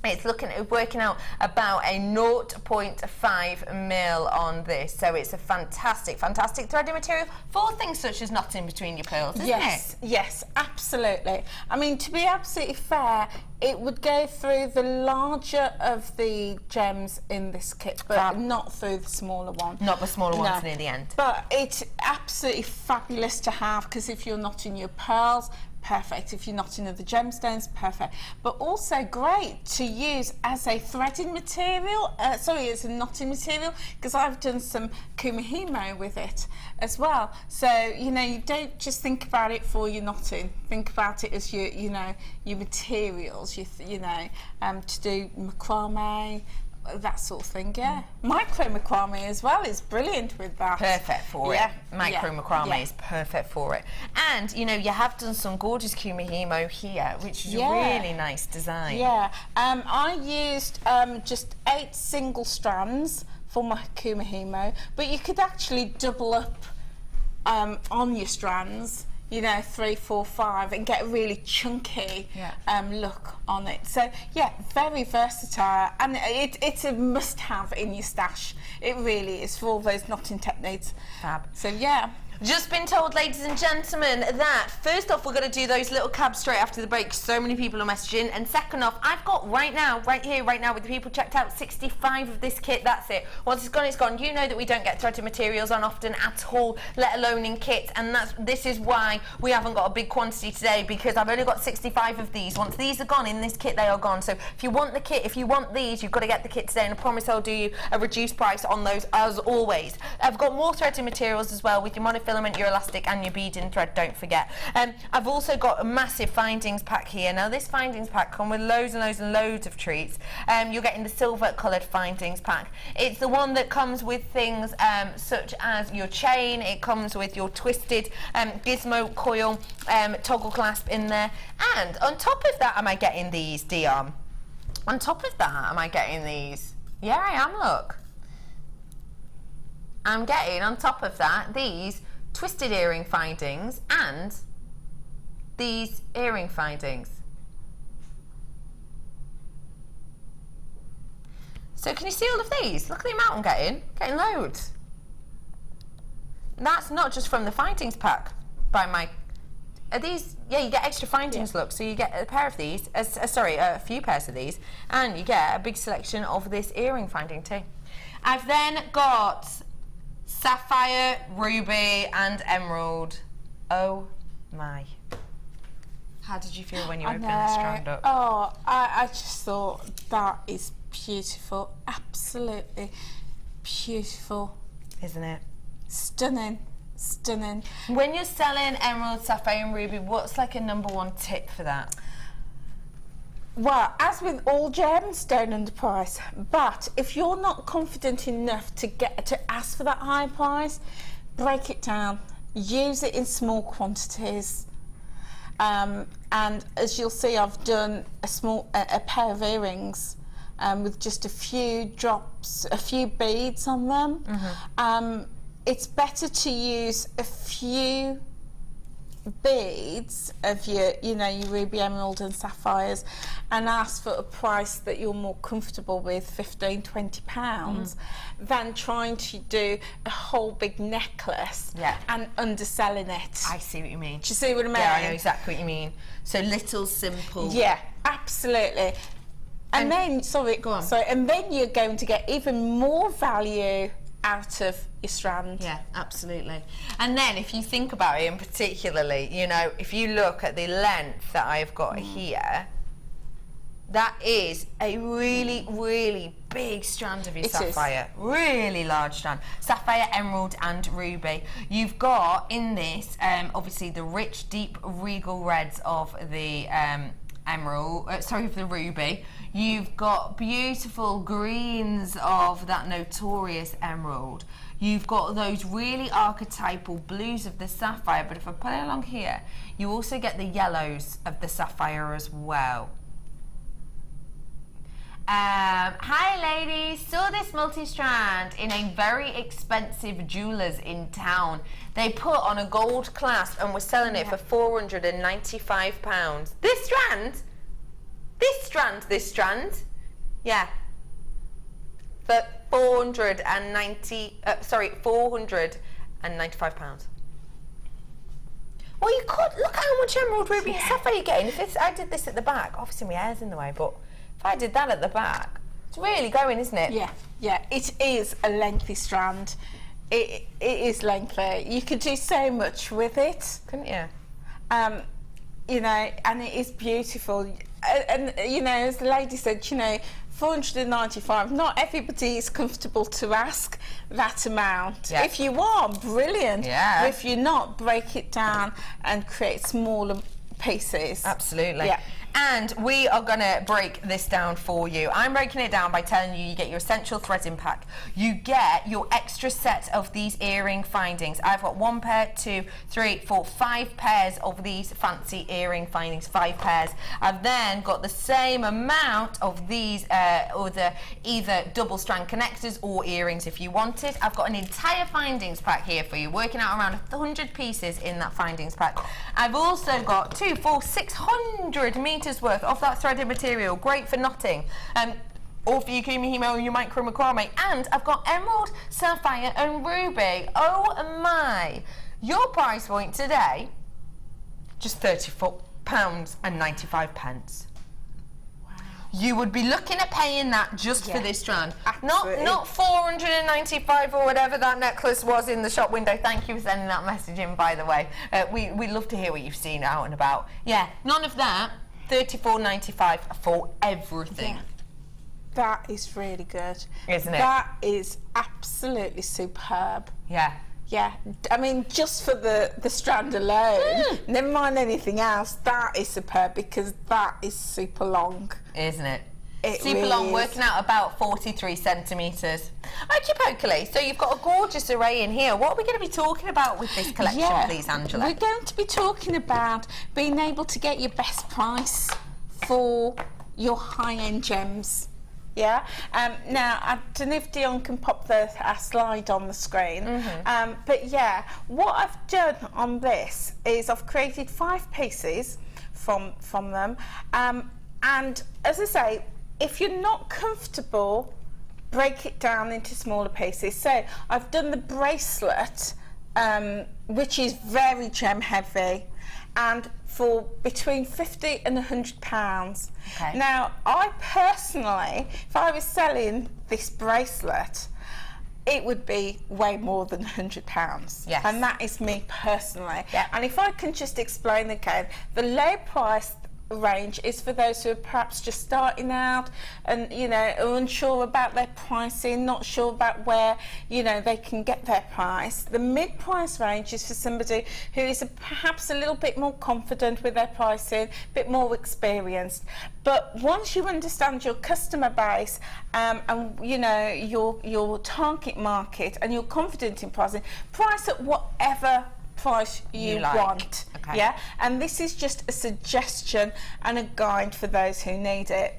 Speaker 1: it's working out about a 0.5 mil on this, so it's a fantastic, fantastic threading material for things such as knotting between your pearls, isn't it?
Speaker 2: Yes, absolutely. I mean, to be absolutely fair, it would go through the larger of the gems in this kit, but not through the smaller one.
Speaker 1: Not the smaller ones near the end.
Speaker 2: But it's absolutely fabulous to have, because if you're knotting your pearls, perfect. If you're knotting other gemstones, perfect. But also great to use as a threading material, as a knotting material, because I've done some kumihimo with it as well. So, you know, you don't just think about it for your knotting. Think about it as your, you know, your materials, to do macrame, that sort of thing, yeah. Micro macrame as well is brilliant with that.
Speaker 1: Perfect for it. Micro macrame is perfect for it. And, you know, you have done some gorgeous kumihimo here, which is a really nice design.
Speaker 2: Yeah, I used just 8 single strands for my kumihimo, but you could actually double up on your strands, you know, 3, 4, 5, and get a really chunky look on it. So yeah, very versatile, and it's a must-have in your stash. It really is for all those knotting techniques.
Speaker 1: Fab.
Speaker 2: So yeah.
Speaker 1: Just been told, ladies and gentlemen, that first off, we're going to do those little cabs straight after the break. So many people are messaging. And second off, I've got right now, right here, right now, with the people checked out, 65 of this kit. That's it. Once it's gone, it's gone. You know that we don't get threaded materials on often at all, let alone in kits. And this is why we haven't got a big quantity today, because I've only got 65 of these. Once these are gone in this kit, they are gone. So if you want the kit, if you want these, you've got to get the kit today. And I promise I'll do you a reduced price on those as always. I've got more threaded materials as well with your monofilament, your elastic and your beading thread, don't forget. I've also got a massive findings pack here. Now this findings pack comes with loads and loads and loads of treats. You're getting the silver coloured findings pack. It's the one that comes with things such as your chain, it comes with your twisted gizmo coil, toggle clasp in there, and on top of that, am I getting these, Dion? On top of that, am I getting these? Yeah, I am, look. I'm getting, on top of that, these twisted earring findings and these earring findings. So can you see all of these? Look at the amount I'm getting loads. And that's not just from the findings pack by my, are these, yeah, you get extra findings, look, so you get a pair of these, sorry, a few pairs of these, and you get a big selection of this earring finding too. I've then got sapphire, ruby and emerald. Oh my. How did you feel when you opened this strand up?
Speaker 2: Oh, I just thought that is beautiful. Absolutely beautiful.
Speaker 1: Isn't it?
Speaker 2: Stunning. Stunning.
Speaker 1: When you're selling emerald, sapphire and ruby, what's like a #1 tip for that?
Speaker 2: Well, as with all gems, don't underprice. But if you're not confident enough to ask for that high price, break it down. Use it in small quantities. And as you'll see, I've done a pair of earrings with just a few drops, a few beads on them. It's better to use a few beads of your, you know, your ruby, emerald and sapphires, and ask for a price that you're more comfortable with, £15–20, than trying to do a whole big necklace and underselling it.
Speaker 1: I see what you mean.
Speaker 2: Do you see what I mean?
Speaker 1: Yeah, I know exactly what you mean. So little, simple.
Speaker 2: Yeah, absolutely. And then, sorry, go on. Sorry, and then you're going to get even more value out of your strand.
Speaker 1: Yeah, absolutely. And then if you think about it, and particularly, you know, if you look at the length that I've got here, that is a really, really big strand of your sapphire. Really large strand. Sapphire, emerald and ruby. You've got in this, obviously the rich, deep, regal reds of the emerald, of the ruby. You've got beautiful greens of that notorious emerald. You've got those really archetypal blues of the sapphire, but if I put it along here, you also get the yellows of the sapphire as well. Hi ladies, saw this multi-strand in a very expensive jewellers in town. They put on a gold clasp and were selling it for £495. This strand? This strand? Yeah. For £495. Well, you could look how much emerald, ruby and sapphire you're getting. If I did this at the back, obviously my hair's in the way, but if I did that at the back, it's really going, isn't it?
Speaker 2: Yeah, yeah, it is a lengthy strand. It is lengthy. You could do so much with it.
Speaker 1: Couldn't you?
Speaker 2: You know, and it is beautiful. And you know, as the lady said, you know, £495. Not everybody is comfortable to ask that amount.
Speaker 1: Yeah.
Speaker 2: If you are, brilliant.
Speaker 1: Yeah.
Speaker 2: But if you're not, break it down and create smaller pieces.
Speaker 1: Absolutely.
Speaker 2: Yeah.
Speaker 1: And we are going to break this down for you. I'm breaking it down by telling you get your essential threading pack. You get your extra set of these earring findings. I've got 1 pair, 2, 3, 4, 5 pairs of these fancy earring findings, 5 pairs. I've then got the same amount of these either double strand connectors or earrings if you wanted. I've got an entire findings pack here for you, working out around 100 pieces in that findings pack. I've also got 2, 4, 600 meters worth of that threaded material, great for knotting, or for your kumihimo or your micro macrame. And I've got emerald, sapphire and ruby. Oh my, your price point today, just £34.95. You would be looking at paying that just for this strand. Not 495 or whatever that necklace was in the shop window. Thank you for sending that message in, by the way. We love to hear what you've seen out and about. Yeah, none of that. $34.95 for everything.
Speaker 2: Yeah. That is really good.
Speaker 1: Isn't it?
Speaker 2: That is absolutely superb.
Speaker 1: Yeah.
Speaker 2: Yeah, I mean, just for the strand alone, never mind anything else, that is superb because that is super long.
Speaker 1: Isn't it?
Speaker 2: It
Speaker 1: super
Speaker 2: really
Speaker 1: long,
Speaker 2: is.
Speaker 1: working out about 43 centimetres. Okie pokely, so you've got a gorgeous array in here. What are we going to be talking about with this collection, please, Angela?
Speaker 2: We're going to be talking about being able to get your best price for your high-end gems. Yeah. Now, I don't know if Dion can pop our slide on the screen. But yeah, what I've done on this is I've created 5 pieces from them. And as I say, if you're not comfortable, break it down into smaller pieces. So I've done the bracelet, which is very gem heavy, and for between £50 and £100.
Speaker 1: Okay.
Speaker 2: Now, I personally, if I was selling this bracelet, it would be way more than £100.
Speaker 1: Yes.
Speaker 2: And that is me personally.
Speaker 1: Yeah.
Speaker 2: And if I can just explain again, the low price range is for those who are perhaps just starting out and, you know, are unsure about their pricing, not sure about where, you know, they can get their price. The mid-price range is for somebody who is perhaps a little bit more confident with their pricing, a bit more experienced. But once you understand your customer base and, you know, your target market, and you're confident in pricing, price at whatever price you
Speaker 1: like.
Speaker 2: want.
Speaker 1: Okay.
Speaker 2: Yeah, and this is just a suggestion and a guide for those who need it.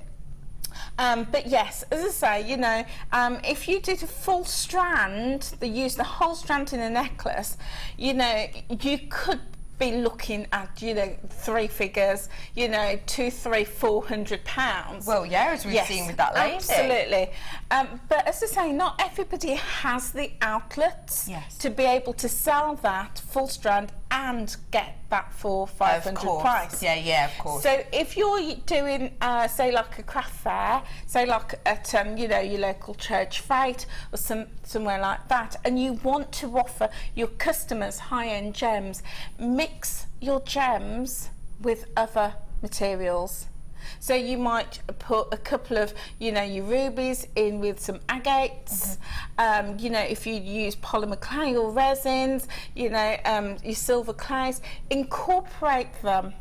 Speaker 2: But yes, as I say, you know, if you did a full strand, they use the whole strand in a necklace, you know, you could be looking at, you know, 3 figures, you know, £200, £300, £400.
Speaker 1: Well, yeah, as we've seen with that lady.
Speaker 2: Absolutely. But as I say, not everybody has the outlets to be able to sell that full strand and get that for £500 price.
Speaker 1: Yeah, of course.
Speaker 2: So if you're doing, say, like a craft fair, say like at, you know, your local church fete or somewhere like that, and you want to offer your customers high-end gems, mix your gems with other materials. So you might put a couple of, you know, your rubies in with some agates. You know, if you use polymer clay or resins, you know, your silver clays, incorporate them.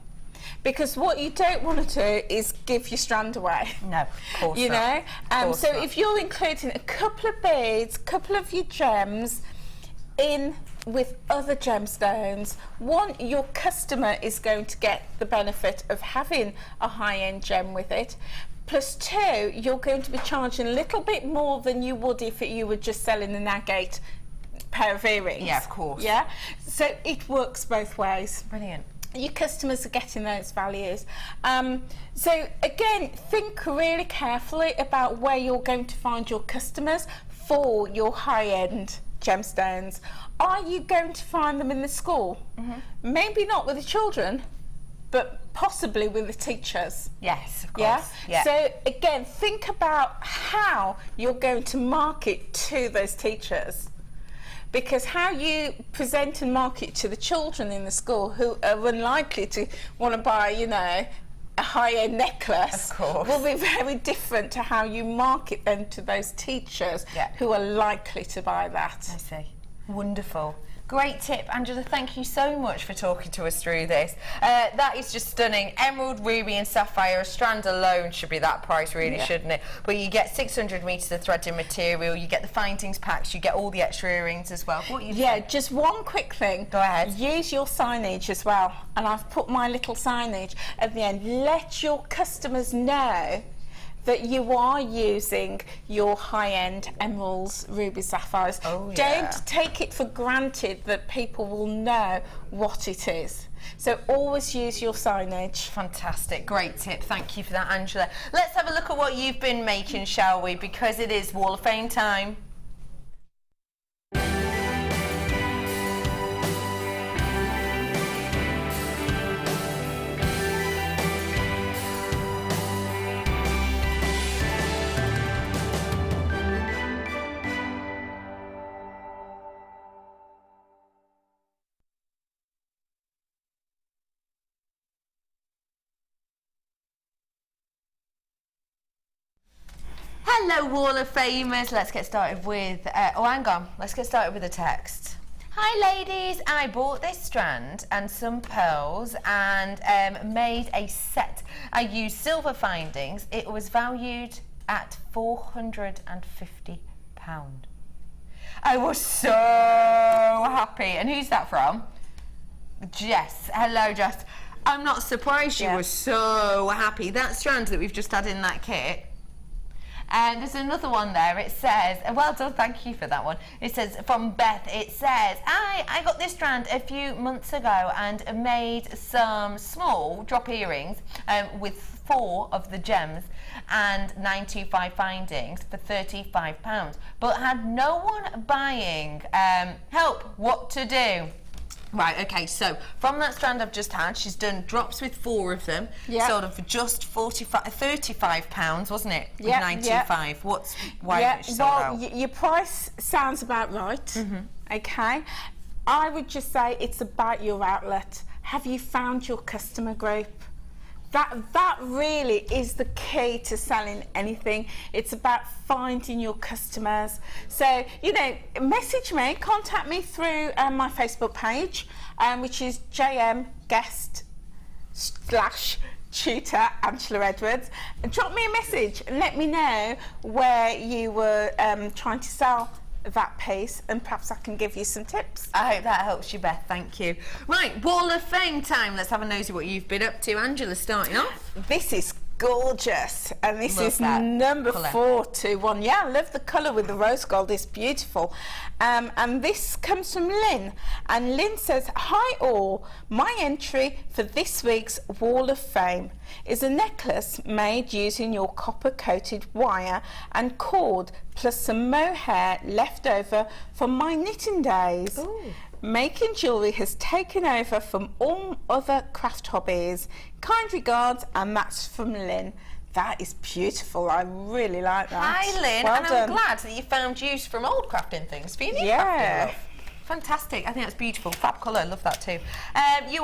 Speaker 2: Because what you don't want to do is give your strand away. No, of course
Speaker 1: you
Speaker 2: know.
Speaker 1: Not.
Speaker 2: So if you're including a couple of beads, a couple of your gems in with other gemstones, one, your customer is going to get the benefit of having a high-end gem with it. Plus 2, you're going to be charging a little bit more than you would if you were just selling an agate pair of earrings.
Speaker 1: Yeah, of course.
Speaker 2: Yeah, so it works both ways.
Speaker 1: Brilliant.
Speaker 2: Your customers are getting those values. So again, think really carefully about where you're going to find your customers for your high-end gemstones. Are you going to find them in the school? Maybe not with the children, but possibly with the teachers.
Speaker 1: Yes, of course.
Speaker 2: Yeah? So again, think about how you're going to market to those teachers. Because how you present and market to the children in the school who are unlikely to want to buy, you know, a high-end necklace,
Speaker 1: of course,
Speaker 2: will be very different to how you market them to those teachers who are likely to buy that.
Speaker 1: I see. Wonderful. Great tip, Angela. Thank you so much for talking to us through this. That is just stunning. Emerald, ruby and sapphire. A strand alone should be that price, really, shouldn't it? But you get 600 metres of threading material, you get the findings packs, you get all the extra earrings as well. What you think?
Speaker 2: Just one quick thing.
Speaker 1: Go ahead.
Speaker 2: Use your signage as well. And I've put my little signage at the end. Let your customers know that you are using your high-end emeralds, rubies, sapphires. Don't take it for granted that people will know what it is. So always use your signage.
Speaker 1: Fantastic, great tip. Thank you for that, Angela. Let's have a look at what you've been making, shall we? Because it is Wall of Fame time. Hello, Wall of Famers. Let's get started with, oh, hang on. Let's get started with a text. Hi, ladies. I bought this strand and some pearls and made a set. I used silver findings. It was valued at £450. I was so happy. And who's that from? Jess. Hello, Jess. I'm not surprised you were so happy. That strand that we've just had in that kit. And there's another one there. It says, well done, thank you for that one. It says, from Beth, it says, I got this strand a few months ago and made some small drop earrings with 4 of the gems and 925 findings for £35, but had no one buying. Help, what to do? Right, okay, so from that strand I've just had, she's done drops with 4 of them, sold them for just £35, wasn't it? With 925. Why is it sold out?
Speaker 2: Your price sounds about right, okay? I would just say it's about your outlet. Have you found your customer group? That really is the key to selling anything. It's about finding your customers. So, you know, message me, contact me through my Facebook page, which is JM Guest /Tutor Angela Edwards. And drop me a message and let me know where you were trying to sell that piece, and perhaps I can give you some tips.
Speaker 1: I hope that helps you, Beth. Thank you. Right, Wall of Fame time. Let's have a nosy what you've been up to. Angela, starting off.
Speaker 2: This is gorgeous, and this is number 421. Yeah, I love the colour with the rose gold. It's beautiful. And this comes from Lynn, and Lynn says, hi all, my entry for this week's Wall of Fame is a necklace made using your copper coated wire and cord plus some mohair left over from my knitting days. Ooh. Making jewellery has taken over from all other craft hobbies. Kind regards, and that's from Lynn. That is beautiful. I really like that.
Speaker 1: Hi, Lynn.
Speaker 2: Well
Speaker 1: and
Speaker 2: done.
Speaker 1: I'm glad that you found use from old crafting things for your new crafting, love. Fantastic. I think that's beautiful. Fab colour. Love that too. You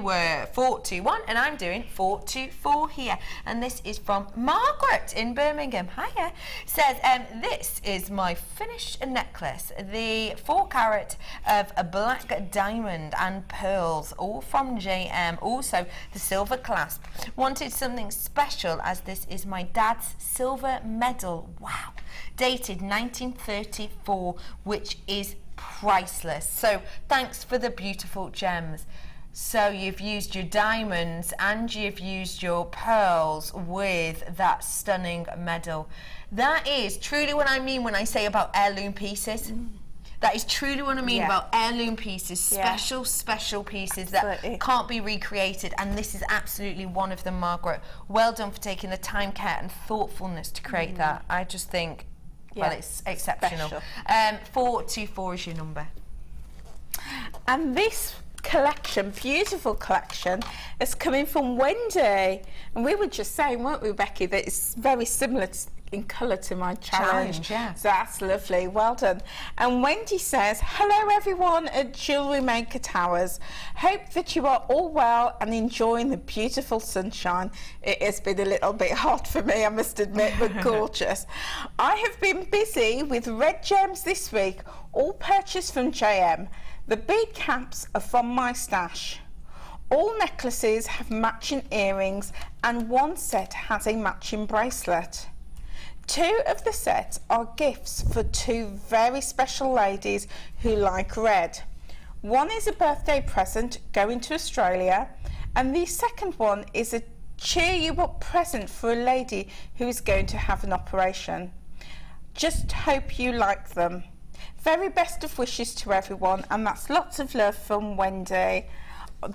Speaker 1: were 421 and I'm doing 424 here. And this is from Margaret in Birmingham. Hiya. Says, this is my finished necklace. The 4-carat of a black diamond and pearls, all from JM. Also, the silver clasp. Wanted something special as this is my dad's silver medal. Wow. Dated 1934, which is priceless. So thanks for the beautiful gems. So you've used your diamonds and you've used your pearls with that stunning medal. That is truly what I mean when I say about heirloom pieces. That is truly what I mean about heirloom pieces, special pieces that can't be recreated, and this is absolutely one of them, Margaret. Well done for taking the time, care and thoughtfulness to create that. I just think, well, it's exceptional. 424 is your number.
Speaker 2: And this collection, beautiful collection, is coming from Wendy. And we were just saying, weren't we, Becky, that it's very similar in colour to my challenge.
Speaker 1: Yeah.
Speaker 2: So that's lovely, well done. And Wendy says, hello everyone at Jewellery Maker Towers. Hope that you are all well and enjoying the beautiful sunshine. It has been a little bit hot for me, I must admit, but gorgeous. I have been busy with red gems this week, all purchased from JM. The bead caps are from my stash. All necklaces have matching earrings and one set has a matching bracelet. 2 of the sets are gifts for 2 very special ladies who like red. One is a birthday present going to Australia, and the second one is a cheer you up present for a lady who is going to have an operation. Just hope you like them. Very best of wishes to everyone, and that's lots of love from Wendy.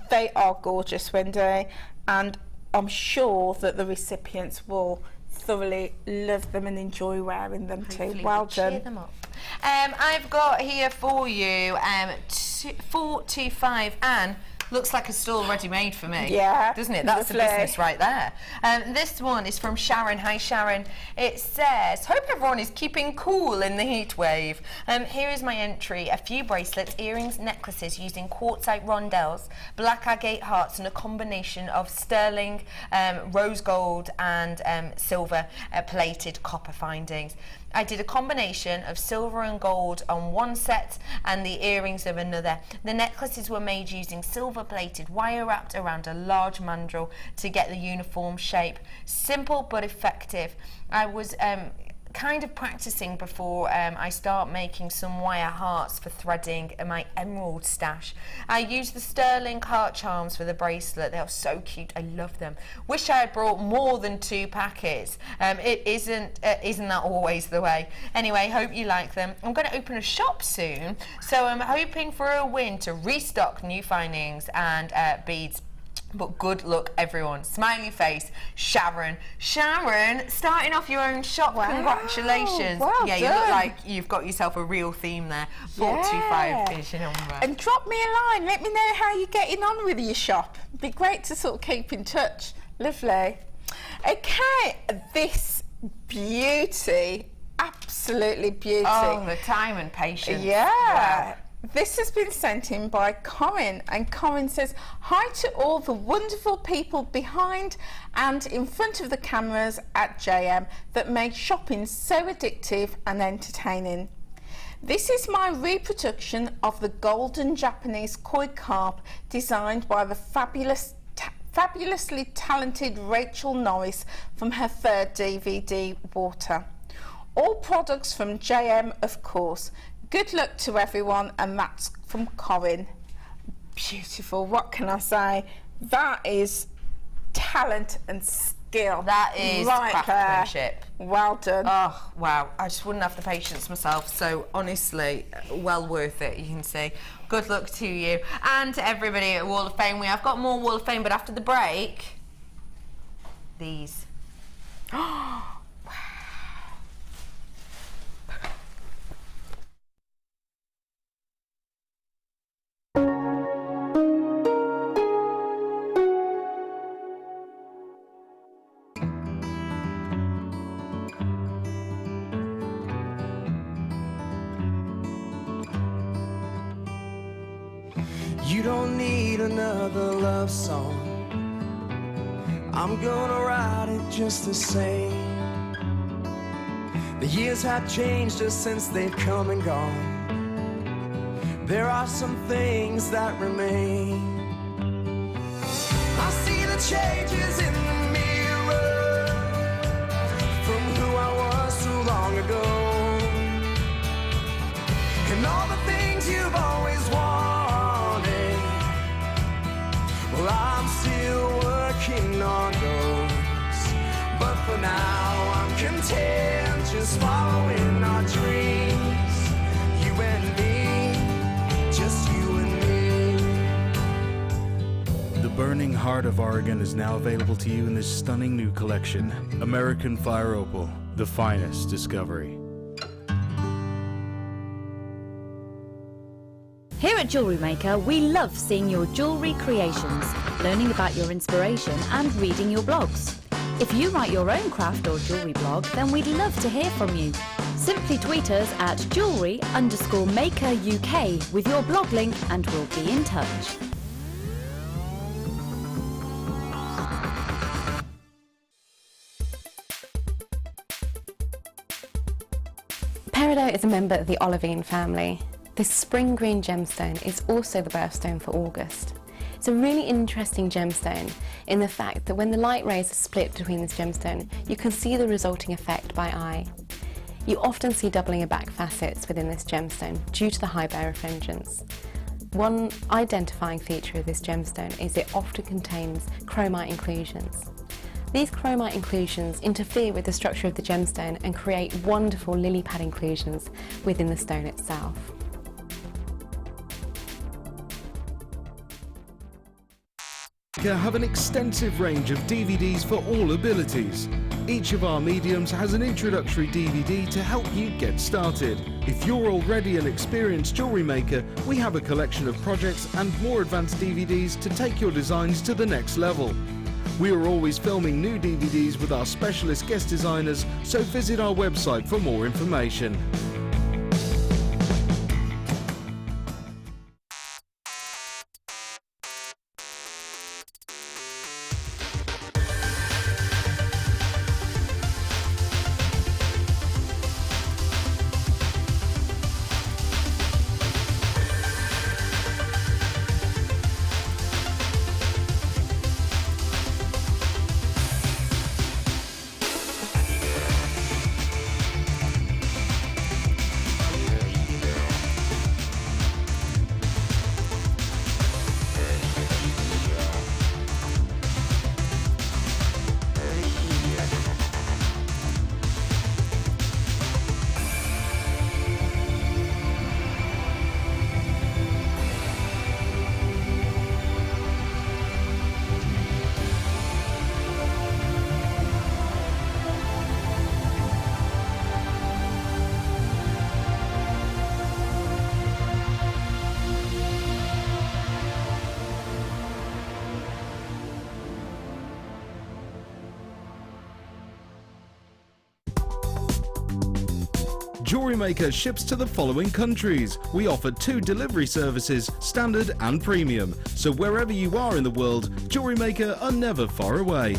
Speaker 2: They are gorgeous, Wendy, and I'm sure that the recipients will thoroughly love them and enjoy wearing them too. Well done.
Speaker 1: Cheer them up. I've got here for you 425 Anne. Looks like a stall ready made for me.
Speaker 2: Yeah.
Speaker 1: Doesn't it? That's the business right there. This one is from Sharon. Hi Sharon. It says, hope everyone is keeping cool in the heat wave. Here is my entry. A few bracelets, earrings, necklaces using quartzite rondelles, black agate hearts and a combination of sterling, rose gold and silver plated copper findings. I did a combination of silver and gold on one set and the earrings of another. The necklaces were made using silver plated wire wrapped around a large mandrel to get the uniform shape. Simple but effective. I was kind of practicing before I start making some wire hearts for threading my emerald stash. I used the sterling heart charms for the bracelet. They are so cute. I love them. Wish I had brought more than 2 packets. It isn't that always the way? Anyway, hope you like them. I'm going to open a shop soon, so I'm hoping for a win to restock new findings and beads. But good luck, everyone. Smiley face, Sharon. Sharon, starting off your own shop. Wow. Congratulations.
Speaker 2: Well
Speaker 1: yeah,
Speaker 2: done.
Speaker 1: You look like you've got yourself a real theme there. 425 is your number.
Speaker 2: And drop me a line. Let me know how you're getting on with your shop. It'd be great to sort of keep in touch. Lovely. Okay, this beauty. Absolutely beauty.
Speaker 1: Oh, the time and patience.
Speaker 2: Yeah.
Speaker 1: Wow.
Speaker 2: This has been sent in by Corinne, and Corinne says, hi to all the wonderful people behind and in front of the cameras at JM that make shopping so addictive and entertaining. This is my reproduction of the golden Japanese koi carp designed by the fabulously talented Rachel Norris from her 3rd DVD, Water. All products from JM, of course. Good luck to everyone, and that's from Corinne. Beautiful, what can I say? That is talent and skill.
Speaker 1: That is craftsmanship.
Speaker 2: Well done.
Speaker 1: Oh, wow. I just wouldn't have the patience myself, so honestly, well worth it, you can see. Good luck to you and to everybody at Wall of Fame. We have got more Wall of Fame, but after the break, these.
Speaker 12: You don't need another love song. I'm gonna write it just the same. The years have changed us since they've come and gone. There are some things that remain. I see the changes in the mirror from who I was so long ago, and all the things you've always wanted. Well, I'm still working on those, but for now I'm content just following our dreams. You and me, just you and me.
Speaker 3: The Burning Heart of Oregon is now available to you in this stunning new collection, American Fire Opal, the finest discovery.
Speaker 13: Here at Jewellery Maker, we love seeing your jewellery creations, learning about your inspiration and reading your blogs. If you write your own craft or jewellery blog, then we'd love to hear from you. Simply tweet us at jewellery_maker UK with your blog link and we'll be in touch.
Speaker 14: Peridot is a member of the olivine family. This spring green gemstone is also the birthstone for August. It's a really interesting gemstone in the fact that when the light rays are split between this gemstone, you can see the resulting effect by eye. You often see doubling of back facets within this gemstone due to the high birefringence. One identifying feature of this gemstone is it often contains chromite inclusions. These chromite inclusions interfere with the structure of the gemstone and create wonderful lily pad inclusions within the stone itself.
Speaker 3: Have an extensive range of DVDs for all abilities. Each of our mediums has an introductory DVD to help you get started. If you're already an experienced jewellery maker, we have a collection of projects and more advanced DVDs to take your designs to the next level. We are always filming new DVDs with our specialist guest designers, so visit our website for more information. JewelleryMaker ships to the following countries. We offer 2 delivery services, standard and premium. So wherever you are in the world, JewelleryMaker are never far away.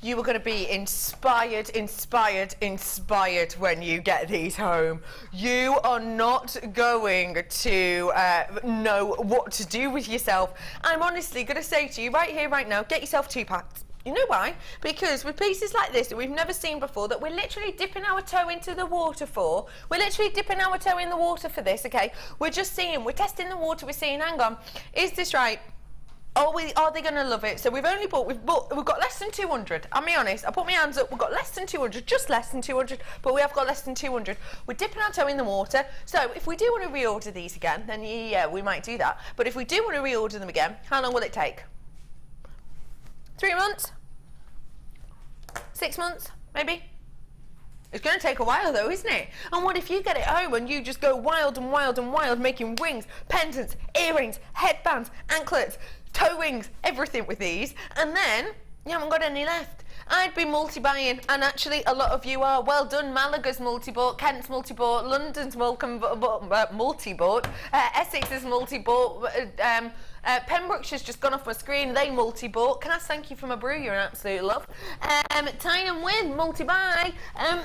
Speaker 1: You are going to be inspired when you get these home. You are not going to know what to do with yourself. I'm honestly going to say to you right here, right now, get yourself 2 packs. You know why? Because with pieces like this that we've never seen before, that we're literally dipping our toe into the water for, we're literally dipping our toe in the water for this, okay? We're just seeing, we're testing the water, we're seeing, hang on, is this right? Are they going to love it? So we've got less than 200. I'll be honest, I put my hands up, we've got less than 200, just less than 200, but we have got less than 200. We're dipping our toe in the water. So if we do want to reorder these again, then yeah, we might do that. But if we do want to reorder them again, how long will it take? 3 months? 6 months, maybe? It's going to take a while though, isn't it? And what if you get it home and you just go wild and wild and wild, making rings, pendants, earrings, headbands, anklets, toe rings, everything with these, and then you haven't got any left. I'd be multi-buying, and actually a lot of you are. Well done. Malaga's multi-bought, Kent's multi-bought, London's multi-bought, Essex is multi-bought, Pembrokeshire's just gone off my screen, they multi-bought. Can I thank you for my brew? You're an absolute love. Tyne and Win, multi-buy. Yeah,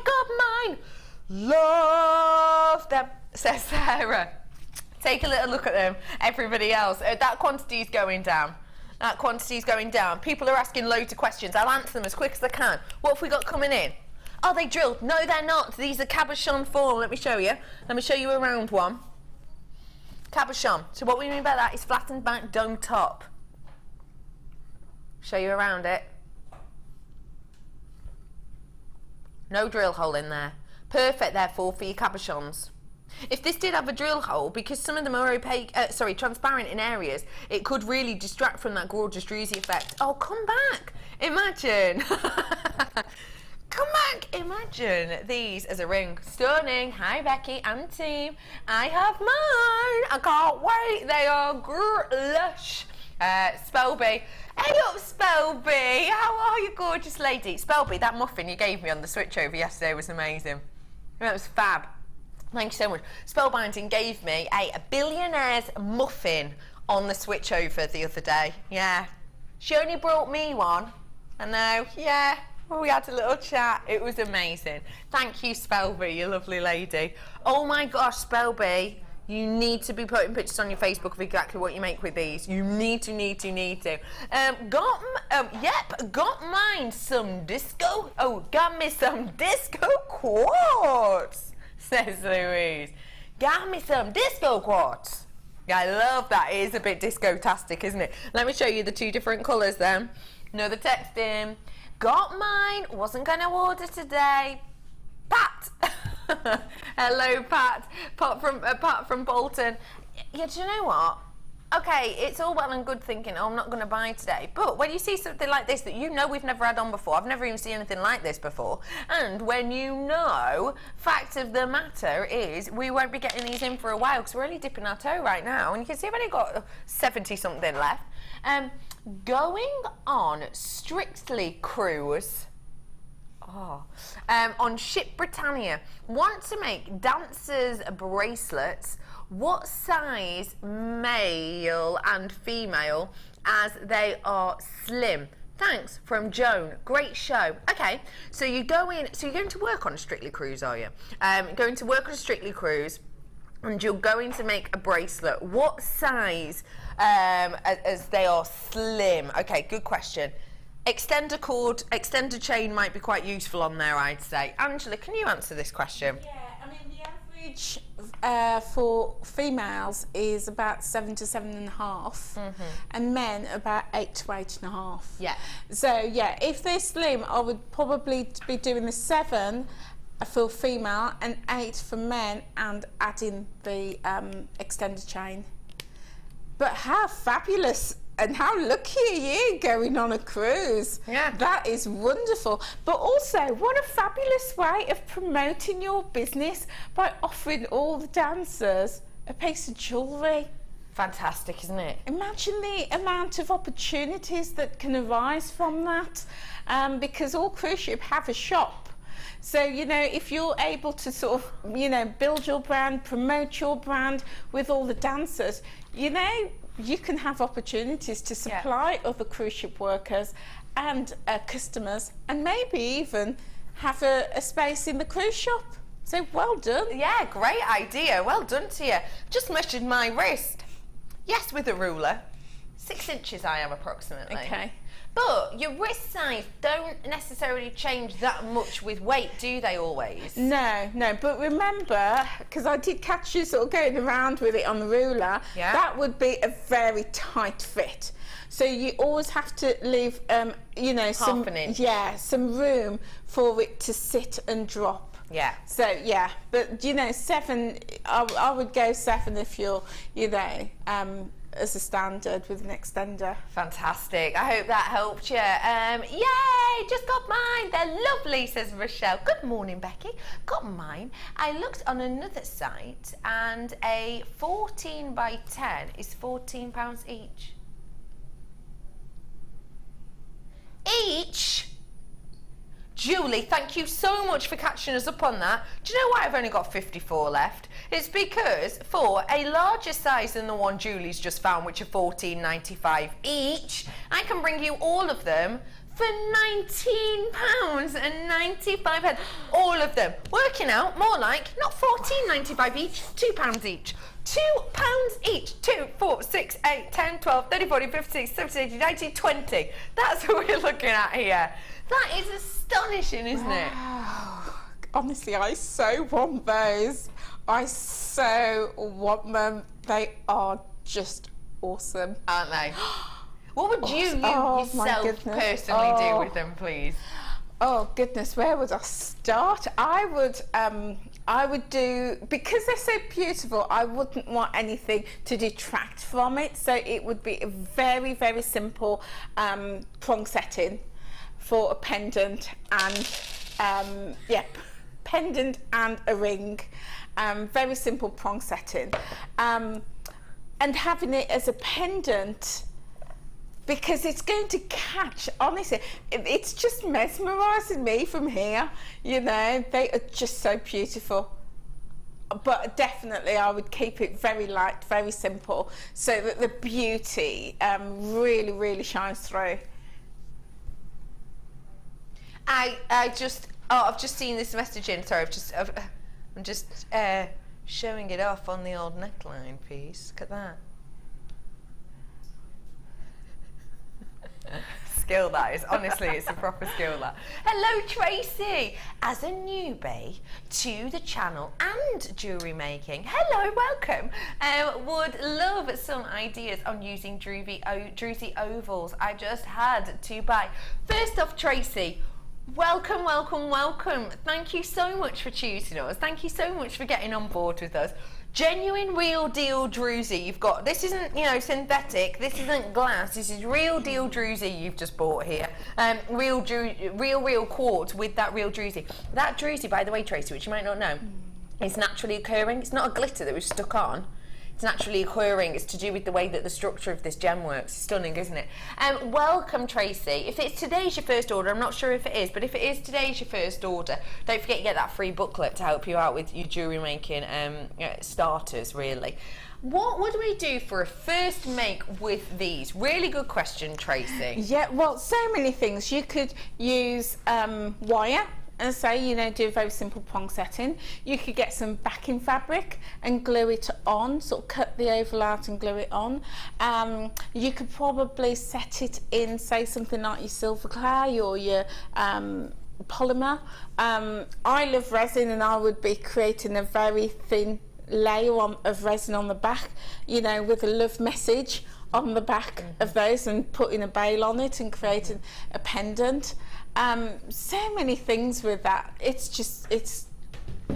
Speaker 1: got mine. Love them, says Sarah. Take a little look at them. Everybody else, that quantity's going down. That quantity's going down. People are asking loads of questions. I'll answer them as quick as I can. What have we got coming in? Are they drilled? No, they're not. These are cabochon form. Let me show you. Let me show you a round one. Cabochon. So what we mean by that is flattened back dome top. Show you around it. No drill hole in there. Perfect, therefore, for your cabochons. If this did have a drill hole, because some of them are opaque, transparent in areas, it could really distract from that gorgeous druzy effect. Oh, come back! Imagine! Come back! Imagine these as a ring. Stunning. Hi, Becky and team. I have mine. I can't wait. They are lush. Spelby. Hey up, Spelby. How are you, gorgeous lady? Spelby, that muffin you gave me on the switchover yesterday was amazing. That was fab. Thank you so much. Spellbinding gave me a billionaire's muffin on the switchover the other day. Yeah. She only brought me one. I know. Yeah. Well, we had a little chat. It was amazing. Thank you, Spelby, you lovely lady. Oh my gosh, Spelby. You need to be putting pictures on your Facebook of exactly what you make with these. You need to. Got mine some disco. Oh, got me some disco quartz, says Louise. Got me some disco quartz. I love that. It is a bit disco-tastic, isn't it? Let me show you the two different colours then. Another text in. Got mine. Wasn't going to order today. Pat. Hello, Pat. Pat from Bolton. Yeah, do you know what? Okay, it's all well and good thinking, oh, I'm not going to buy today. But when you see something like this that you know we've never had on before, I've never even seen anything like this before, and when you know, fact of the matter is we won't be getting these in for a while because we're only dipping our toe right now, and you can see I've only got 70-something left. Going on Strictly Cruise. On Ship Britannia, want to make dancers bracelets. What size, male and female, as they are slim? Thanks, from Joan. Great show. Okay, so you're going to work on a Strictly Cruise, are you? Going to work on a Strictly Cruise, and you're going to make a bracelet. What size, as they are slim? Okay, good question. Extender cord, extender chain might be quite useful on there, I'd say. Angela, can you answer this question?
Speaker 2: Yeah, I mean, the average for females is about 7 to 7.5, and men about 8 to 8.5. Yeah. So, yeah, if they're slim, I would probably be doing the 7 for female and 8 for men and adding the extender chain. But how fabulous! And how lucky are you going on a cruise? Yeah. That is wonderful. But also, what a fabulous way of promoting your business by offering all the dancers a piece of jewellery.
Speaker 1: Fantastic, isn't it?
Speaker 2: Imagine the amount of opportunities that can arise from that, because all cruise ships have a shop. So, you know, if you're able to sort of, you know, build your brand, promote your brand with all the dancers, you know, you can have opportunities to supply other cruise ship workers and customers, and maybe even have a space in the cruise shop. So well done.
Speaker 1: Yeah, great idea. Well done to you. Just measured my wrist. Yes, with a ruler. 6 inches I am approximately.
Speaker 2: Okay.
Speaker 1: But your wrist size don't necessarily change that much with weight, do they always?
Speaker 2: No, but remember, because I did catch you sort of going around with it on the ruler, that would be a very tight fit. So you always have to leave, you know,
Speaker 1: half an inch.
Speaker 2: Yeah, some room for it to sit and drop.
Speaker 1: Yeah.
Speaker 2: So, yeah, but, you know, 7, I would go 7 if you're, you know, as a standard with an extender.
Speaker 1: Fantastic. I hope that helped you. Yay! Just got mine. They're lovely, says Rochelle. Good morning, Becky. Got mine. I looked on another site and a 14 by 10 is £14 each. each. Julie, thank you so much for catching us up on that. Do you know why I've only got 54 left? It's because for a larger size than the one Julie's just found, which are $14.95 each, I can bring you all of them for £19.95. All of them. Working out more like not $14.95 each, £2 each. £2 each. 2, 4, 6, 8, 10, 12, 30, 40, 50, 60, 70, 80, 90, 20. That's what we're looking at here. That is astonishing, isn't it?
Speaker 2: Honestly, I so want those. I so want them. They are just awesome.
Speaker 1: Aren't they? What would you yourself personally do with them, please?
Speaker 2: Oh goodness, where would I start? I would do, because they're so beautiful, I wouldn't want anything to detract from it. So it would be a very, very simple prong setting for a pendant and pendant and a ring. Very simple prong setting, and having it as a pendant, because it's going to catch, honestly, it's just mesmerising me from here, you know. They are just so beautiful. But definitely I would keep it very light, very simple, so that the beauty really, really shines through.
Speaker 1: I've just seen this message in. Sorry, I'm just showing it off on the old neckline piece. Look at that. Skill that is. Honestly, it's a proper skill that. Hello, Tracy. As a newbie to the channel and jewellery making, hello, welcome. Would love some ideas on using druzy ovals. I just had to buy. First off, Tracy, welcome, welcome, welcome. Thank you so much for choosing us. Thank you so much for getting on board with us. Genuine, real deal druzy. You've got, this isn't, you know, synthetic. This isn't glass. This is real deal druzy you've just bought here. Real quartz with that real druzy. That druzy, by the way, Tracy, which you might not know, is naturally occurring. It's not a glitter that we've stuck on. It's naturally occurring. It's to do with the way that the structure of this gem works. Stunning, isn't it? Welcome, Tracy. If it's today's your first order, I'm not sure if it is, but if it is today's your first order, don't forget you get that free booklet to help you out with your jewellery making starters, really. What would we do for a first make with these? Really good question, Tracy.
Speaker 2: Yeah, well, so many things. You could use wire. And say, you know, do a very simple prong setting. You could get some backing fabric and glue it on, sort of cut the oval out and glue it on. You could probably set it in, say, something like your silver clay or your polymer. I love resin, and I would be creating a very thin layer of resin on the back, you know, with a love message on the back of those, and putting a bail on it and creating a pendant. So many things with that. It's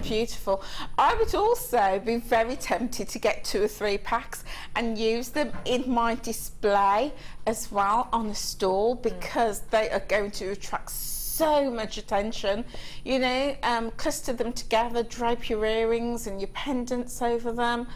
Speaker 2: beautiful. I would also be very tempted to get 2 or 3 packs and use them in my display as well on a stall, because they are going to attract so much attention. You know, cluster them together, drape your earrings and your pendants over them.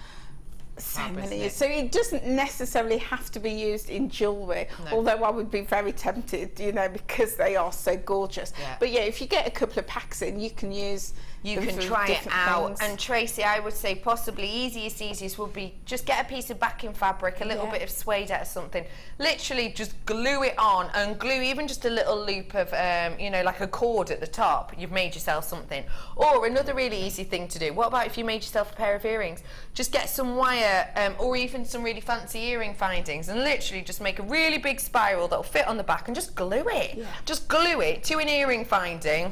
Speaker 2: So many. So it doesn't necessarily have to be used in jewellery, although I would be very tempted, you know, because they are so gorgeous. But yeah, if you get a couple of packs in, you can use. You can try it out.
Speaker 1: And Tracy, I would say possibly easiest would be just get a piece of backing fabric, a little bit of suede or something. Literally just glue it on, and glue even just a little loop of, you know, like a cord at the top. You've made yourself something. Or another really easy thing to do. What about if you made yourself a pair of earrings? Just get some wire, or even some really fancy earring findings, and literally just make a really big spiral that'll fit on the back, and just glue it. Just glue it to an earring finding.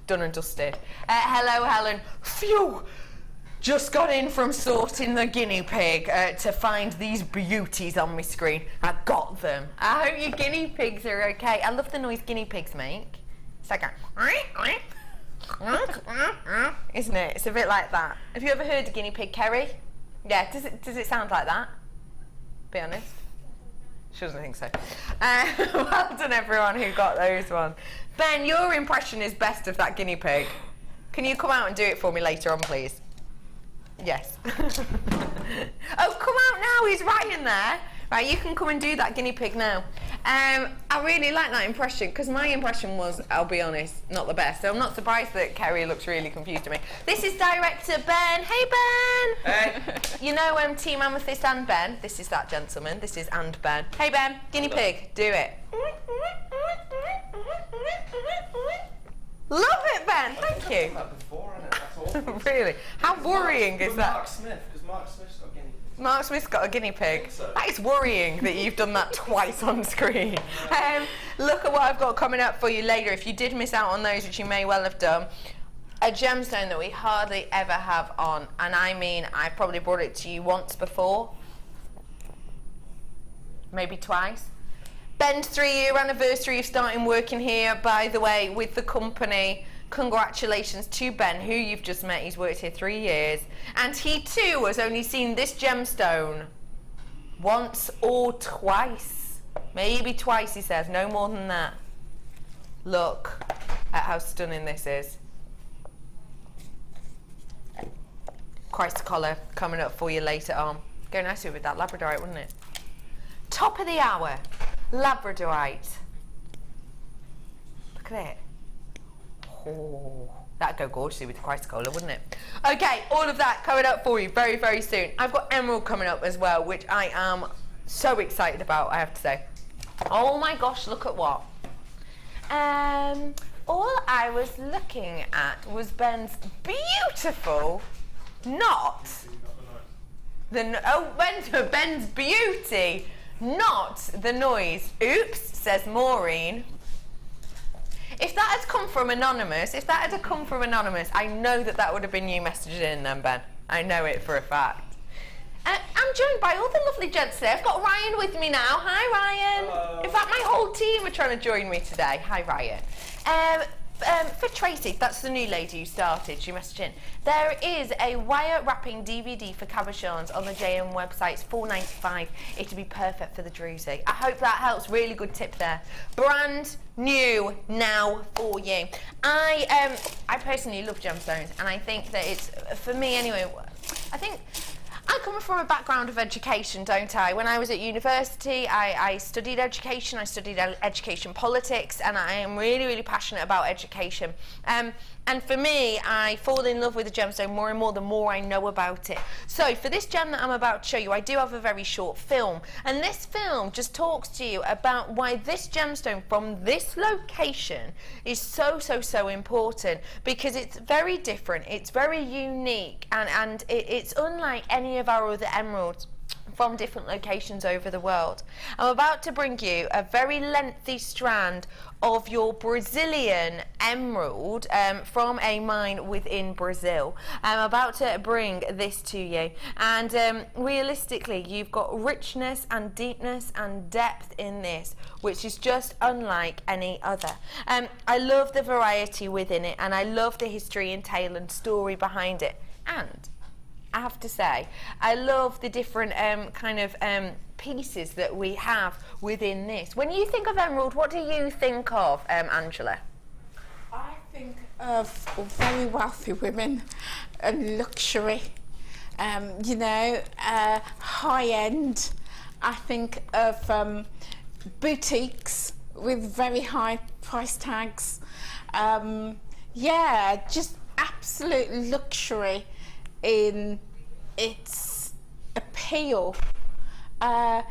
Speaker 1: Done and dusted. Hello, Helen. Phew! Just got in from sorting the guinea pig to find these beauties on my screen. I got them. I hope your guinea pigs are okay. I love the noise guinea pigs make. It's like a... isn't it? It's a bit like that. Have you ever heard a guinea pig, Kerry? Yeah, does it sound like that? Be honest. She doesn't think so. Well done, everyone who got those ones. Ben, your impression is best of that guinea pig. Can you come out and do it for me later on, please? Yes. Oh, come out now. He's right in there. Right, you can come and do that guinea pig now. I really like that impression because my impression was, I'll be honest, not the best. So I'm not surprised that Kerry looks really confused to me. This is director Ben. Hey Ben!
Speaker 15: Hey!
Speaker 1: You know Team Amethyst and Ben? This is that gentleman. This is and Ben. Hey Ben, guinea pig, do it. Love it, Ben. Thank you. Really? How worrying is that?
Speaker 15: Mark Smith, because Mark Smith's got guinea pigs.
Speaker 1: Mark Smith's got a guinea pig. That is worrying that you've done that twice on screen. Look at what I've got coming up for you later. If you did miss out on those, which you may well have done, a gemstone that we hardly ever have on, and I mean, I've probably brought it to you once before, maybe twice. Ben's 3-year anniversary of starting working here, by the way, with the company. Congratulations to Ben, who you've just met. He's worked here 3 years. And he too has only seen this gemstone once or twice. Maybe twice, he says, no more than that. Look at how stunning this is. Christ collar coming up for you later on. Go nicely with that Labradorite, wouldn't it? Top of the hour. Labradorite. Look at it. Oh, that'd go gorgeously with the Christ collar, wouldn't it? Okay, all of that coming up for you very, very soon. I've got emerald coming up as well, which I am so excited about, I have to say. Oh my gosh, look at what. All I was looking at was Ben's beautiful, Ben's beauty, not the noise. Oops, says Maureen. If that had come from Anonymous, I know that would have been you messaging in then, Ben. I know it for a fact. I'm joined by all the lovely gents today. I've got Ryan with me now. Hi, Ryan.
Speaker 15: Hello.
Speaker 1: In fact, my whole team are trying to join me today. Hi, Ryan. For Tracy, that's the new lady who started, she messaged in. There is a wire wrapping DVD for cabochons on the JM website. It's $4.95. It'll be perfect for the druzy. I hope that helps. Really good tip there. Brand new now for you. I personally love gemstones, and I think that it's, for me anyway, I think I come from a background of education, don't I? When I was at university, I studied education, I studied education politics, and I am really, really passionate about education. And for me, I fall in love with the gemstone more and more the more I know about it. So for this gem that I'm about to show you, I do have a very short film. And this film just talks to you about why this gemstone from this location is so, so, so important. Because it's very different, it's very unique, and it's unlike any of our other emeralds from different locations over the world. I'm about to bring you a very lengthy strand of your Brazilian emerald from a mine within Brazil. I'm about to bring this to you, and realistically you've got richness and deepness and depth in this, which is just unlike any other. I love the variety within it, and I love the history and tale and story behind it, and I have to say, I love the different pieces that we have within this. When you think of emerald, what do you think of, Angela?
Speaker 2: I think of very wealthy women and luxury, high end. I think of boutiques with very high price tags. Just absolute luxury in its appeal. It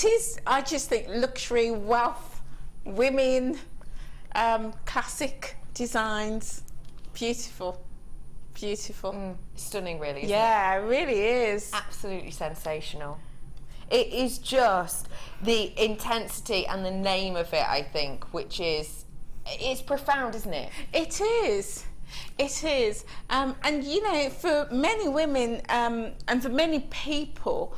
Speaker 2: is, I just think, luxury, wealth, women, classic designs, beautiful.
Speaker 1: Stunning, really, isn't it?
Speaker 2: Yeah, it really is.
Speaker 1: Absolutely sensational. It is just the intensity and the name of it, I think, which is, it's profound, isn't it?
Speaker 2: It is. It is, and for many women and for many people,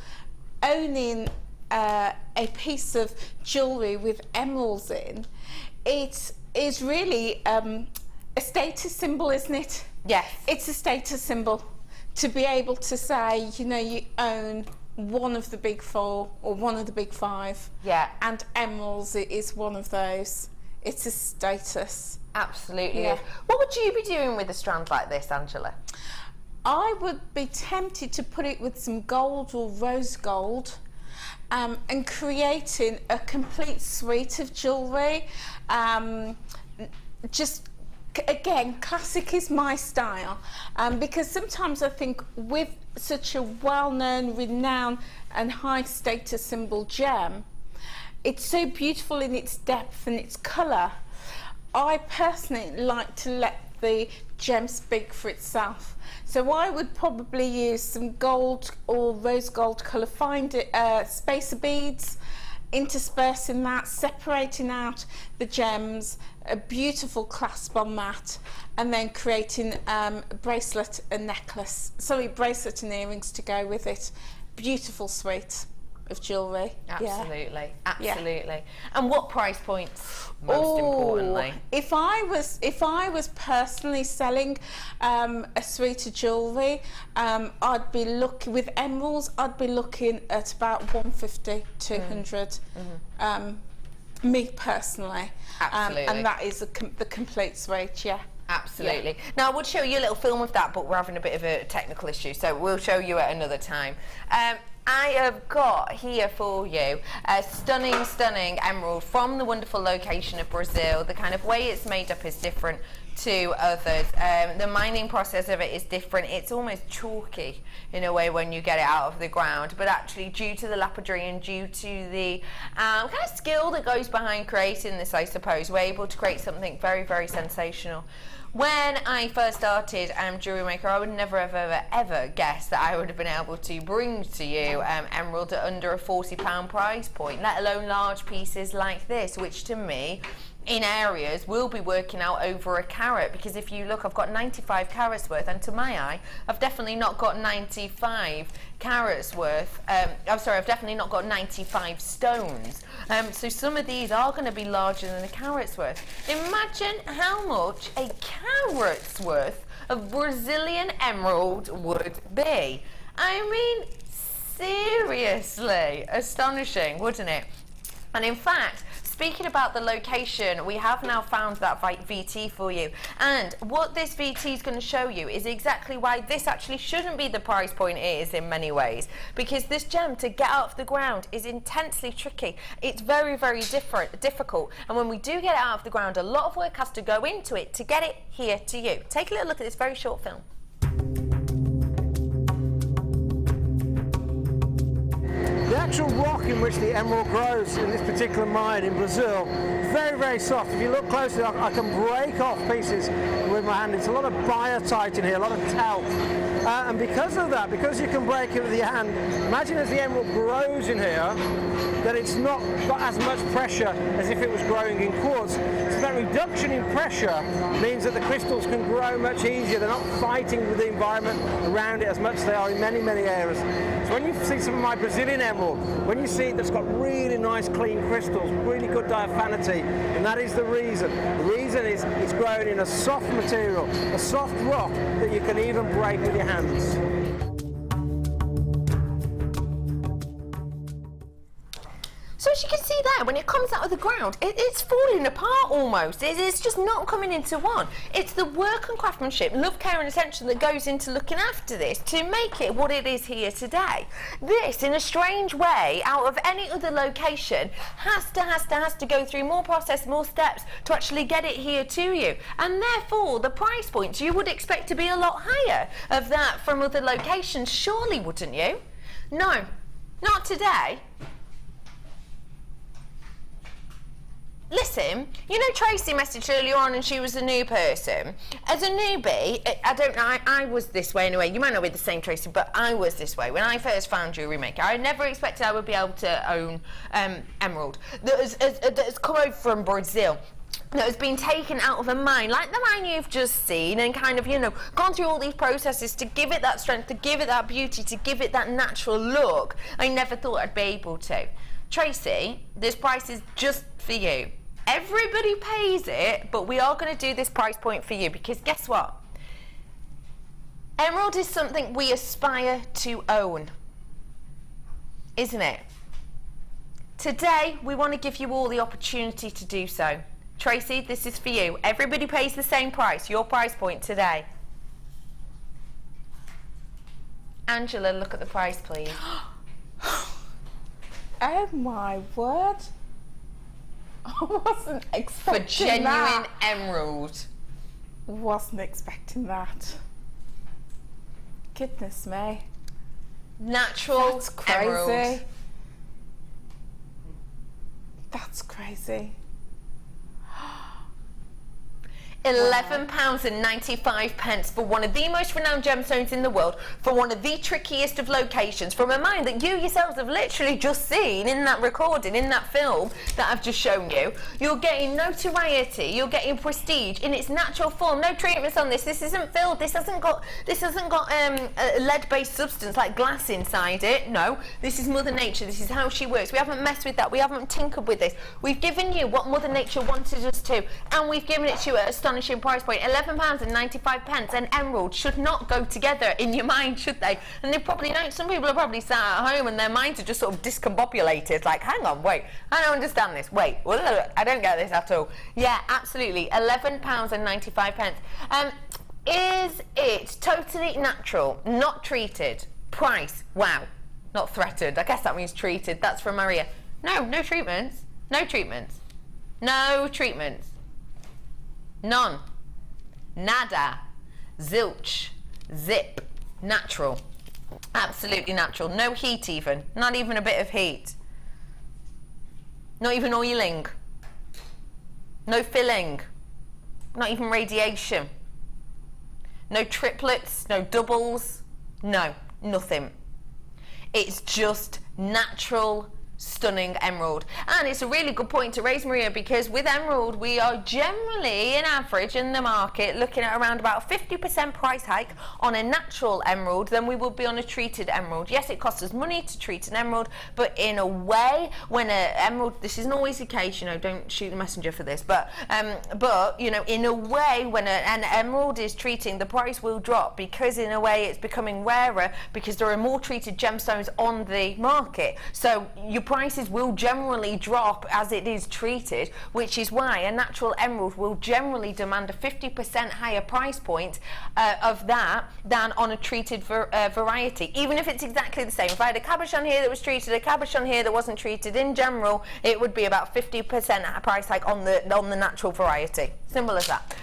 Speaker 2: owning a piece of jewellery with emeralds in, it is really a status symbol, isn't it?
Speaker 1: Yes.
Speaker 2: It's a status symbol to be able to say, you own one of the big four or one of the big five.
Speaker 1: Yeah.
Speaker 2: And emeralds is one of those. It's a status.
Speaker 1: Absolutely.
Speaker 2: Yeah.
Speaker 1: What would you be doing with a strand like this, Angela?
Speaker 2: I would be tempted to put it with some gold or rose gold, and creating a complete suite of jewellery. Just again, classic is my style, because sometimes I think with such a well-known, renowned and high status symbol gem, it's so beautiful in its depth and its colour. I personally like to let the gem speak for itself. So I would probably use some gold or rose gold colour spacer beads, interspersing that, separating out the gems, a beautiful clasp on that, and then creating a bracelet and necklace, bracelet and earrings to go with it. Beautiful suite of jewellery.
Speaker 1: Absolutely, absolutely. And what price points, most importantly?
Speaker 2: If I was personally selling a suite of jewellery, I'd be looking, with emeralds, I'd be looking at about 150, 200. Me personally.
Speaker 1: Absolutely.
Speaker 2: And that is the complete suite, yeah.
Speaker 1: Absolutely.
Speaker 2: Yeah.
Speaker 1: Now, I would show you a little film of that, but we're having a bit of a technical issue, so we'll show you at another time. I have got here for you a stunning, stunning emerald from the wonderful location of Brazil. The kind of way it's made up is different to others. The mining process of it is different. It's almost chalky in a way when you get it out of the ground, but actually due to the lapidary and due to the kind of skill that goes behind creating this, I suppose, we're able to create something very, very sensational. When I first started JewelleryMaker, I would never ever guess that I would have been able to bring to you emerald at under a £40 price point, let alone large pieces like this, which to me in areas will be working out over a carat, because if you look, I've got 95 carats worth, and to my eye I've definitely not got 95 carats worth. I'm sorry, I've definitely not got 95 stones. So some of these are going to be larger than a carat's worth. Imagine how much a carat's worth of Brazilian emerald would be. I mean, seriously astonishing, wouldn't it? And in fact, speaking about the location, we have now found that VT for you. And what this VT is going to show you is exactly why this actually shouldn't be the price point it is in many ways. Because this gem, to get out of the ground, is intensely tricky. It's very, very difficult. And when we do get it out of the ground, a lot of work has to go into it to get it here to you. Take a little look at this very short film.
Speaker 16: The actual rock in which the emerald grows in this particular mine in Brazil is very, very soft. If you look closely, I can break off pieces with my hand. It's a lot of biotite in here, a lot of talc. And because of that, because you can break it with your hand, imagine as the emerald grows in here, that it's not got as much pressure as if it was growing in quartz. So that reduction in pressure means that the crystals can grow much easier. They're not fighting with the environment around it as much as they are in many, many areas. So when you see some of my Brazilian emerald, when you see it that's got really nice clean crystals, really good diaphanity, and that is the reason. The reason is it's grown in a soft material, a soft rock that you can even break with your hands.
Speaker 1: So as you can see there, when it comes out of the ground, it's falling apart almost. It's just not coming into one. It's the work and craftsmanship, love, care and attention that goes into looking after this to make it what it is here today. This, in a strange way, out of any other location, has to go through more process, more steps to actually get it here to you. And therefore, the price points you would expect to be a lot higher of that from other locations, surely, wouldn't you? No, not today. Listen, you know Tracy messaged earlier on and she was a new person. As a newbie, I don't know, I was this way anyway. You might not be the same Tracy, but I was this way. When I first found JewelleryMaker, I never expected I would be able to own emerald that has come over from Brazil, that has been taken out of a mine, like the mine you've just seen, and kind of, you know, gone through all these processes to give it that strength, to give it that beauty, to give it that natural look. I never thought I'd be able to. Tracy, this price is just for you. Everybody pays it, but we are going to do this price point for you because guess what? Emerald is something we aspire to own, isn't it? Today, we want to give you all the opportunity to do so. Tracy, this is for you. Everybody pays the same price, your price point today. Angela, look at the price, please.
Speaker 2: Oh my word. I wasn't expecting
Speaker 1: For genuine
Speaker 2: that.
Speaker 1: emerald.
Speaker 2: Wasn't expecting that. Goodness me.
Speaker 1: Natural
Speaker 2: That's crazy.
Speaker 1: emerald.
Speaker 2: That's crazy.
Speaker 1: £11.95 for one of the most renowned gemstones in the world, for one of the trickiest of locations, from a mine that you yourselves have literally just seen in that recording, in that film that I've just shown you. You're getting notoriety, you're getting prestige in its natural form. No treatments on this. This isn't filled. This hasn't got a lead-based substance like glass inside it. No, this is Mother Nature. This is how she works. We haven't messed with that. We haven't tinkered with this. We've given you what Mother Nature wanted us to, and we've given it to you at astonishing price point. £11.95. An emerald should not go together in your mind, should they? And they probably don't. Some people are probably sat at home and their minds are just sort of discombobulated, like, hang on, wait, I don't understand this, wait, I don't get this at all. Yeah, absolutely. £11.95. Is it totally natural, not treated? Price, wow, not threatened. I guess that means treated. That's from Maria. No treatments. No treatments. No treatments. None. Nada. Zilch. Zip. Natural. Absolutely natural. No heat even. Not even a bit of heat. Not even oiling. No filling. Not even radiation. No triplets. No doubles. No. Nothing. It's just natural, stunning emerald. And it's a really good point to raise, Maria, because with emerald we are generally, in average in the market, looking at around about a 50% price hike on a natural emerald than we would be on a treated emerald. Yes, it costs us money to treat an emerald, but in a way, when an emerald, this isn't always the case, you know, don't shoot the messenger for this, but you know, in a way, when an emerald is treating, the price will drop, because in a way it's becoming rarer, because there are more treated gemstones on the market. So your prices will generally drop as it is treated, which is why a natural emerald will generally demand a 50% higher price point of that than on a treated variety, even if it's exactly the same. If I had a cabochon here that was treated, a cabochon here that wasn't treated, in general it would be about 50% price hike on the natural variety. Simple as that.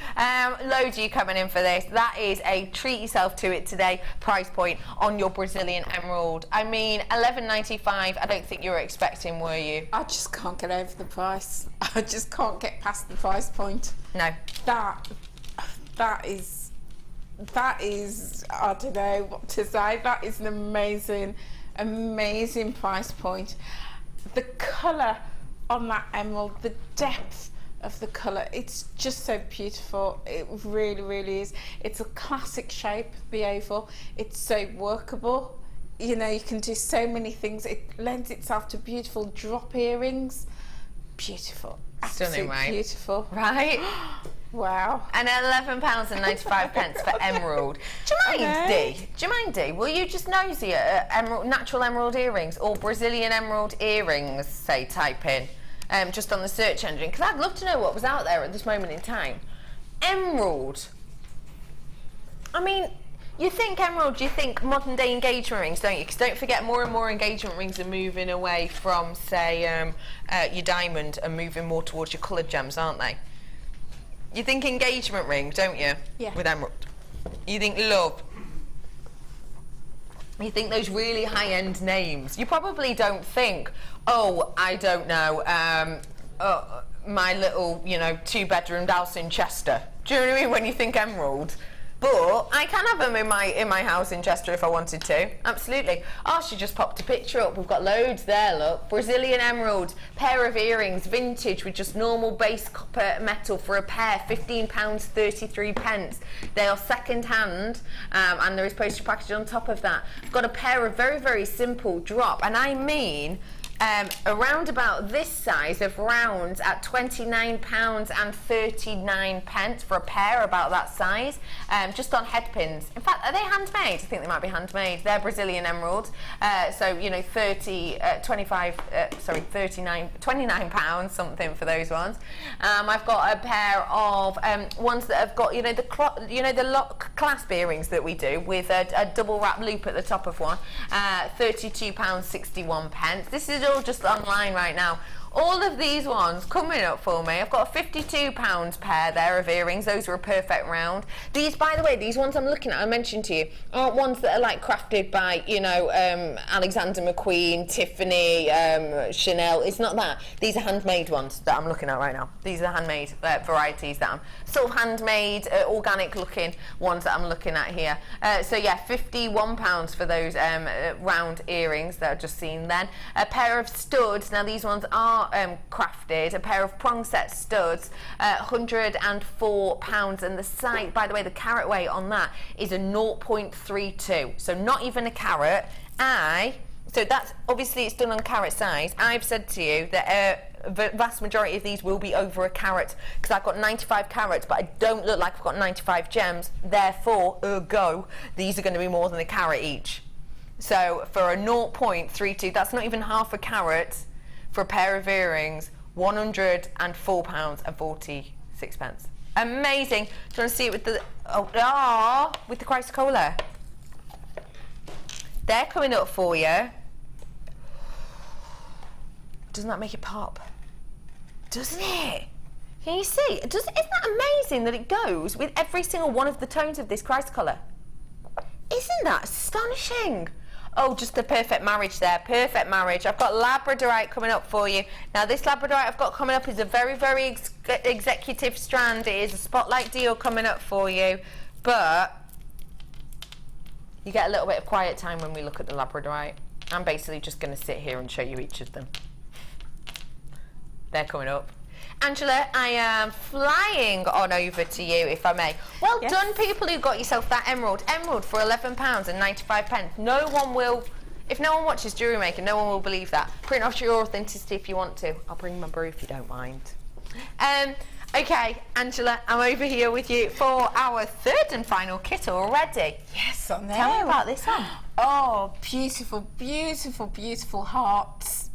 Speaker 1: Loads of you coming in for this. That is a treat yourself to it today price point on your Brazilian emerald. I mean, $11.95. I don't think you were expecting, were you?
Speaker 2: I just can't get over the price. I just can't get past the price point.
Speaker 1: No.
Speaker 2: That is I don't know what to say. That is an amazing price point. The colour on that emerald, the depth of the colour, it's just so beautiful. It really is. It's a classic shape, the oval. It's so workable. You know, you can do so many things. It lends itself to beautiful drop earrings. Beautiful.
Speaker 1: Stunning, right?
Speaker 2: Beautiful.
Speaker 1: Right?
Speaker 2: Wow.
Speaker 1: And £11.95 for emerald. Do you mind, Dee? Will you just nosy at natural emerald earrings or Brazilian emerald earrings, say, type in, just on the search engine? Because I'd love to know what was out there at this moment in time. Emerald. I mean, you think emerald, you think modern day engagement rings, don't you? Because don't forget, more and more engagement rings are moving away from, say, your diamond and moving more towards your coloured gems, aren't they? You think engagement ring, don't you?
Speaker 2: Yeah.
Speaker 1: With emerald. You think love. You think those really high-end names. You probably don't think, oh, I don't know, my little, you know, two-bedroom house in Chester. Do you know what I mean? When you think emerald. But I can have them in my house in Chester if I wanted to. Absolutely. Oh, she just popped a picture up. We've got loads there, look. Brazilian emerald, pair of earrings, vintage with just normal base copper metal for a pair, £15.33. They are second hand, and there is postage package on top of that. I've got a pair of very, very simple drop, and I mean around about this size of rounds at £29.39 for a pair about that size, just on head pins. In fact, are they handmade? I think they might be handmade. They're Brazilian emeralds, so you know, £29 something for those ones. I've got a pair of ones that have got, you know, the lock clasp earrings that we do with a double wrap loop at the top of one, £32.61. This is still just online right now. All of these ones coming up for me. I've got a £52 pair there of earrings. Those are a perfect round. These, by the way, these ones I'm looking at, I mentioned to you, aren't ones that are like crafted by, you know, Alexander McQueen, Tiffany, Chanel. It's not that. These are handmade ones that I'm looking at right now. These are handmade varieties that I'm sort of handmade, organic looking ones that I'm looking at here. So yeah, £51 for those round earrings that I've just seen then. A pair of studs. Now these ones are crafted. A pair of prong set studs, £104, and the size, by the way, the carat weight on that is a 0.32, so not even a carat. So that's obviously it's done on carat size. I've said to you that the vast majority of these will be over a carat because I've got 95 carats, but I don't look like I've got 95 gems. Therefore, ergo, these are going to be more than a carat each. So for a 0.32, that's not even half a carat. For a pair of earrings, £104.46. Amazing. Do you want to see it with the with the chrysocolla? They're coming up for you. Doesn't that make it pop? Doesn't it? Can you see? Isn't that amazing that it goes with every single one of the tones of this chrysocolla? Isn't that astonishing? Oh, just the perfect marriage there. Perfect marriage. I've got Labradorite coming up for you. Now, this Labradorite I've got coming up is a very, very executive strand. It is a spotlight deal coming up for you. But you get a little bit of quiet time when we look at the Labradorite. I'm basically just going to sit here and show you each of them. They're coming up. Angela, I am flying on over to you, if I may. Well done, people who got yourself that emerald. Emerald for £11.95. No one will, if no one watches Jewellery Maker, no one will believe that. Print off your authenticity if you want to. I'll bring my brew if you don't mind. Okay, Angela, I'm over here with you for our third and final kit already.
Speaker 2: Yes, on there.
Speaker 1: Tell me about this one.
Speaker 2: Oh, beautiful, beautiful, beautiful hearts.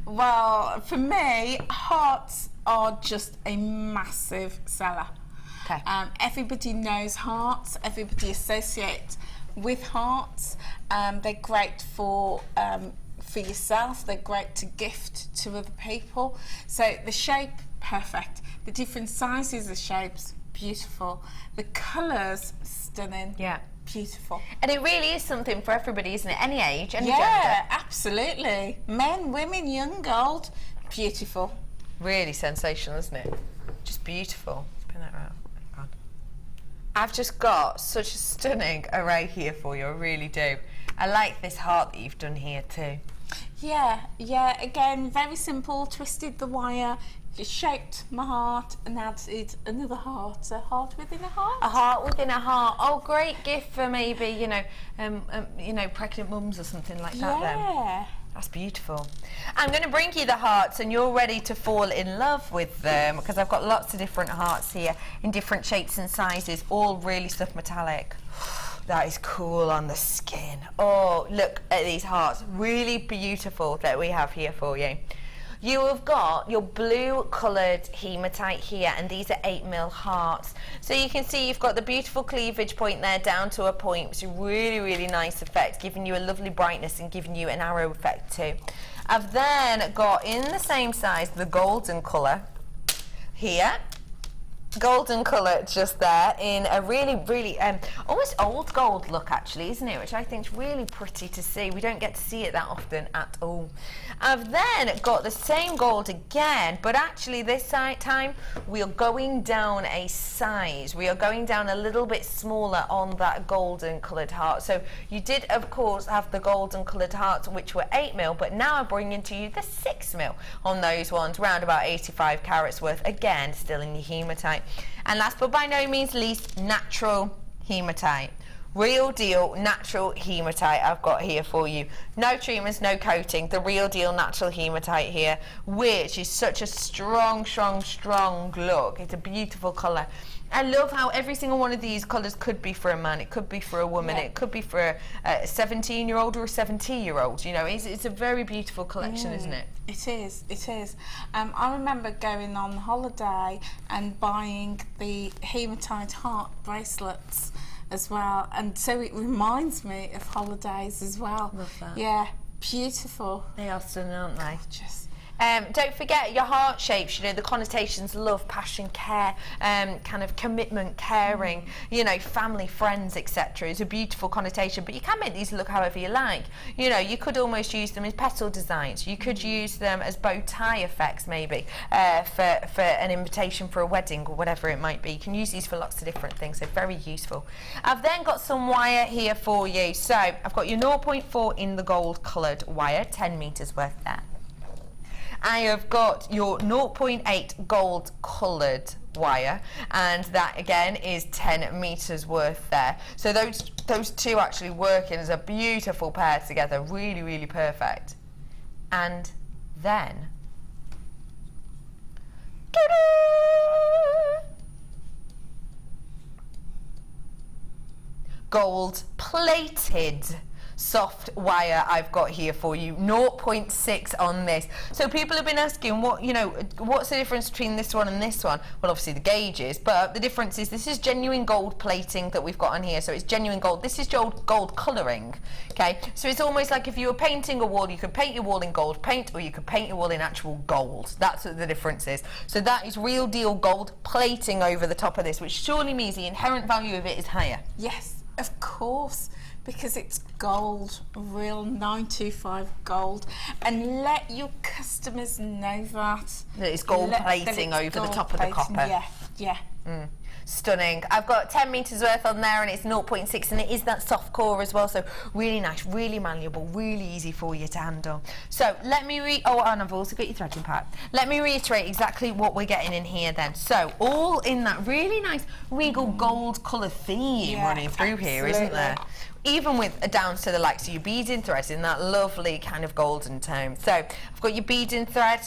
Speaker 2: Well, for me, hearts are just a massive seller.
Speaker 1: Okay.
Speaker 2: Everybody knows hearts. Everybody associates with hearts. They're great for yourself. They're great to gift to other people. So the shape, perfect. The different sizes of shapes, beautiful. The colours, stunning.
Speaker 1: Yeah.
Speaker 2: Beautiful.
Speaker 1: And it really is something for everybody, isn't it? Any age, any
Speaker 2: gender.
Speaker 1: gender.
Speaker 2: Absolutely. Men, women, young, old, beautiful.
Speaker 1: Really sensational, isn't it? Just beautiful. Spin that around. Oh, God. I've just got such a stunning array here for you, I really do. I like this heart that you've done here too.
Speaker 2: Yeah, again, very simple, twisted the wire, just shaped my heart and added another heart, a heart within a heart.
Speaker 1: A heart within a heart. Oh, great gift for maybe, you know, pregnant mums or something like that then.
Speaker 2: Yeah.
Speaker 1: That's beautiful. I'm going to bring you the hearts and you're ready to fall in love with them because I've got lots of different hearts here in different shapes and sizes, all really stuff metallic. That is cool on the skin. Oh, look at these hearts. Really beautiful that we have here for you. You have got your blue coloured hematite here, and these are 8mm hearts. So you can see you've got the beautiful cleavage point there down to a point, which is really, really nice effect, giving you a lovely brightness and giving you an arrow effect too. I've then got in the same size the golden colour here. Golden colour just there in a really, really almost old gold look actually, isn't it? Which I think is really pretty to see. We don't get to see it that often at all. I've then got the same gold again, but actually this time we are going down a size. We are going down a little bit smaller on that golden coloured heart. So you did, of course, have the golden coloured hearts, which were 8mm, but now I'm bringing to you the 6mm on those ones, round about 85 carats worth, again, still in your hematite. And last but by no means least, natural hematite. Real deal natural hematite I've got here for you. No treatments, no coating. The real deal natural hematite here, which is such a strong, strong, strong look. It's a beautiful colour. I love how every single one of these colours could be for a man, it could be for a woman, it could be for a 17-year-old or a 70-year-old. You know, it's a very beautiful collection, isn't it?
Speaker 2: It is, it is. I remember going on holiday and buying the hematite heart bracelets as well, and so it reminds me of holidays as well.
Speaker 1: Love that.
Speaker 2: Yeah, Beautiful.
Speaker 1: They are stunning, aren't they?
Speaker 2: Just.
Speaker 1: Don't forget your heart shapes, you know, the connotations, love, passion, care, kind of commitment, caring, you know, family, friends, etc. It's a beautiful connotation, but you can make these look however you like. You know, you could almost use them as petal designs. You could use them as bow tie effects, maybe, for an invitation for a wedding or whatever it might be. You can use these for lots of different things, so very useful. I've then got some wire here for you. So I've got your 0.4 in the gold coloured wire, 10 metres worth there. I have got your 0.8 gold coloured wire, and that again is 10 metres worth there. So those two actually working as a beautiful pair together, really, really perfect. And then gold plated soft wire I've got here for you, 0.6 on this. So people have been asking, what, you know, what's the difference between this one and this one? Well, obviously the gauges, but the difference is this is genuine gold plating that we've got on here, so it's genuine gold. This is gold colouring, okay? So it's almost like if you were painting a wall, you could paint your wall in gold paint, or you could paint your wall in actual gold. That's what the difference is. So that is real deal gold plating over the top of this, which surely means the inherent value of it is higher.
Speaker 2: Yes, of course. Because it's gold, real 925 gold, and let your customers know that.
Speaker 1: That it's gold plating over the top of the copper.
Speaker 2: Yeah.
Speaker 1: Stunning. I've got 10 metres worth on there, and it's 0.6, and it is that soft core as well, so really nice, really malleable, really easy for you to handle. So let me and I've also got your threading part. Let me reiterate exactly what we're getting in here then. So all in that really nice regal gold colour theme running through here, isn't there? Even with down to the likes of your beading threads in that lovely kind of golden tone. So I've got your beading thread,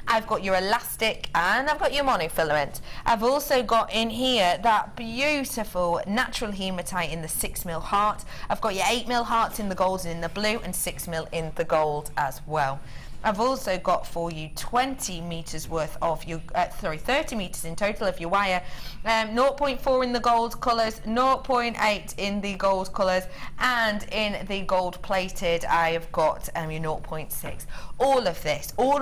Speaker 1: I've got your elastic, and I've got your monofilament. I've also got in here that beautiful natural hematite in the 6mm heart. I've got your 8mm hearts in the gold and in the blue, and 6mm in the gold as well. I've also got for you 20 metres worth of your, 30 metres in total of your wire, 0.4 in the gold colours, 0.8 in the gold colours, and in the gold plated I have got your 0.6. All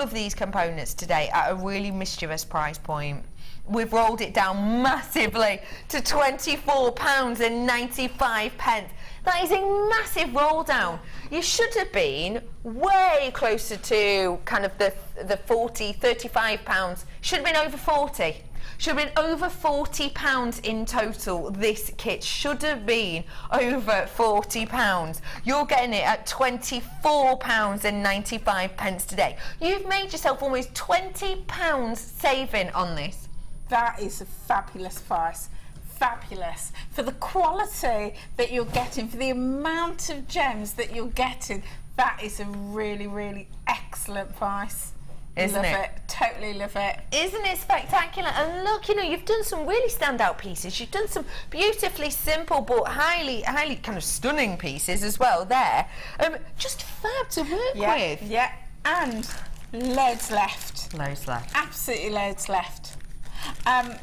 Speaker 1: of these components today at a really mischievous price point. We've rolled it down massively to £24.95. That is a massive roll down. You should have been way closer to kind of the 40, 35 pounds. Should have been over 40. Should have been over £40 in total. This kit should have been over £40. You're getting it at £24.95 today. You've made yourself almost £20 saving on this.
Speaker 2: That is a fabulous price. Fabulous. For the quality that you're getting, for the amount of gems that you're getting, that is a really, really excellent price.
Speaker 1: Isn't it?
Speaker 2: Totally love it.
Speaker 1: Isn't it spectacular? And look, you know, you've done some really standout pieces. You've done some beautifully simple but highly kind of stunning pieces as well there. Just fab to work with.
Speaker 2: Yeah, and loads left.
Speaker 1: Loads left.
Speaker 2: Absolutely loads left.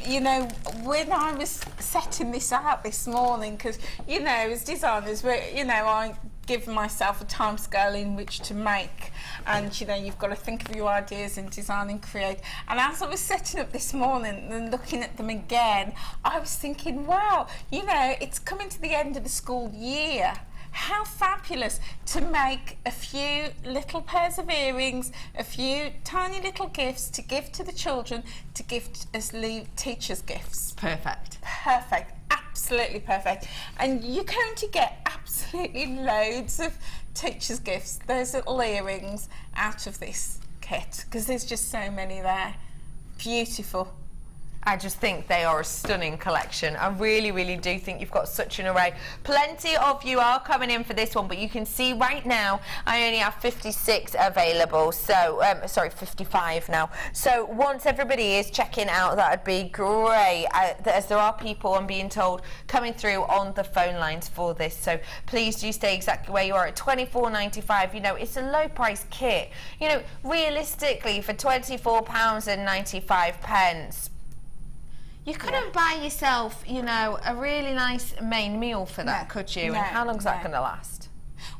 Speaker 2: You know, when I was setting this out this morning, because, you know, as designers, I give myself a time scale in which to make, and, you know, you've got to think of your ideas and design and create. And as I was setting up this morning and looking at them again, I was thinking, wow, you know, it's coming to the end of the school year. How fabulous to make a few little pairs of earrings, a few tiny little gifts to give to the children, to give as teachers' gifts.
Speaker 1: Perfect.
Speaker 2: Perfect. Absolutely perfect. And you're going to get absolutely loads of teachers' gifts, those little earrings, out of this kit, because there's just so many there. Beautiful.
Speaker 1: I just think they are a stunning collection. I really, really do think you've got such an array. Plenty of you are coming in for this one, but you can see right now I only have 56 available. So, sorry, 55 now. So once everybody is checking out, that would be great. As there are people, I'm being told, coming through on the phone lines for this. So please do stay exactly where you are at £24.95. You know, it's a low price kit. You know, realistically, for £24.95, you couldn't buy yourself, you know, a really nice main meal for that, could you? And how long's that going to last?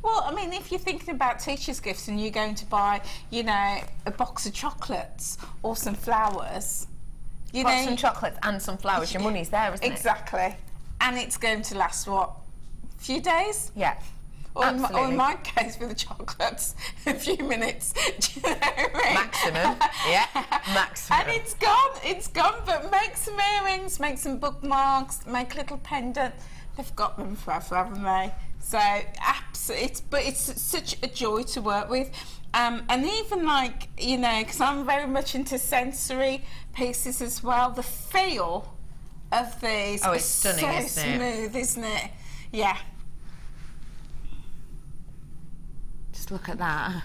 Speaker 2: Well, I mean, if you're thinking about teachers' gifts and you're going to buy, you know, a box of chocolates or some flowers, you know,
Speaker 1: some chocolates and some flowers, your money's there, isn't it?
Speaker 2: Exactly. And it's going to last, what, a few days?
Speaker 1: Yeah.
Speaker 2: Or in my case, with the chocolates, a few minutes. Do you know what I mean?
Speaker 1: Maximum. Yeah, maximum.
Speaker 2: And it's gone, but make some earrings, make some bookmarks, make a little pendant. They've got them forever, haven't they? So, absolutely, it's such a joy to work with. And even like, you know, because I'm very much into sensory pieces as well, the feel of these
Speaker 1: it's stunning,
Speaker 2: so
Speaker 1: isn't it?
Speaker 2: smooth, isn't it? Yeah.
Speaker 1: Just look at that.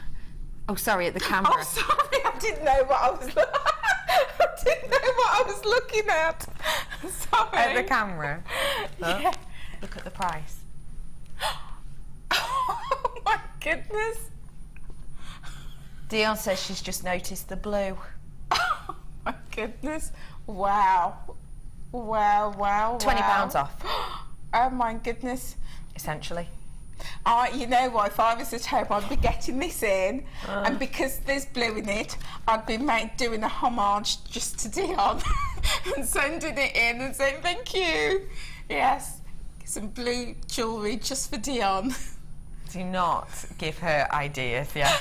Speaker 1: Oh, sorry, at the camera.
Speaker 2: Oh, sorry, I didn't know what I was looking at. Sorry.
Speaker 1: At the camera.
Speaker 2: Yeah.
Speaker 1: Look at the price.
Speaker 2: Oh my goodness.
Speaker 1: Dion says she's just noticed the blue.
Speaker 2: Oh my goodness. Wow. Wow, wow,
Speaker 1: £20 off.
Speaker 2: Oh my goodness.
Speaker 1: Essentially.
Speaker 2: You know what, if I was at home, I'd be getting this in, and because there's blue in it, I'd be doing a homage just to Dion and sending it in and saying thank you. Yes, some blue jewellery just for Dion.
Speaker 1: Do not give her ideas, yeah.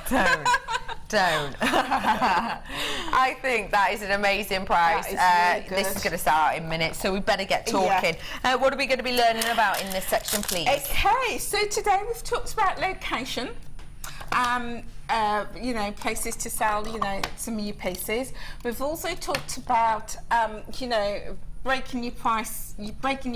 Speaker 1: Don't. I think that is an amazing price.
Speaker 2: That is really good.
Speaker 1: This is going to start in minutes, so we better get talking.
Speaker 2: Yeah.
Speaker 1: What are we going to be learning about in this section, please?
Speaker 2: Okay, so today we've talked about location. You know, places to sell, you know, some of your pieces. We've also talked about, you know, breaking your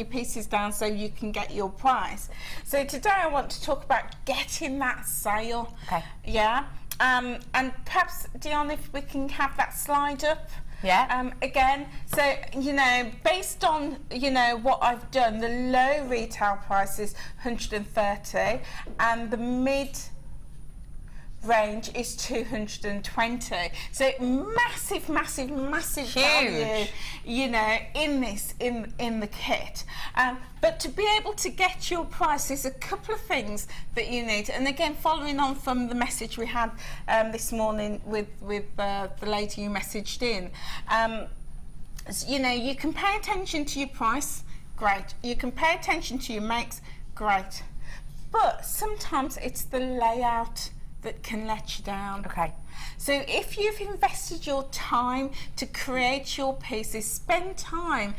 Speaker 2: pieces down so you can get your price. So today I want to talk about getting that sale.
Speaker 1: Okay.
Speaker 2: Yeah. And perhaps, Dion, if we can have that slide up.
Speaker 1: Yeah.
Speaker 2: Again, so, you know, based on, you know, what I've done, the low retail price is 130 and the mid range is 220. So massive
Speaker 1: Huge.
Speaker 2: value, you know, in this, in the kit. But to be able to get your price, there's a couple of things that you need. And again, following on from the message we had this morning with the lady who messaged in, you know, you can pay attention to your price, great. You can pay attention to your makes, great. But sometimes it's the layout that can let you down.
Speaker 1: Okay.
Speaker 2: So if you've invested your time to create your pieces, spend time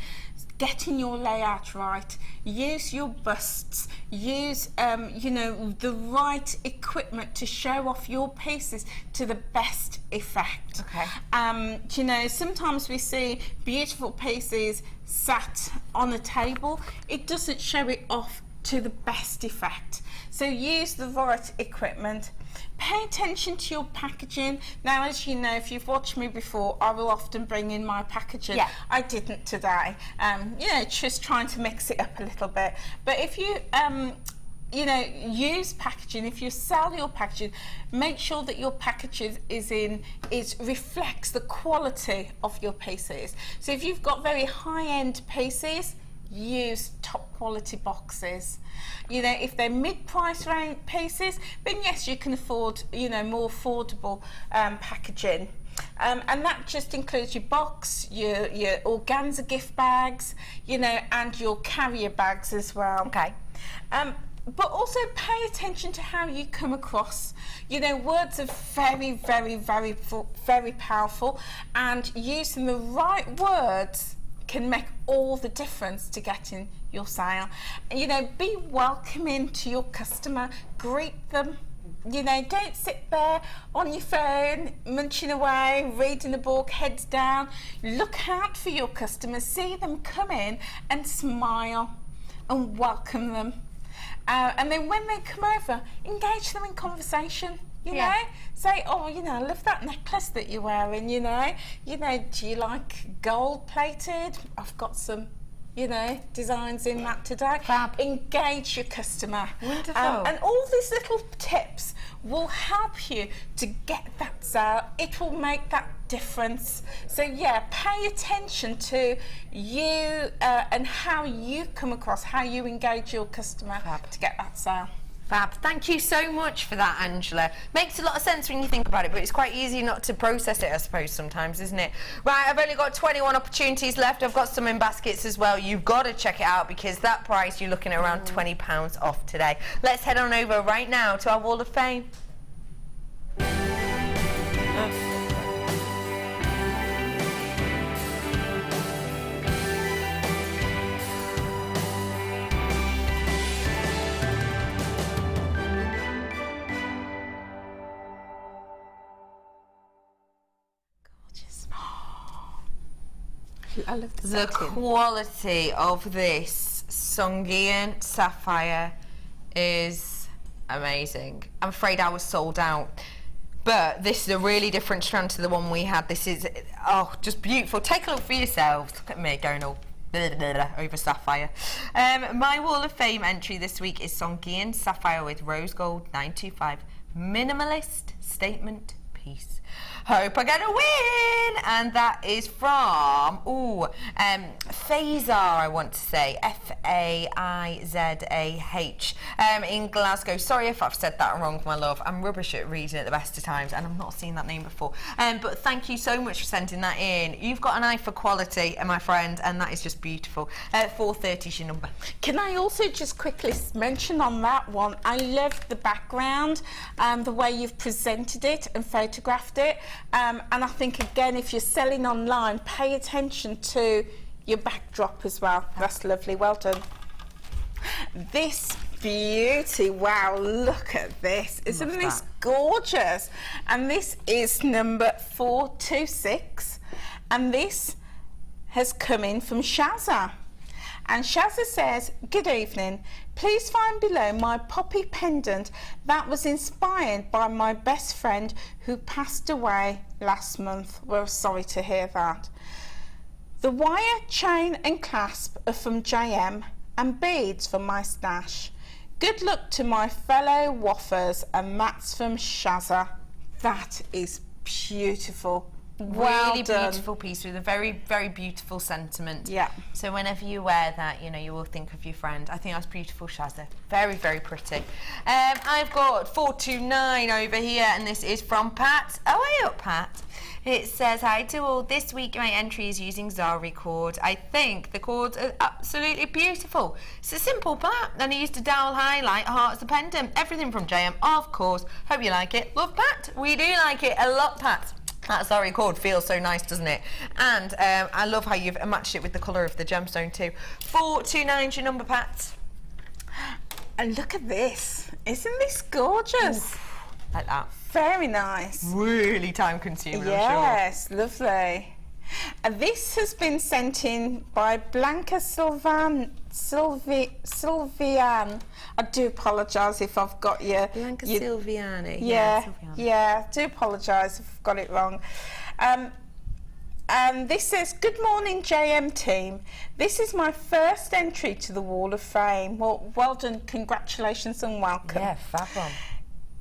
Speaker 2: getting your layout right, use your busts, use you know, the right equipment to show off your pieces to the best effect.
Speaker 1: Okay.
Speaker 2: You know, sometimes we see beautiful pieces sat on a table, it doesn't show it off to the best effect. So use the right equipment. Pay attention to your packaging. Now, as you know, if you've watched me before, I will often bring in my packaging.
Speaker 1: Yeah.
Speaker 2: I didn't today. You know, just trying to mix it up a little bit. But if you, you know, use packaging, if you sell your packaging, make sure that your packaging reflects the quality of your pieces. So if you've got very high-end pieces, use top quality boxes. You know, if they're mid-price range pieces, then yes, you can afford, you know, more affordable packaging. And that just includes your box, your organza gift bags, you know, and your carrier bags as well.
Speaker 1: Okay.
Speaker 2: But also pay attention to how you come across. You know, words are very, very, very, very powerful, and using the right words can make all the difference to getting your sale. You know, be welcoming to your customer, greet them. You know, don't sit there on your phone, munching away, reading a book, heads down. Look out for your customers, see them come in and smile and welcome them. And then when they come over, engage them in conversation. You know, say, oh, you know, I love that necklace that you're wearing, you know, do you like gold plated? I've got some, you know, designs in that today.
Speaker 1: Fab.
Speaker 2: Engage your customer.
Speaker 1: Wonderful.
Speaker 2: And all these little tips will help you to get that sale. It will make that difference. So yeah, pay attention to you and how you come across, how you engage your customer to get that sale.
Speaker 1: Fab. Thank you so much for that, Angela. Makes a lot of sense when you think about it, but it's quite easy not to process it, I suppose, sometimes, isn't it? Right, I've only got 21 opportunities left. I've got some in baskets as well. You've got to check it out because that price, you're looking at around £20 off today. Let's head on over right now to our Wall of Fame.
Speaker 2: I love
Speaker 1: the quality of this Songian sapphire is amazing. I'm afraid I was sold out, but this is a really different strand to the one we had. This is, oh, just beautiful. Take a look for yourselves. Look at me going all over sapphire. My Wall of Fame entry this week is Songian sapphire with rose gold 925 minimalist statement piece. Hope I get a win, and that is from Faizah, I want to say, Faizah, in Glasgow. Sorry if I've said that wrong, my love. I'm rubbish at reading at the best of times, and I've not seen that name before. But thank you so much for sending that in. You've got an eye for quality, my friend, and that is just beautiful. 430 is your number.
Speaker 2: Can I also just quickly mention on that one, I love the background, the way you've presented it and photographed it. And I think, again, if you're selling online, pay attention to your backdrop as well. That's lovely. Well done. This beauty. Wow, look at this. Isn't this gorgeous? And this is number 426. And this has come in from Shazza. And Shazza says, good evening. Please find below my poppy pendant that was inspired by my best friend who passed away last month. We're sorry to hear that. The wire, chain and clasp are from JM and beads from my stash. Good luck to my fellow waffers, and that's from Shazza. That is beautiful. Well
Speaker 1: Really
Speaker 2: done.
Speaker 1: beautiful piece with a very, very beautiful sentiment.
Speaker 2: Yeah.
Speaker 1: So whenever you wear that, you know, you will think of your friend. I think that's beautiful, Shazza. Very, very pretty. I've got 429 over here, and this is from Pat. Oh, hey up, Pat. It says, hi to all. This week my entry is using Zari cord. I think the cords are absolutely beautiful. It's a simple part, and I used a dowel highlight, hearts, the pendant, everything from JM, of course. Hope you like it. Love, Pat. We do like it a lot, Pat. That Zari cord feels so nice, doesn't it? And I love how you've matched it with the colour of the gemstone too. 429 is your number, Pat.
Speaker 2: And look at this. Isn't this gorgeous?
Speaker 1: Oof, like that.
Speaker 2: Very nice.
Speaker 1: Really time consuming,
Speaker 2: yes,
Speaker 1: I'm sure.
Speaker 2: Lovely. And this has been sent in by Blanca Sylvian. I do apologise if I've got you.
Speaker 1: Blanca Silviani.
Speaker 2: Yeah, I do apologise if I've got it wrong. And this says, good morning JM team. This is my first entry to the Wall of Fame. Well done, congratulations and welcome.
Speaker 1: Yeah, fab one.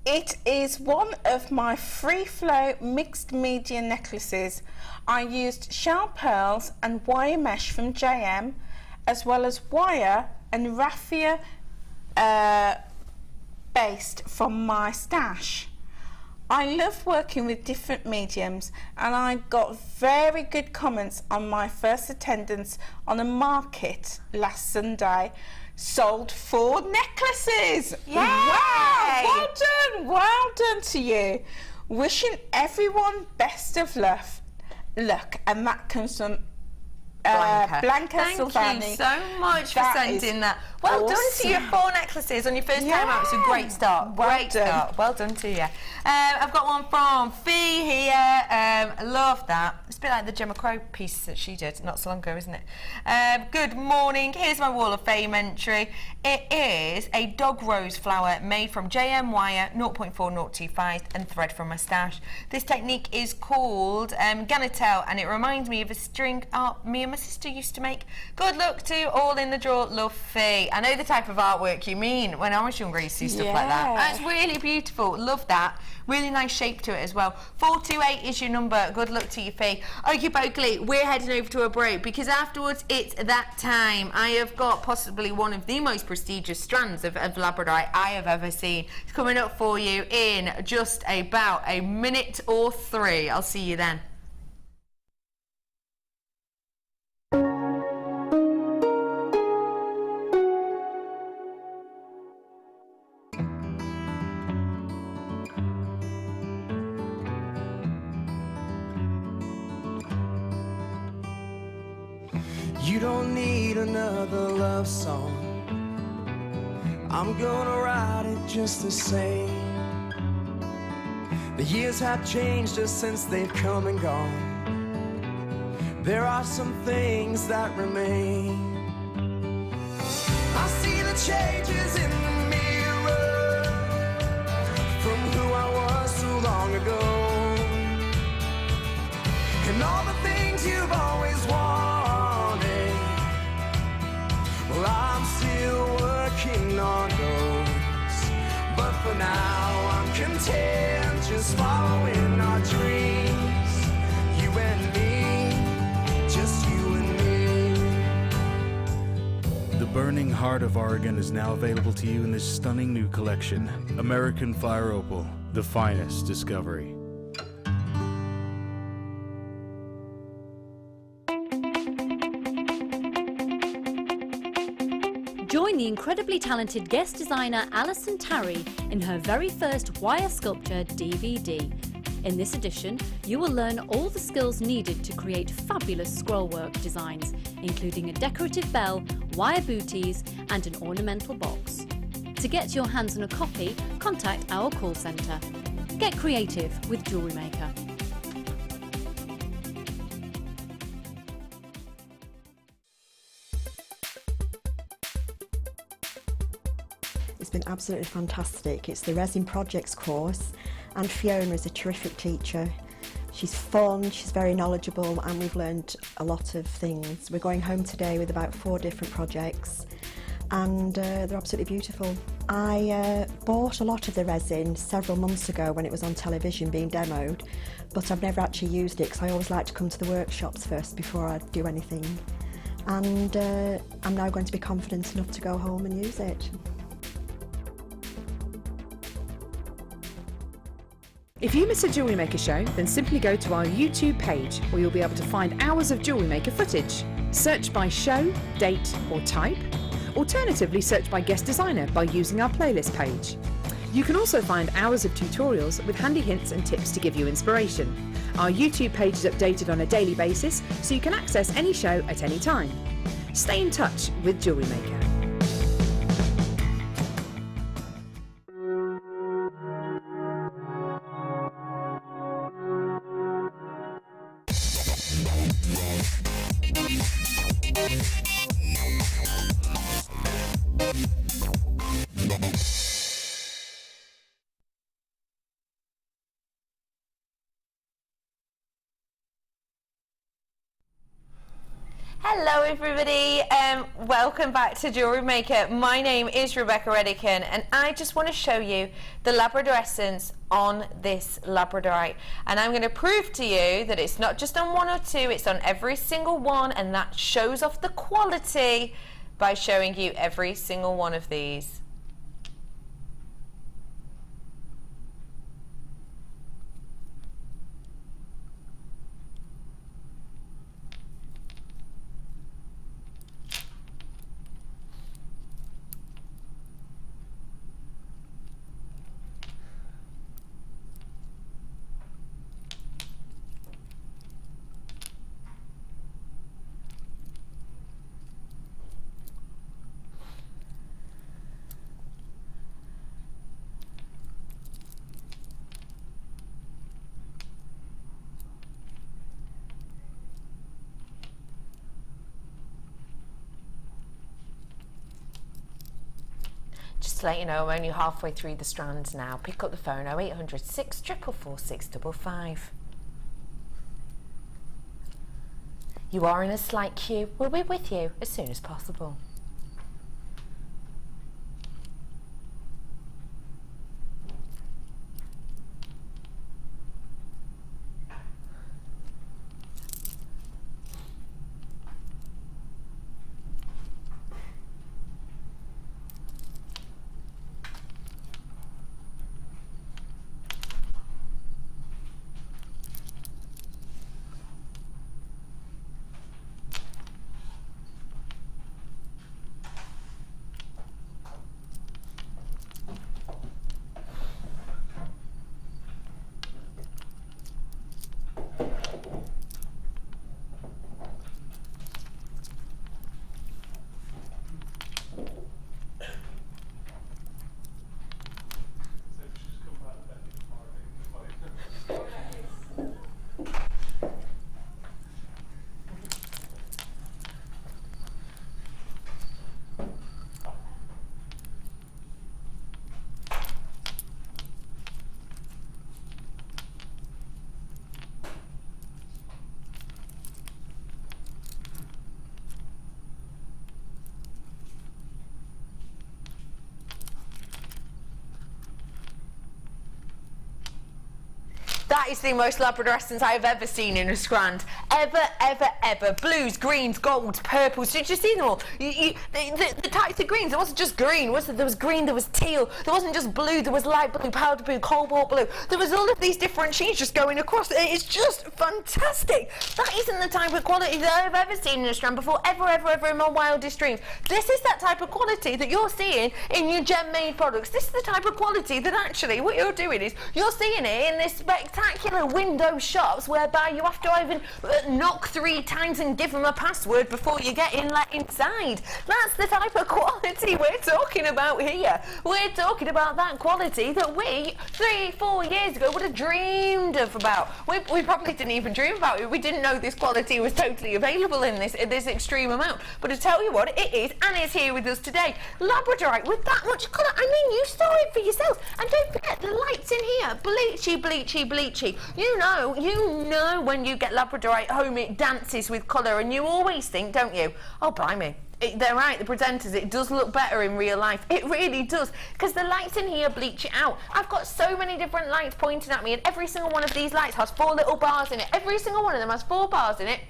Speaker 2: It is one of my free flow mixed media necklaces. I used shell pearls and wire mesh from JM, as well as wire and raffia based from my stash. I love working with different mediums, and I got very good comments on my first attendance on a market last Sunday. Sold 4 necklaces.
Speaker 1: Yay!
Speaker 2: Wow, well done to you. Wishing everyone best of luck, and that comes from Blanca Silvani.
Speaker 1: Thank you so much for sending that. Well done to you. 4 necklaces on your first time out. It's a great start. Great start. Well done to you. I've got one from Fee here. Love that. It's a bit like the Gemma Crow piece that she did not so long ago, isn't it? Good morning. Here's my Wall of Fame entry. It is a dog rose flower made from JM wire, 0.4025 and thread from my stash. This technique is called Ganitel, and it reminds me of a string. Me and my sister used to make. Good luck to all in the drawer. Lovely. I know the type of artwork you mean. When I was younger, I used to do stuff like that. That's really beautiful. Love that. Really nice shape to it as well. 428 is your number. Good luck to you, Fee. Okay, Oakley, we're heading over to a break because afterwards it's that time. I have got possibly one of the most prestigious strands of Labradorite I have ever seen. It's coming up for you in just about a minute or 3. I'll see you then.
Speaker 12: You don't need another love song. I'm gonna write it just the same. The years have changed us since they've come and gone. There are some things that remain. I see the changes in the mirror from who I was so long ago, and all the things you've always wanted. Well, I'm still working on those, but for now I'm content just following our dreams. You and me, just you and me.
Speaker 3: The Burning Heart of Oregon is now available to you in this stunning new collection, American Fire Opal, the finest discovery.
Speaker 13: Join the incredibly talented guest designer Alison Tarry in her very first wire sculpture DVD. In this edition, you will learn all the skills needed to create fabulous scrollwork designs, including a decorative bell, wire booties and an ornamental box. To get your hands on a copy, contact our call centre. Get creative with JewelleryMaker.
Speaker 17: It's been absolutely fantastic. It's the Resin Projects course, and Fiona is a terrific teacher. She's fun, she's very knowledgeable, and we've learned a lot of things. We're going home today with about 4 different projects, and they're absolutely beautiful. I bought a lot of the resin several months ago when it was on television being demoed, but I've never actually used it because I always like to come to the workshops first before I do anything. And I'm now going to be confident enough to go home and use it.
Speaker 4: If you miss a Jewellery Maker show, then simply go to our YouTube page where you'll be able to find hours of Jewellery Maker footage. Search by show, date or type. Alternatively, search by guest designer by using our playlist page. You can also find hours of tutorials with handy hints and tips to give you inspiration. Our YouTube page is updated on a daily basis, so you can access any show at any time. Stay in touch with Jewellery Maker.
Speaker 1: Hello everybody, welcome back to Jewellery Maker. My name is Rebecca Redican and I just want to show you the Labradorescence on this Labradorite, and I'm going to prove to you that it's not just on 1 or 2, it's on every single one, and that shows off the quality by showing you every single one of these. Just to let you know, I'm only halfway through the strands now. Pick up the phone, 0800 644 655. You are in a slight queue. We'll be with you as soon as possible. That is the most Labradorescence I have ever seen in a strand. Ever, ever, ever. Blues, greens, golds, purples. Did you see them all? The types of greens, it wasn't just green, was it? There was green, there was teal. There wasn't just blue, there was light blue, powder blue, cobalt blue. There was all of these different shades just going across. It's just fantastic. That isn't the type of quality that I've ever seen in a strand before, ever, ever, ever in my wildest dreams. This is that type of quality that you're seeing in your gem-made products. This is the type of quality that actually what you're doing is you're seeing it in this spectacular window shops whereby you have to even knock 3 times and give them a password before you get let inside. That's the type of quality we're talking about here. We're talking about that quality that we 3-4 years ago would have dreamed of about. We probably didn't even dream about it. We didn't know this quality was totally available in this extreme amount. But to tell you what, it is, and it's here with us today. Labradorite with that much colour. I mean, you saw it for yourself. And don't forget, the lights in here, bleachy, bleachy, bleachy. You know when you get Labradorite home, it dances with colour, and you always think, don't you, oh, blimey. They're right, the presenters, it does look better in real life. It really does, because the lights in here bleach it out. I've got so many different lights pointing at me, and every single one of these lights has 4 little bars in it. Every single one of them has 4 bars in it.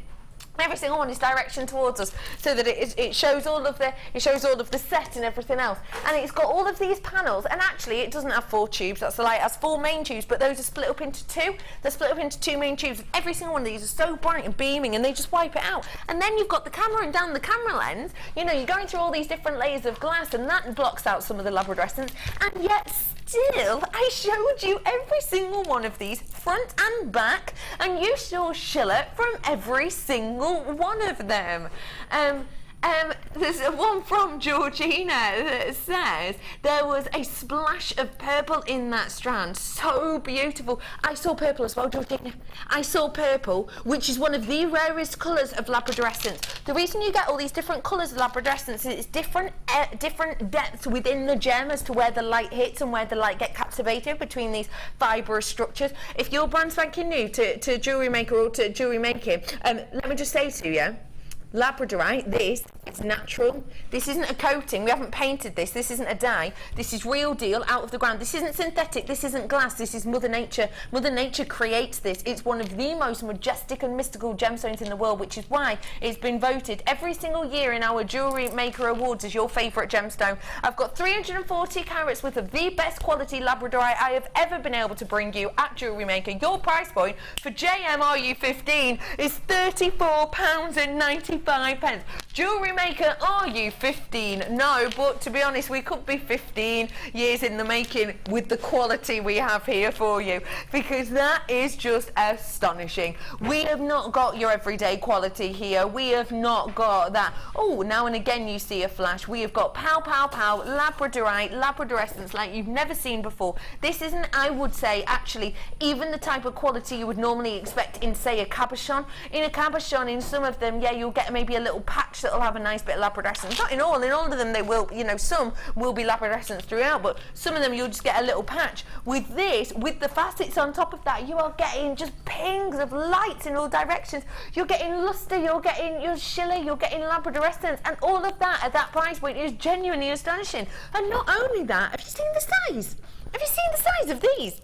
Speaker 1: Every single one is direction towards us, so that it shows all of the set and everything else. And it's got all of these panels, and actually it doesn't have 4 tubes. That's the light. It has 4 main tubes, but those are split up into 2. They're split up into 2 main tubes. And every single one of these is so bright and beaming, and they just wipe it out. And then you've got the camera, and down the camera lens, you know, you're going through all these different layers of glass, and that blocks out some of the Labradorescence. And yet still, I showed you every single one of these, front and back, and you saw Sheila from every single one of them. There's one from Georgina that says there was a splash of purple in that strand. So beautiful. I saw purple as well, Georgina. I saw purple, which is one of the rarest colours of Labradorescence. The reason you get all these different colours of Labradorescence is it's different depths within the gem as to where the light hits and where the light gets captivated between these fibrous structures. If you're brand spanking new to JewelleryMaker or to jewellery making, let me just say to you, Labradorite, this is natural. This isn't a coating. We haven't painted this. This isn't a dye. This is real deal out of the ground. This isn't synthetic. This isn't glass. This is Mother Nature. Mother Nature creates this. It's one of the most majestic and mystical gemstones in the world, which is why it's been voted every single year in our Jewellery Maker Awards as your favourite gemstone. I've got 340 carats worth of the best quality Labradorite I have ever been able to bring you at Jewellery Maker. Your price point for JMRU15 is £34.95. Jewellery Maker, are you 15? No, but to be honest, we could be 15 years in the making with the quality we have here for you, because that is just astonishing. We have not got your everyday quality here. We have not got that, oh, now and again you see a flash. We have got pow, pow, pow, Labradorite, Labradorescence like you've never seen before. This isn't, I would say, actually, even the type of quality you would normally expect in, say, a cabochon. In a cabochon, in some of them, yeah, you'll get maybe a little patch that'll have a nice bit of labradescence. Not in all of them they will, you know, some will be labradescence throughout, but some of them you'll just get a little patch. With this, with the facets on top of that, you are getting just pings of lights in all directions. You're getting luster, you're getting your shimmer, you're getting labradorescence, and all of that at that price point is genuinely astonishing. And not only that, have you seen the size? Have you seen the size of these?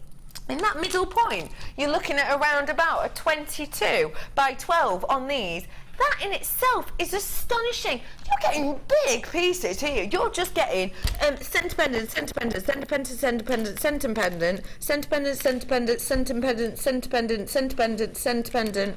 Speaker 1: In that middle point, you're looking at around about a 22 by 12 on these. That in itself is astonishing. You're getting big pieces here. You're just getting centre pendant, centre pendant, centre pendant, centre pendant, centre pendant, centre pendant, centre pendant, centre pendant, centre pendant, centre pendant, centre pendant.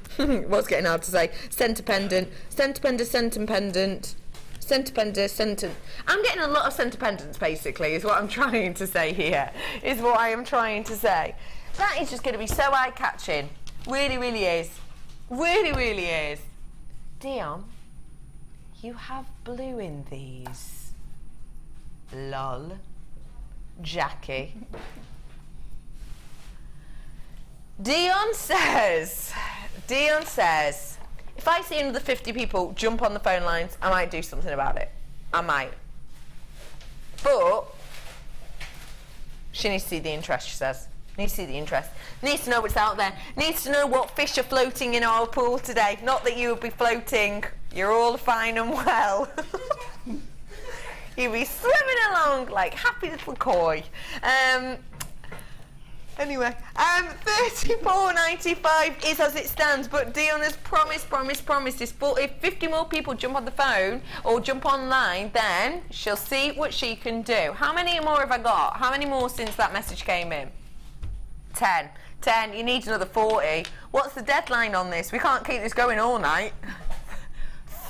Speaker 1: Was getting hard to say. Centre pendant, centre pendant, centre pendant. Centre pendant, centre. I'm getting a lot of centre pendants, basically, is what I'm trying to say here. Is what I am trying to say. That is just going to be so eye-catching. Really, really is. Really, really is. Dion, you have blue in these. Lol. Jackie. Dion says, if I see another 50 people jump on the phone lines, I might do something about it. I might. But she needs to see the interest, she says. Needs to see the interest. Needs to know what's out there. Needs to know what fish are floating in our pool today. Not that you will be floating. You're all fine and well. You'll be swimming along like happy little koi. Anyway, $34.95 is as it stands, but Dion has promised if 50 more people jump on the phone or jump online, then she'll see what she can do. How many more have I got? How many more since that message came in? 10. You need another 40. What's the deadline on this? We can't keep this going all night.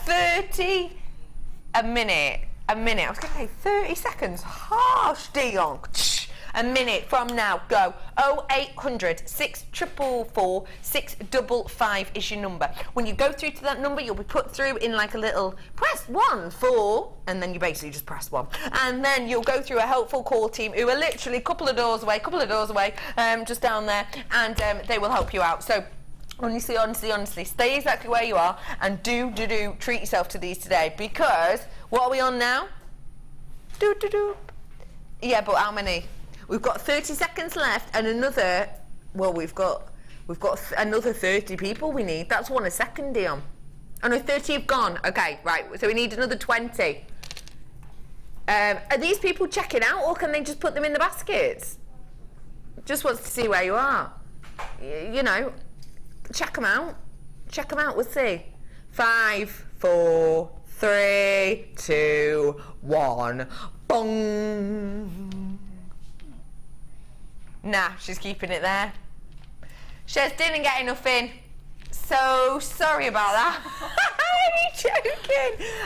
Speaker 1: 30 a minute. I was going to say 30 seconds. Harsh, Dion. A minute from now, go. 0800 644 655 is your number. When you go through to that number, you'll be put through in like a little press 1 for, and then you basically just press 1. And then you'll go through a helpful call team who are literally a couple of doors away, just down there, and they will help you out. So honestly, stay exactly where you are and do treat yourself to these today, because what are we on now? Yeah, but how many? We've got 30 seconds left and another, well, we've got another 30 people we need. That's 1 a second, Dion. Oh no, 30 have gone. Okay, right, so we need another 20. Are these people checking out, or can they just put them in the baskets? Just wants to see where you are. You know, check them out. We'll see. 5, 4, 3, 2, 1. Bong. Nah, she's keeping it there. Shez didn't get enough in. So sorry about that.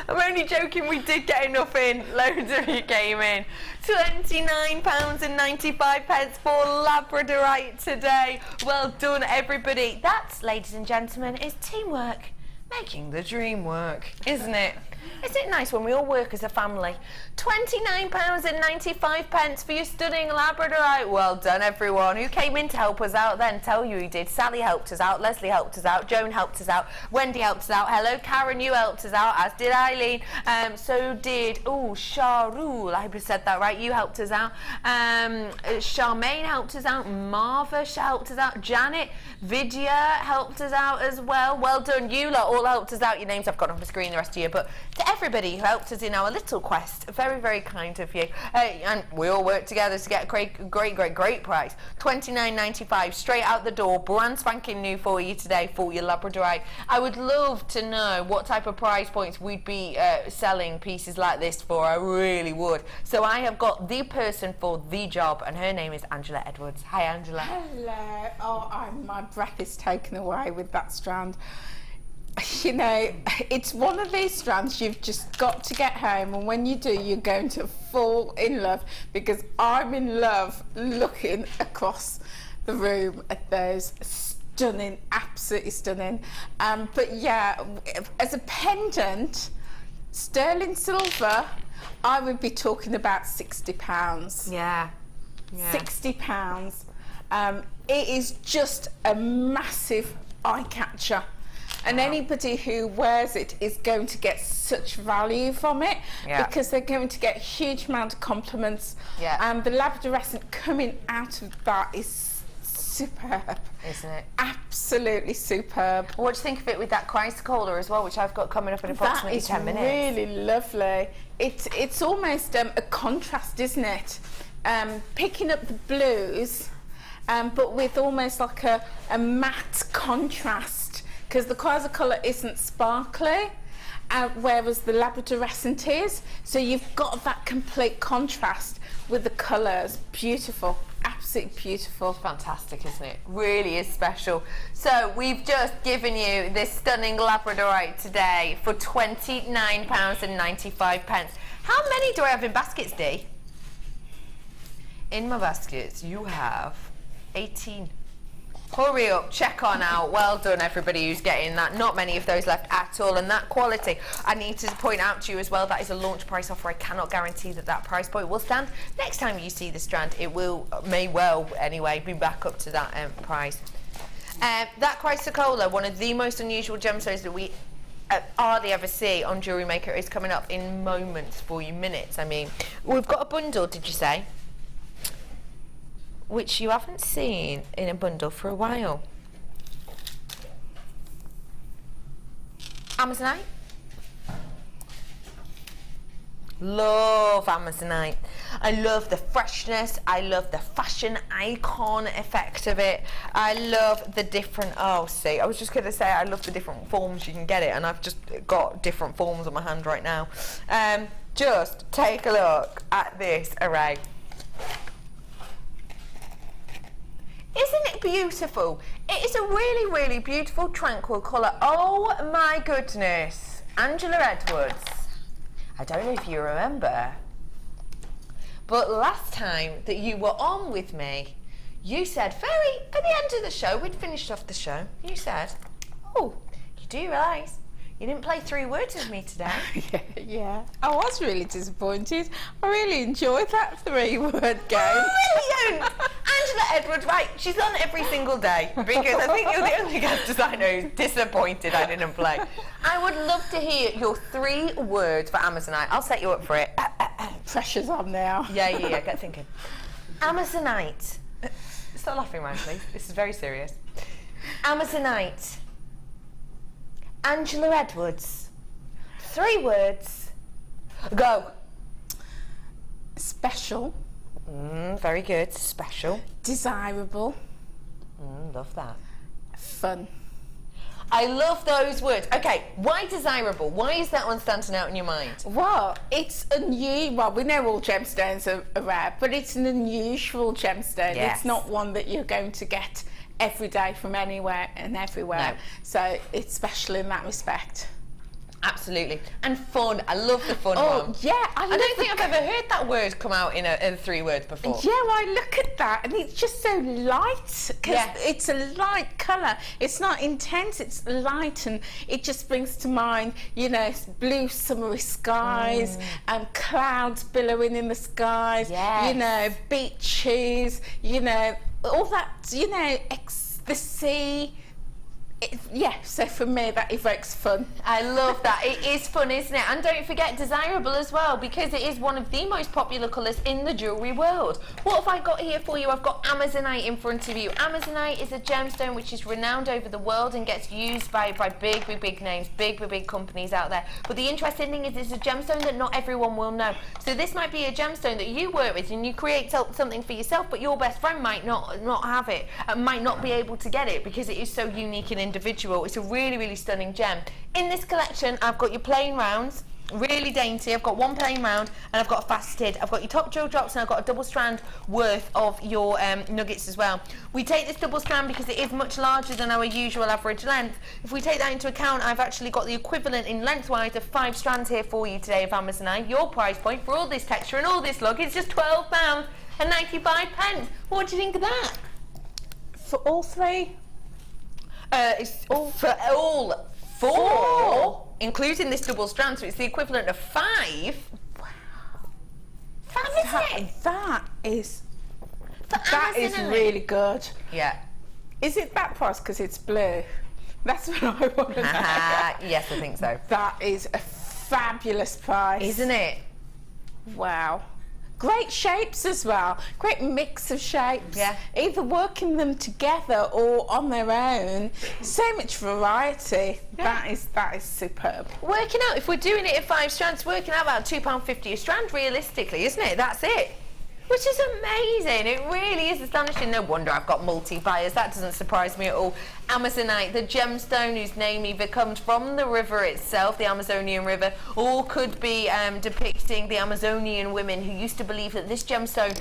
Speaker 1: I'm only joking. We did get enough in. Loads of you came in. £29.95 for Labradorite today. Well done, everybody. That, ladies and gentlemen, is teamwork making the dream work, isn't it? Isn't it nice when we all work as a family? £29.95 for your stunning Labradorite. Well done, everyone. Who came in to help us out then? Tell you who did. Sally helped us out, Leslie helped us out, Joan helped us out, Wendy helped us out, hello Karen, you helped us out, as did Eileen, so did, Sharul, I hope I said that right, you helped us out, Charmaine helped us out, Marva helped us out, Janet, Vidya helped us out as well. Well done, you lot all helped us out. Your names I've got on the screen the rest of you, but to everybody who helped us in our little quest, very, very kind of you. And we all worked together to get a great price. $29.95 straight out the door, brand spanking new for you today for your Labradorite. I would love to know what type of price points we'd be selling pieces like this for. I really would. So I have got the person for the job, and her name is Angela Edwards. Hi, Angela.
Speaker 2: Hello. Oh, my breath is taken away with that strand. You know, it's one of these strands you've just got to get home, and when you do, you're going to fall in love, because I'm in love looking across the room at those stunning, absolutely stunning. But yeah, as a pendant, sterling silver, I would be talking about £60.
Speaker 1: Yeah.
Speaker 2: £60. It is just a massive eye catcher. and anybody who wears it is going to get such value from it, because they're going to get a huge amount of compliments, and the Labradorescent coming out of that is superb,
Speaker 1: isn't it?
Speaker 2: Absolutely superb.
Speaker 1: What do you think of it with that chrysocolla as well, which I've got coming up in approximately 10 minutes?
Speaker 2: That is really lovely. It's almost a contrast, isn't it? Picking up the blues, but with almost like a matte contrast, because the chrysocolla isn't sparkly, whereas the Labradorescent is. So you've got that complete contrast with the colours. Beautiful. Absolutely beautiful.
Speaker 1: Fantastic, isn't it? Really is special. So we've just given you this stunning Labradorite today for £29.95. How many do I have in baskets, Dee? In my baskets you have 18. Hurry up, check on out. Well done everybody who's getting that. Not many of those left at all, and that quality, I need to point out to you as well, that is a launch price offer. I cannot guarantee that that price point will stand. Next time you see the strand, it may well anyway be back up to that price. That chrysocolla, one of the most unusual gemstones that we hardly ever see on Jewellery Maker, is coming up in moments for you, minutes. I mean, we've got a bundle, did you say? Which you haven't seen in a bundle for a while. Amazonite. Love Amazonite. I love the freshness. I love the fashion icon effect of it. I love the different, I was just going to say I love the different forms you can get it, and I've just got different forms on my hand right now. Just take a look at this array. Isn't it beautiful? It is a really, really beautiful tranquil colour. Oh my goodness. Angela Edwards. I don't know if you remember, but last time that you were on with me, you said at the end of the show, we'd finished off the show, you said, oh, you do realise you didn't play 3 words with me today.
Speaker 2: Yeah. I was really disappointed. I really enjoyed that 3-word game.
Speaker 1: Brilliant! Angela Edwards, right, she's on every single day, because I think you're the only guest designer who's disappointed I didn't play. I would love to hear your 3 words for Amazonite. I'll set you up for it.
Speaker 2: Pressure's on now.
Speaker 1: Yeah, get thinking. Amazonite. Stop laughing, man, please. This is very serious. Amazonite. Angela Edwards. 3 words. Go.
Speaker 2: Special.
Speaker 1: Very good. Special.
Speaker 2: Desirable.
Speaker 1: Love that.
Speaker 2: Fun.
Speaker 1: I love those words. Okay, why desirable? Why is that one standing out in your mind?
Speaker 2: Well, it's well, we know all gemstones are rare, but it's an unusual gemstone.
Speaker 1: Yes.
Speaker 2: It's not one that you're going to get every day from anywhere and everywhere.
Speaker 1: No.
Speaker 2: So it's special in that respect.
Speaker 1: Absolutely. And fun. I love the fun one.
Speaker 2: Oh, yeah. I
Speaker 1: don't think I've ever heard that word come out in 3 words before.
Speaker 2: Yeah, well, I look at that and it's just so light, because it's a light colour. It's not intense, it's light, and it just brings to mind, you know, blue summery skies and clouds billowing in the skies, you know, beaches, you know, all that, you know, the sea. So for me that evokes fun.
Speaker 1: I love that. It is fun, isn't it? And don't forget desirable as well, because it is one of the most popular colours in the jewellery world. What have I got here for you? I've got Amazonite in front of you. Amazonite is a gemstone which is renowned over the world and gets used by big names, big companies out there. But the interesting thing is it's a gemstone that not everyone will know. So this might be a gemstone that you work with and you create something for yourself, but your best friend might not have it and might not be able to get it because it is so unique and individual. It's a really stunning gem. In this collection I've got your plain rounds, really dainty. I've got 1 plain round and I've got a faceted. I've got your top jewel drops and I've got a double strand worth of your nuggets as well. We take this double strand because it is much larger than our usual average length. If we take that into account, I've actually got the equivalent in lengthwise of 5 strands here for you today of Amazonite. Your price point for all this texture and all this look is just £12.95. What do you think of that?
Speaker 2: For all 3?
Speaker 1: It's for all 4, including this double strand, so it's the equivalent of 5. Wow. Fab, isn't it?
Speaker 2: That is really good.
Speaker 1: Yeah.
Speaker 2: Is it that price because it's blue? That's what I want to know.
Speaker 1: Yes, I think so.
Speaker 2: That is a fabulous price.
Speaker 1: Isn't it?
Speaker 2: Wow. Great shapes as well. Great mix of shapes.
Speaker 1: Yeah.
Speaker 2: Either working them together or on their own. So much variety. Yeah. That is superb.
Speaker 1: Working out, if we're doing it at 5 strands, working out about £2.50 a strand realistically, isn't it? That's it. Which is amazing. It really is astonishing. No wonder I've got multi-buyers. That doesn't surprise me at all. Amazonite, the gemstone whose name either comes from the river itself, the Amazonian River, or could be depicting the Amazonian women who used to believe that this gemstone,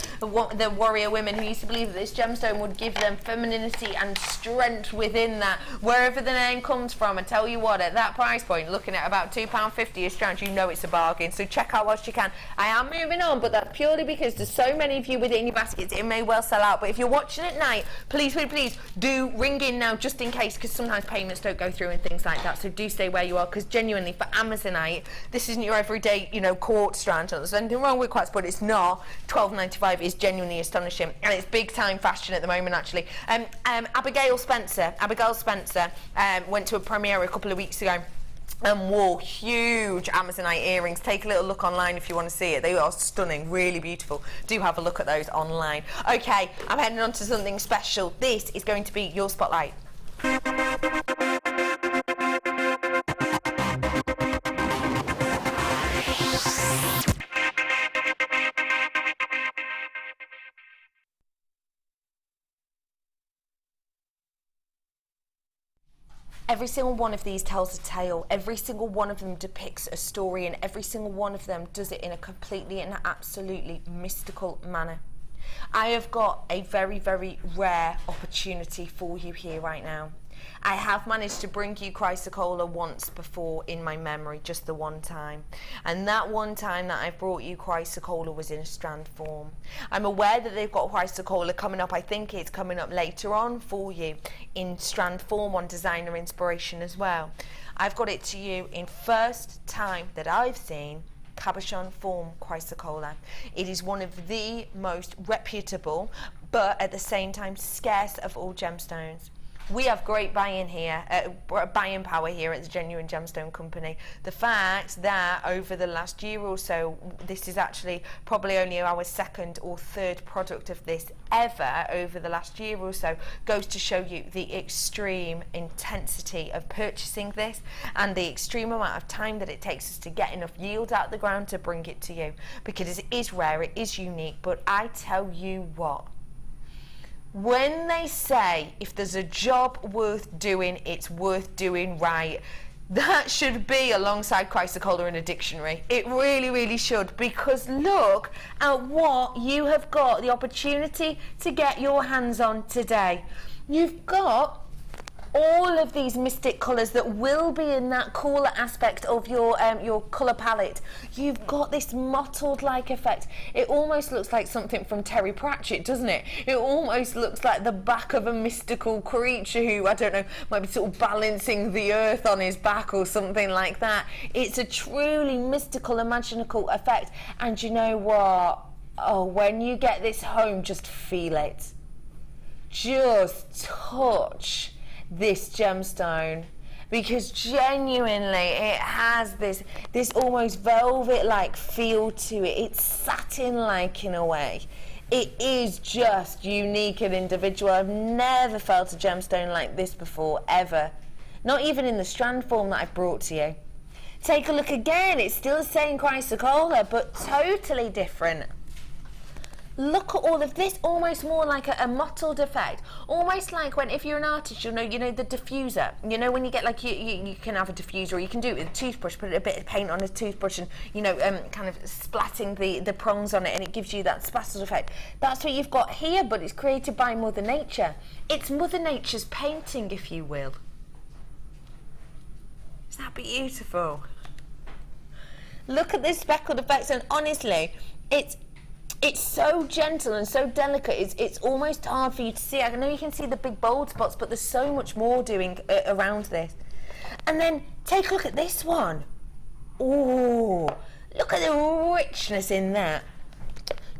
Speaker 1: the warrior women who used to believe that this gemstone would give them femininity and strength within that. Wherever the name comes from, I tell you what, at that price point, looking at about £2.50 a strand, you know it's a bargain. So check out what you can. I am moving on, but that's purely because there's so many of you with it in your baskets, it may well sell out. But if you're watching at night, please, please, please do ring in now, just in case, because sometimes payments don't go through and things like that. So do stay where you are, because genuinely for Amazonite, this isn't your everyday, you know, quartz strand. There's anything wrong with quartz, but it's not. £12.95 is genuinely astonishing, and it's big time fashion at the moment, actually. Abigail Spencer went to a premiere a couple of weeks ago and wore huge Amazonite earrings. Take a little look online if you want to see it. They are stunning, really beautiful. Do have a look at those online. Okay, I'm heading on to something special. This is going to be your spotlight. Every single one of these tells a tale. Every single one of them depicts a story, and every single one of them does it in a completely and absolutely mystical manner. I have got a very, very rare opportunity for you here right now. I have managed to bring you chrysocolla once before in my memory, just the one time. And that one time that I brought you chrysocolla was in a strand form. I'm aware that they've got chrysocolla coming up. I think it's coming up later on for you in strand form on Designer Inspiration as well. I've got it to you in first time that I've seen cabochon form chrysocolla. It is one of the most reputable, but at the same time scarce of all gemstones. We have great buying power here at the Genuine Gemstone Company. The fact that over the last year or so, this is actually probably only our second or third product of this ever over the last year or so, goes to show you the extreme intensity of purchasing this and the extreme amount of time that it takes us to get enough yield out the ground to bring it to you, because it is rare, it is unique. But I tell you what, when they say if there's a job worth doing, it's worth doing right, that should be alongside chrysocolla in a dictionary. It really, really should, because look at what you have got the opportunity to get your hands on today. You've got all of these mystic colours that will be in that cooler aspect of your colour palette. You've got this mottled-like effect. It almost looks like something from Terry Pratchett, doesn't it? It almost looks like the back of a mystical creature who, I don't know, might be sort of balancing the earth on his back or something like that. It's a truly mystical, imaginable effect. And you know what? Oh, when you get this home, just feel it. Just touch this gemstone, because genuinely it has this almost velvet-like feel to it. It's satin-like in a way. It is just unique and individual. I've never felt a gemstone like this before, ever. Not even in the strand form that I've brought to you. Take a look again. It's still the same chrysocolla, but totally different. Look at all of this, almost more like a mottled effect. Almost like when, if you're an artist, you know the diffuser. You know when you get like, you can have a diffuser, or you can do it with a toothbrush, put a bit of paint on a toothbrush and, you know, kind of splatting the prongs on it, and it gives you that spattered effect. That's what you've got here, but it's created by Mother Nature. It's Mother Nature's painting, if you will. Isn't that beautiful? Look at this speckled effect, and honestly, it's so gentle and so delicate, it's almost hard for you to see. I know you can see the big bold spots, but there's so much more doing around this. And then take a look at this one. Oh, look at the richness in that.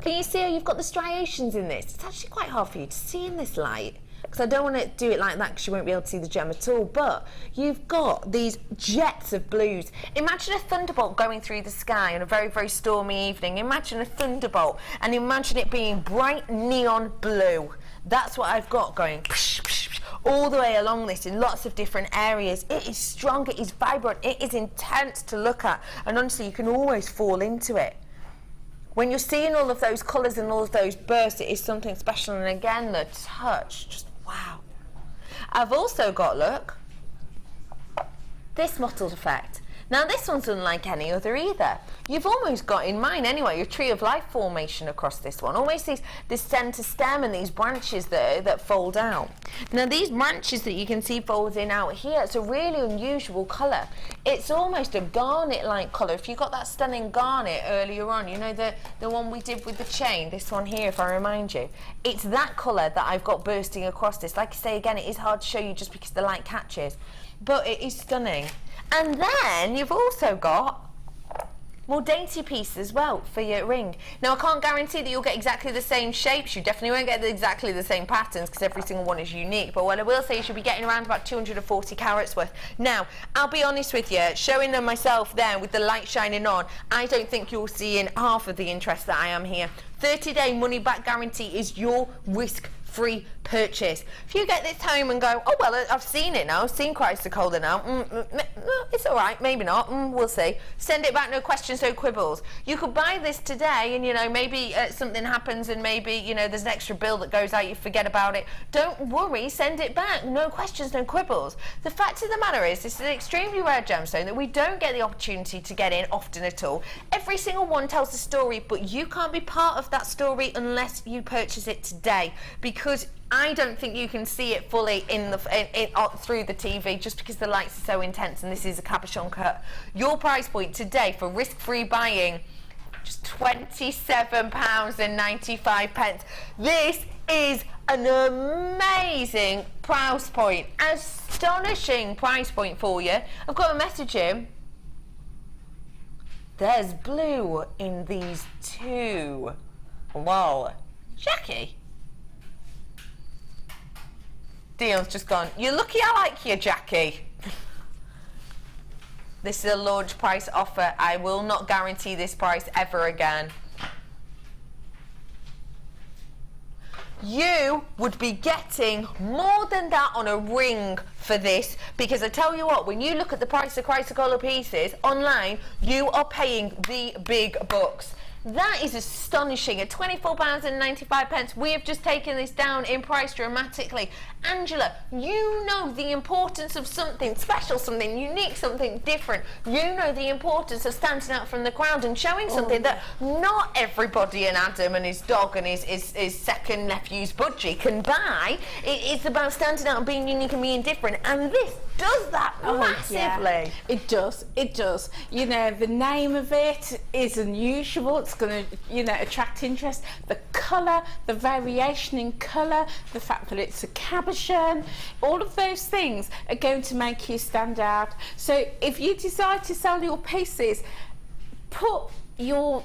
Speaker 1: Can you see how you've got the striations in this? It's actually quite hard for you to see in this light, because I don't want to do it like that because you won't be able to see the gem at all, but you've got these jets of blues. Imagine a thunderbolt going through the sky on a very, very stormy evening. Imagine a thunderbolt and imagine it being bright neon blue. That's what I've got going all the way along this in lots of different areas. It is strong, it is vibrant, it is intense to look at, and honestly you can always fall into it. When you're seeing all of those colours and all of those bursts, it is something special, and again the touch, just wow. I've also got, look, this mottled effect. Now this one's unlike any other either. You've almost got, in mine anyway, a tree of life formation across this one. Almost this centre stem and these branches that fold out. Now these branches that you can see folding out here, it's a really unusual colour. It's almost a garnet-like colour. If you got that stunning garnet earlier on, you know the one we did with the chain, this one here, if I remind you. It's that colour that I've got bursting across this. Like I say again, it is hard to show you just because the light catches, but it is stunning. And then you've also got more dainty pieces as well for your ring. Now I can't guarantee that you'll get exactly the same shapes. You definitely won't get exactly the same patterns because every single one is unique. But what I will say is you'll be getting around about 240 carats worth. Now, I'll be honest with you, showing them myself there with the light shining on, I don't think you'll see in half of the interest that I am here. 30-day money-back guarantee is your risk-free purchase. If you get this home and go, oh well, I've seen it now, I've seen Chrysler Calder now, it's all right, maybe not, we'll see. Send it back, no questions, no quibbles. You could buy this today and, you know, maybe something happens and maybe, you know, there's an extra bill that goes out, you forget about it. Don't worry, send it back, no questions, no quibbles. The fact of the matter is, this is an extremely rare gemstone that we don't get the opportunity to get in often at all. Every single one tells a story, but you can't be part of that story unless you purchase it today, because I don't think you can see it fully through the TV just because the lights are so intense, and this is a cabochon cut. Your price point today for risk-free buying, just £27.95. This is an amazing price point, astonishing price point for you. I've got a message in. There's blue in these too. Whoa. Jackie? Dion's just gone, you're lucky I like you, Jackie. This is a launch price offer. I will not guarantee this price ever again. You would be getting more than that on a ring for this, because I tell you what, when you look at the price of Chrysler Calder pieces online, you are paying the big bucks. That is astonishing. At £24.95, we have just taken this down in price dramatically. Angela, you know the importance of something special, something unique, something different. You know the importance of standing out from the crowd and showing something that not everybody and Adam and his dog and his second nephew's budgie can buy. It's about standing out and being unique and being different, and this does that massively.
Speaker 2: Yeah. It does, it does. You know, the name of it is unusual. It's going to, you know, attract interest. The colour, the variation in colour, the fact that it's a cabochon, all of those things are going to make you stand out. So if you decide to sell your pieces, put your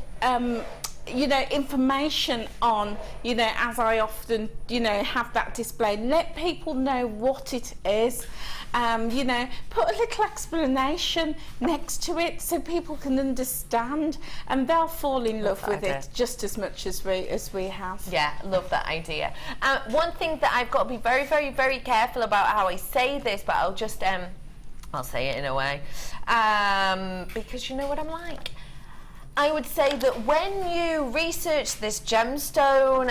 Speaker 2: you know, information on, you know, as I often, you know, have that display. Let people know what it is. You know, put a little explanation next to it so people can understand, and they'll fall in love with it just as much as we have.
Speaker 1: Yeah, love that idea. One thing that I've got to be very, very, very careful about how I say this, but I'll just I'll say it in a way, because you know what I'm like. I would say that when you research this gemstone,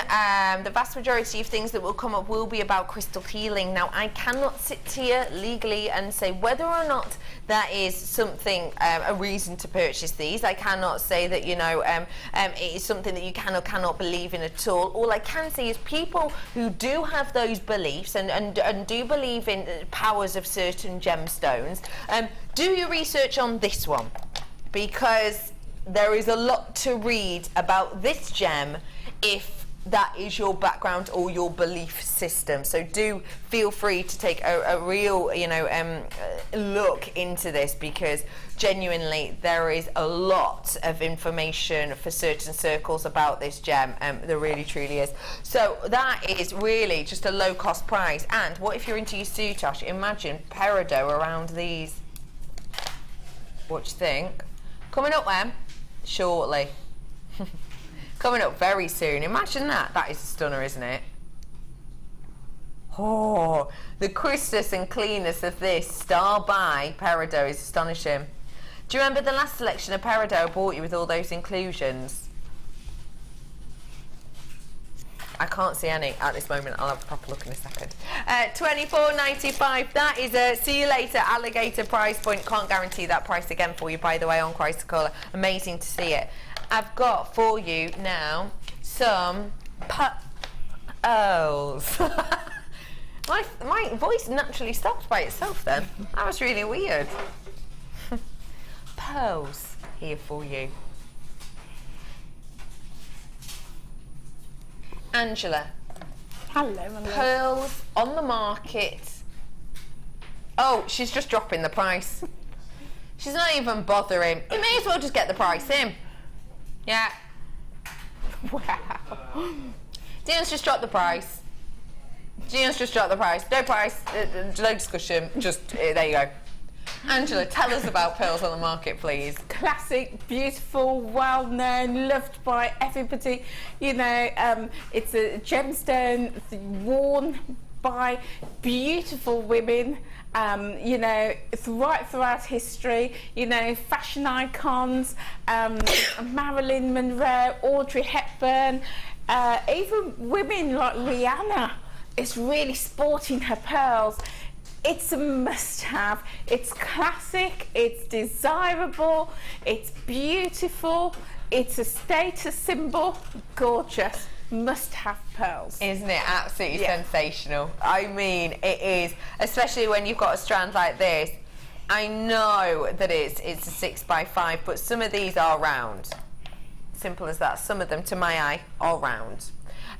Speaker 1: the vast majority of things that will come up will be about crystal healing. Now, I cannot sit here legally and say whether or not that is something, a reason to purchase these. I cannot say that, you know, it is something that you can or cannot believe in at all. All I can say is people who do have those beliefs and do believe in the powers of certain gemstones, do your research on this one, because there is a lot to read about this gem if that is your background or your belief system. So do feel free to take a real, you know, look into this, because genuinely there is a lot of information for certain circles about this gem. There really truly is. So that is really just a low cost price. And what if you're into your soutache? Imagine peridot around these. What do you think? Coming up then, shortly. Coming up very soon. Imagine that. That is a stunner, isn't it? Oh, the crispness and cleanness of this Star by Peridot is astonishing. Do you remember the last selection of Peridot I bought you with all those inclusions? I can't see any at this moment. I'll have a proper look in a second. $24.95. That is a see you later alligator price point. Can't guarantee that price again for you, by the way, on Chrysocolla. Amazing to see it. I've got for you now some pearls. My voice naturally stopped by itself then. That was really weird. Pearls here for you. Angela.
Speaker 2: Hello, my love.
Speaker 1: Pearls on the market. Oh, she's just dropping the price. She's not even bothering. You may as well just get the price in. Yeah. Wow. Dion's just dropped the price. Dion's just dropped the price. No price, no discussion. Just, there you go. Angela, tell us about pearls on the market, please.
Speaker 2: Classic, beautiful, well-known, loved by everybody. You know, it's a gemstone worn by beautiful women, you know, right throughout history. You know, fashion icons, Marilyn Monroe, Audrey Hepburn, even women like Rihanna is really sporting her pearls. It's a must-have. It's classic, it's desirable, it's beautiful, it's a status symbol, gorgeous. Must-have pearls.
Speaker 1: Isn't it absolutely sensational? I mean, it is, especially when you've got a strand like this. I know that it's a 6x5, but some of these are round. Simple as that. Some of them, to my eye, are round.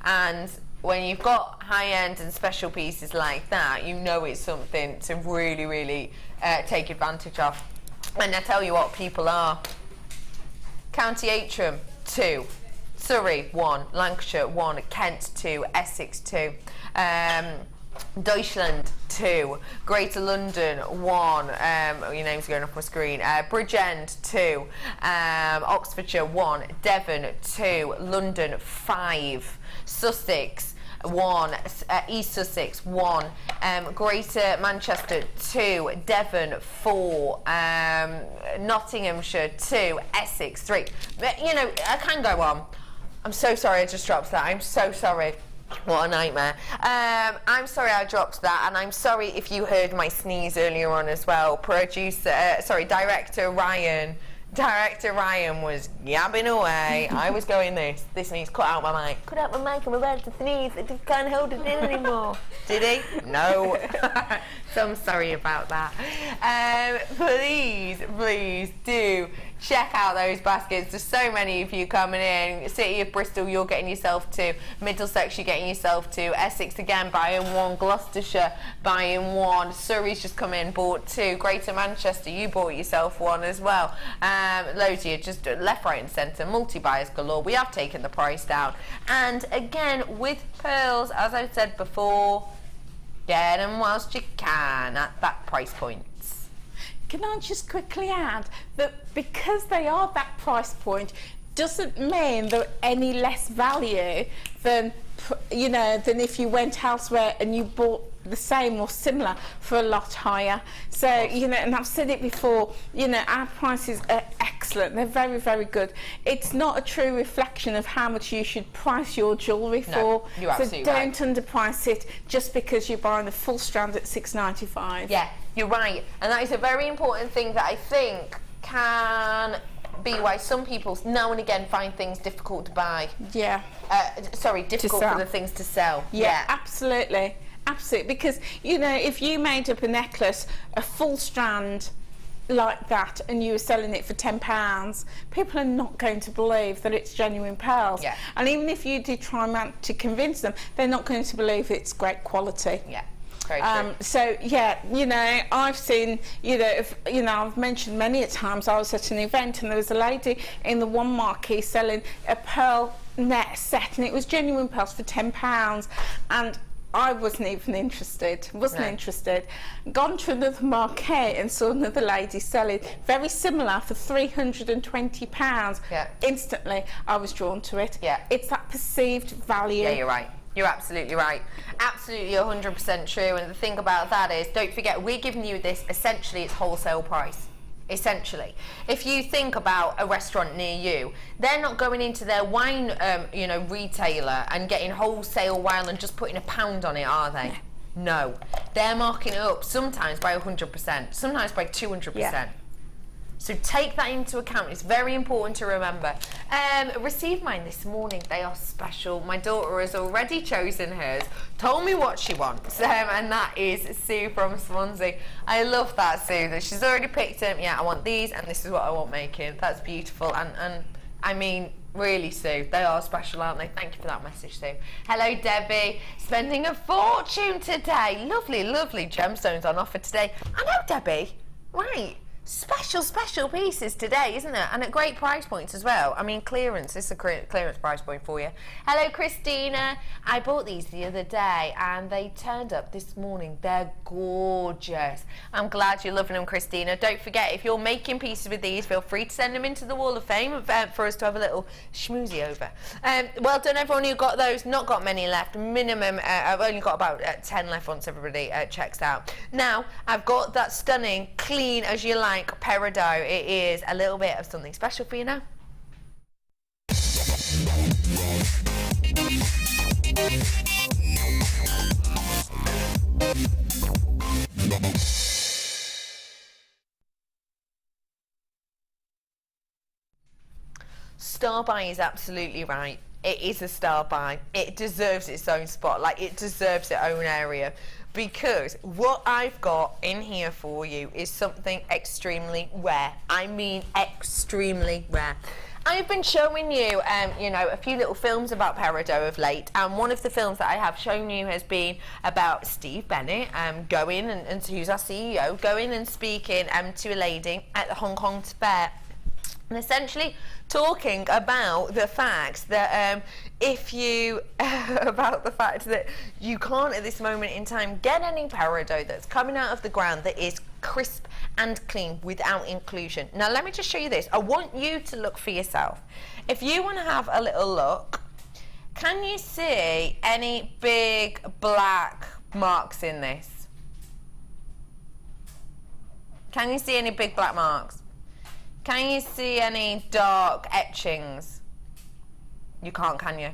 Speaker 1: And when you've got high-end and special pieces like that, you know it's something to really, really take advantage of. And I tell you what, people are. County Antrim, 2. Surrey, 1. Lancashire, 1. Kent, 2. Essex, 2. Deutschland, 2. Greater London, 1. Your name's going off my screen. Bridgend, 2. Oxfordshire, 1. Devon, 2. London, 5. Sussex, 1. East Sussex, 1. Greater Manchester, 2. Devon, 4. Nottinghamshire, 2. Essex, 3. You know, I can go on. I'm so sorry I just dropped that. I'm so sorry. What a nightmare. I'm sorry I dropped that, and I'm sorry if you heard my sneeze earlier on as well. Director Ryan. Director Ryan was yabbing away. I was going this needs cut out my mic. Cut out my mic, I'm about to sneeze. I just can't hold it in anymore. Did he? No. So I'm sorry about that. Please do check out those baskets. There's so many of you coming in. City of Bristol, you're getting yourself 2. Middlesex, you're getting yourself 2. Essex again, buying 1. Gloucestershire, buying 1. Surrey's just come in, bought 2. Greater Manchester, you bought yourself 1 as well. Loads of you, just left, right and centre, multi-buyers galore. We have taken the price down. And again, with pearls, as I've said before, get them whilst you can at that price point.
Speaker 2: Can I just quickly add that because they are that price point doesn't mean they're any less value than, you know, than if you went elsewhere and you bought the same or similar for a lot higher. So, you know, and I've said it before, you know, our prices are excellent. They're very, very good. It's not a true reflection of how much you should price your jewellery for.
Speaker 1: No, you're absolutely right.
Speaker 2: So don't underprice it just because you're buying the full strand at $6.95.
Speaker 1: Yeah, you're right. And that is a very important thing that I think can be why some people now and again find things difficult to buy.
Speaker 2: Yeah.
Speaker 1: Difficult for the things to sell.
Speaker 2: Yeah, absolutely. Absolutely, because, you know, if you made up a necklace, a full strand like that, and you were selling it for £10, people are not going to believe that it's genuine pearls.
Speaker 1: Yeah.
Speaker 2: And even if you did try to convince them, they're not going to believe it's great quality.
Speaker 1: Yeah. Very true.
Speaker 2: So yeah, you know, I've seen, you know, I've mentioned many a times I was at an event and there was a lady in the one marquee selling a pearl net set, and it was genuine pearls for £10, and I wasn't even interested, interested. Gone to another market and saw another lady selling very similar for £320.
Speaker 1: Yeah.
Speaker 2: Instantly, I was drawn to it.
Speaker 1: Yeah.
Speaker 2: It's that perceived value.
Speaker 1: Yeah, you're right. You're absolutely right. Absolutely 100% true. And the thing about that is, don't forget, we're giving you this, essentially, it's wholesale price. Essentially, if you think about a restaurant near you, they're not going into their wine, you know, retailer and getting wholesale wine and just putting £1 on it, are they? No, they're marking it up sometimes by 100%, sometimes by 200%.
Speaker 2: Yeah.
Speaker 1: So take that into account. It's very important to remember. Received mine this morning. They are special. My daughter has already chosen hers, told me what she wants, and that is Sue from Swansea. I love that, Sue, that she's already picked them. Yeah, I want these, and this is what I want making. That's beautiful. And I mean, really, Sue, they are special, aren't they? Thank you for that message, Sue. Hello, Debbie. Spending a fortune today. Lovely, lovely gemstones on offer today. I know, Debbie. Right. Special pieces today, isn't it? And at great price points as well. I mean, clearance. This is a clearance price point for you. Hello, Christina. I bought these the other day and they turned up this morning. They're gorgeous. I'm glad you're loving them, Christina. Don't forget, if you're making pieces with these, feel free to send them into the Wall of Fame for us to have a little schmoozy over. Well done, everyone who got those. Not got many left. Minimum, I've only got about 10 left once everybody checks out. Now, I've got that stunning, clean as you like Peridot. It is a little bit of something special for you now. Star buy is absolutely right. It is a star buy. It deserves its own spot. Like, it deserves its own area. Because what I've got in here for you is something extremely rare. I mean, extremely rare. I've been showing you, you know, a few little films about Peridot of late, and one of the films that I have shown you has been about Steve Bennett going, and who's our CEO, going and speaking to a lady at the Hong Kong Fair, and essentially talking about the fact that about the fact that you can't at this moment in time get any Peridot that's coming out of the ground that is crisp and clean without inclusion. Now let me just show you this. I want you to look for yourself. If you want to have a little look, can you see any big black marks in this? Can you see any big black marks? Can you see any dark etchings? You can't, can you?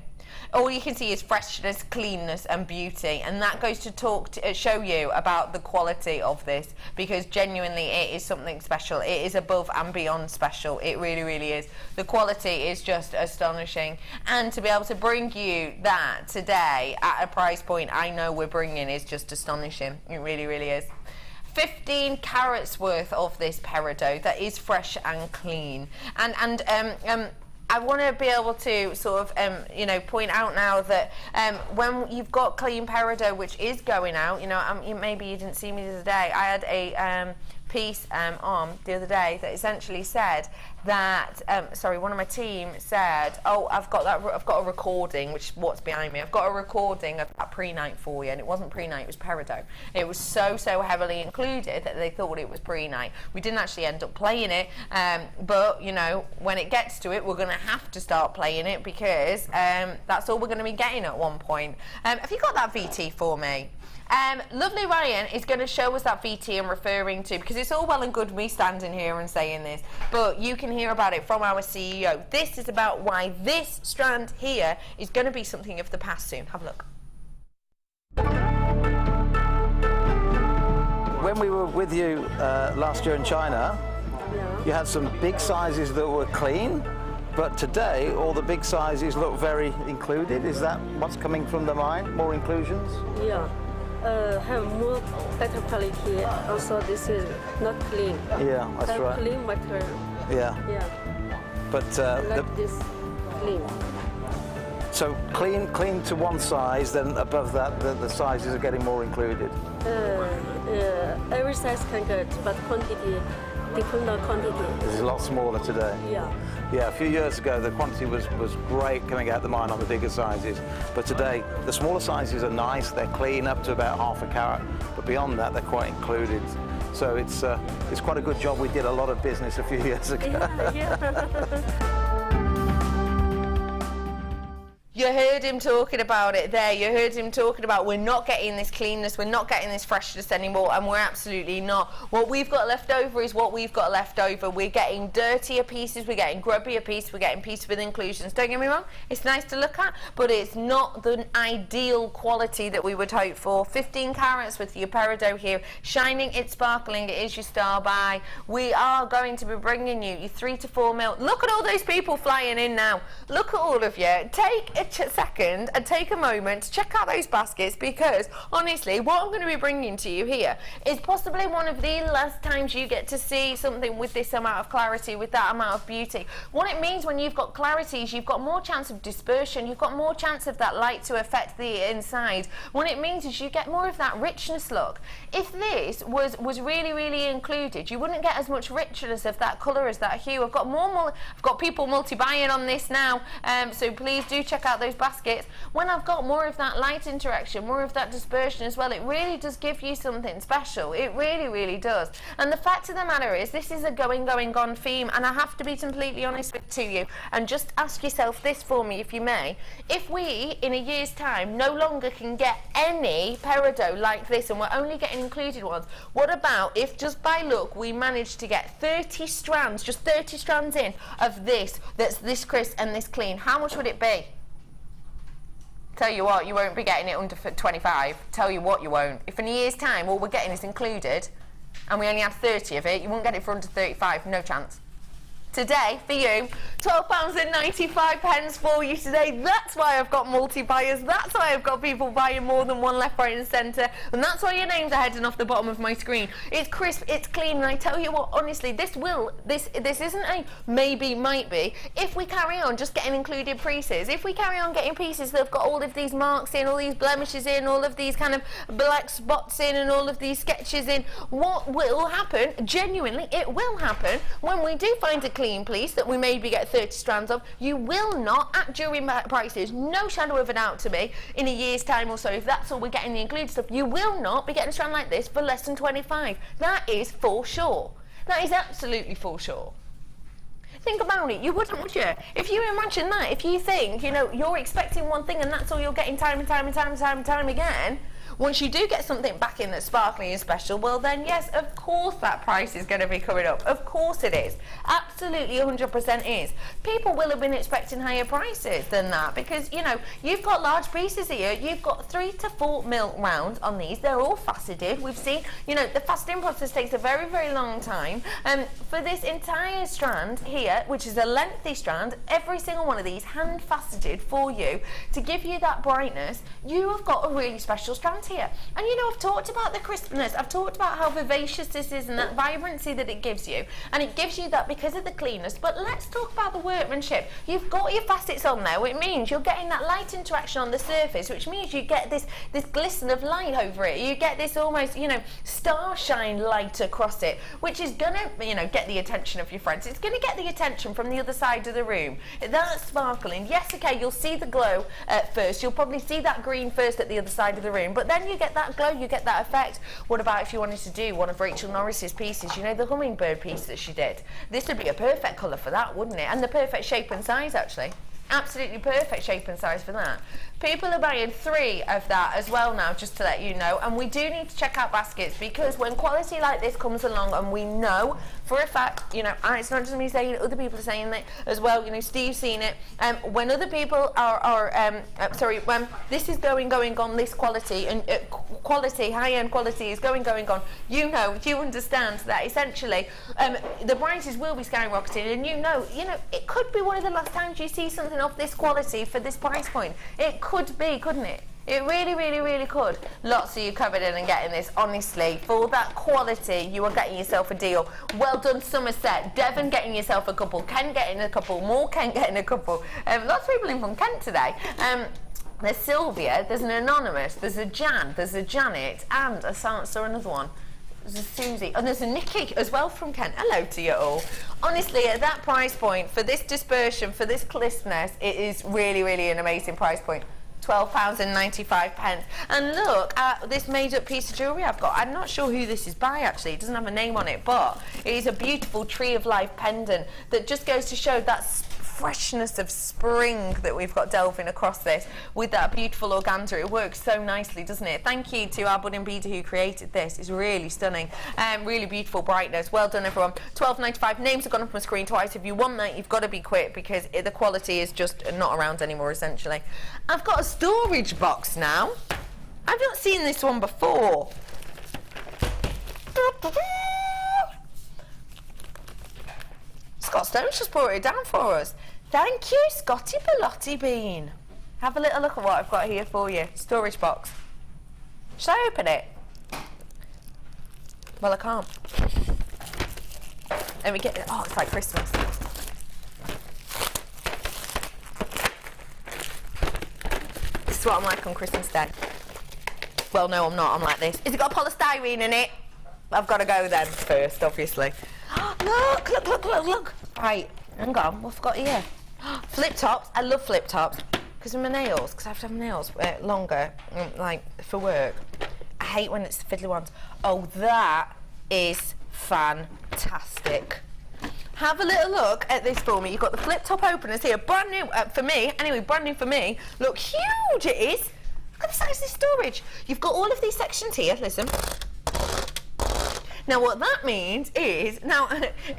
Speaker 1: All you can see is freshness, cleanness and beauty, and that goes to show you about the quality of this, because genuinely it is something special. It is above and beyond special. It really, really is. The quality is just astonishing, and to be able to bring you that today at a price point I know we're bringing is just astonishing. It really, really is. 15 carats worth of this Peridot that is fresh and clean, and I want to be able to sort of you know, point out now that when you've got clean Peridot which is going out, you know, maybe you didn't see me the other day, I had a piece on the other day that essentially said that sorry, one of my team said, oh, I've got a recording, which is what's behind me, I've got a recording of that pre-night for you, and it wasn't pre-night, it was Peridot. It was so heavily included that they thought it was pre-night. We didn't actually end up playing it, but you know, when it gets to it, we're going to have to start playing it, because that's all we're going to be getting at one point. Have you got that VT for me? Lovely Ryan is going to show us that VT I'm referring to, because it's all well and good me standing here and saying this, but you can hear about it from our CEO. This is about why this strand here is going to be something of the past soon. Have a look.
Speaker 7: When we were with you last year in China, you had some big sizes that were clean, but today all the big sizes look very included. Is that what's coming from the mine? More inclusions?
Speaker 18: Yeah. Have more better quality. Also, this is not clean.
Speaker 7: Yeah, that's
Speaker 18: have
Speaker 7: right.
Speaker 18: Clean material.
Speaker 7: Yeah.
Speaker 18: Yeah.
Speaker 7: But
Speaker 18: like this clean.
Speaker 7: So clean to one size, then above that the sizes are getting more included.
Speaker 18: Every size can get, but quantity, depend on quantity.
Speaker 7: This is a lot smaller today.
Speaker 18: Yeah.
Speaker 7: Yeah, a few years ago the quantity was great coming out the mine on the bigger sizes, but today the smaller sizes are nice, they're clean up to about half a carat, but beyond that they're quite included. So it's quite a good job we did a lot of business a few years ago.
Speaker 18: Yeah.
Speaker 1: You heard him talking about it there. You heard him talking about we're not getting this cleanness, we're not getting this freshness anymore, and we're absolutely not. What we've got left over is what we've got left over. We're getting dirtier pieces, we're getting grubbier pieces, we're getting pieces with inclusions. Don't get me wrong, it's nice to look at, but it's not the ideal quality that we would hope for. 15 carats with your peridot here, shining, it's sparkling, it is your star buy. We are going to be bringing you your 3 to 4 mil. Look at all those people flying in now. Look at all of you. Take a second and take a moment to check out those baskets, because honestly what I'm going to be bringing to you here is possibly one of the last times you get to see something with this amount of clarity, with that amount of beauty. What it means when you've got clarity is you've got more chance of dispersion, you've got more chance of that light to affect the inside. What it means is you get more of that richness look. If this was really included, you wouldn't get as much richness of that colour, as that hue. I've got people multi-buying on this now, so please do check out those baskets. When I've got more of that light interaction, more of that dispersion as well, it really does give you something special. It really does. And the fact of the matter is, this is a going, gone theme, and I have to be completely honest to you and just ask yourself this for me, if you may. If we, in a year's time, no longer can get any peridot like this and we're only getting included ones, what about if just by look we managed to get 30 strands, just 30 strands in of this, that's this crisp and this clean? How much would it be? Tell you what, you won't be getting it under 25. Tell you what, you won't. If in a year's time all we're getting is included and we only have 30 of it, you won't get it for under 35, no chance. Today, for you, £12.95 for you today. That's why I've got multi-buyers. That's why I've got people buying more than one left, right and centre. And that's why your names are heading off the bottom of my screen. It's crisp, it's clean, and I tell you what, honestly, this isn't a maybe, might be. If we carry on just getting included pieces, if we carry on getting pieces that have got all of these marks in, all these blemishes in, all of these kind of black spots in, and all of these sketches in, what will happen, genuinely, it will happen, when we do find a clean piece that we maybe get 30 strands of, you will not, at jewellery prices, no shadow of a doubt to me, in a year's time or so, if that's all we're getting the included stuff, you will not be getting a strand like this for less than 25. That is for sure. That is absolutely for sure. Think about it, you wouldn't, would you? If you imagine that, if you think, you know, you're expecting one thing and that's all you're getting time and time again, once you do get something back in that's sparkly and special, well then yes, of course that price is going to be coming up. Of course it is. Absolutely 100% is. People will have been expecting higher prices than that, because, you know, you've got large pieces here. You've got 3 to 4 mil round on these. They're all faceted. We've seen, you know, the faceting process takes a very long time. For this entire strand here, which is a lengthy strand, every single one of these hand faceted for you to give you that brightness, you have got a really special strand here. And you know, I've talked about the crispness, I've talked about how vivacious this is and that vibrancy that it gives you, and it gives you that because of the cleanness. But let's talk about the workmanship. You've got your facets on there, which means you're getting that light interaction on the surface, which means you get this glisten of light over it. You get this almost, you know, starshine light across it, which is gonna, you know, get the attention of your friends. It's gonna get the attention from the other side of the room. That's sparkling. Yes, okay, you'll see the glow at first. You'll probably see that green first at the other side of the room, but then you get that glow, you get that effect. What about if you wanted to do one of Rachel Norris's pieces, you know, the hummingbird piece that she did? This would be a perfect colour for that, wouldn't it? And the perfect shape and size, actually. Absolutely perfect shape and size for that. People are buying 3 of that as well now, just to let you know, and we do need to check out baskets, because when quality like this comes along, and we know for a fact, you know, it's not just me saying it, other people are saying that as well, you know, Steve's seen it, when other people when this is going on, this quality, and quality, high-end quality is going on, you know, you understand that essentially the prices will be skyrocketing, and you know, it could be one of the last times you see something of this quality for this price point. It could be, couldn't it? It really could. Lots of you covered in and getting this, honestly. For that quality, you are getting yourself a deal. Well done, Somerset. Devon getting yourself a couple. Kent getting a couple. More Kent getting a couple. Lots of people in from Kent today. There's Sylvia, there's an Anonymous, there's a Jan, there's a Janet, and I saw another one. There's a Susie, and there's a Nikki as well from Kent. Hello to you all. Honestly, at that price point, for this dispersion, for this clisness, it is really, really an amazing price point. £12.95. And look at this made-up piece of jewellery I've got. I'm not sure who this is by, actually. It doesn't have a name on it, but it is a beautiful Tree of Life pendant that just goes to show that freshness of spring that we've got delving across this with that beautiful organza. It works so nicely, doesn't it? Thank you to our budding beader who created this. It's really stunning. Really beautiful brightness. Well done, everyone. £12.95. Names have gone up on the screen twice. If you want that, you've got to be quick because the quality is just not around anymore, essentially. I've got a storage box now. I've not seen this one before. Scott Stone's just brought it down for us. Thank you, Scotty Bellotti Bean. Have a little look at what I've got here for you. Storage box. Should I open it? Well, I can't. Let me get it. Oh, it's like Christmas. This is what I'm like on Christmas Day. Well, no, I'm not. I'm like this. Has it got polystyrene in it? I've got to go then first, obviously. Look. Right, hang on, what's got here? Flip tops. I love flip tops because of my nails, because I have to have my nails longer, like for work. I hate when it's the fiddly ones. Oh, that is fantastic. Have a little look at this for me. You've got the flip top openers here, brand new for me. Anyway, brand new for me. Look, huge it is. Look at the size of this storage. You've got all of these sections here. Listen. Now what that means is, now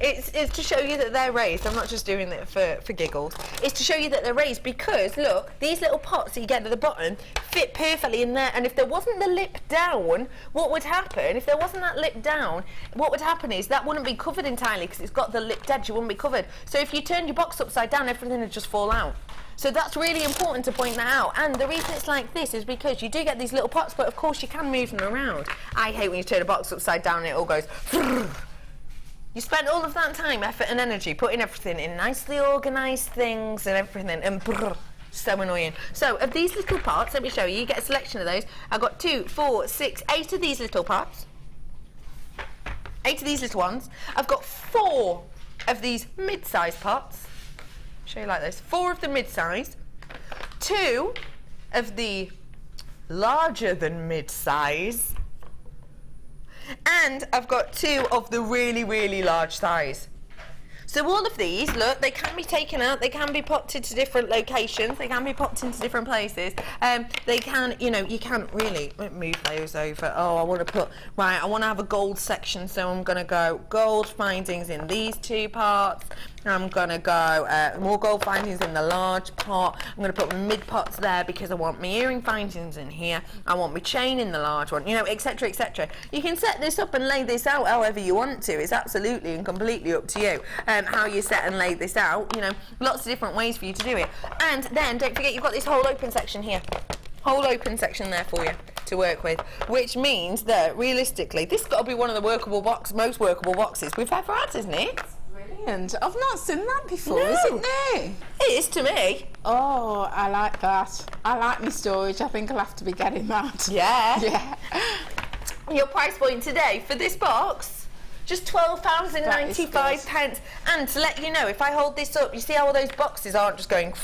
Speaker 1: it's to show you that they're raised. I'm not just doing it for giggles. It's to show you that they're raised because, look, these little pots that you get at the bottom fit perfectly in there. And if there wasn't the lip down, what would happen, if there wasn't that lip down, what would happen is that wouldn't be covered entirely because it's got the lipped edge, it wouldn't be covered. So if you turned your box upside down, everything would just fall out. So that's really important to point that out. And the reason it's like this is because you do get these little pots, but of course you can move them around. I hate when you turn a box upside down and it all goes. You spent all of that time, effort and energy putting everything in nicely organised things and everything, and so annoying. So of these little pots, let me show you, you get a selection of those. I've got 2, 4, 6, 8 of these little pots. 8 of these little ones. I've got 4 of these mid-sized pots. Show you like this. 4 of the mid-size, 2 of the larger than mid-size, and I've got 2 of the really, really large size. So all of these, look, they can be taken out, they can be popped into different locations, they can be popped into different places. They can, you know, you can't really move those over. Oh, I want to put, right, I want to have a gold section, so I'm going to go gold findings in these 2 parts. I'm going to go more gold findings in the large pot. I'm going to put my mid pots there because I want my earring findings in here. I want my chain in the large one, you know, etc, etc. You can set this up and lay this out however you want to. It's absolutely and completely up to you how you set and lay this out. You know, lots of different ways for you to do it. And then don't forget you've got this whole open section here. Whole open section there for you to work with, which means that realistically this has got to be one of the most workable boxes we've ever had, isn't it?
Speaker 2: Brilliant. I've not seen that before.
Speaker 1: No.
Speaker 2: Is it new?
Speaker 1: It is to me.
Speaker 2: Oh, I like that. I like my storage. I think I'll have to be getting that.
Speaker 1: Yeah.
Speaker 2: Yeah.
Speaker 1: Your price point today for this box, just £12.95. And to let you know, if I hold this up, you see how all those boxes aren't just going,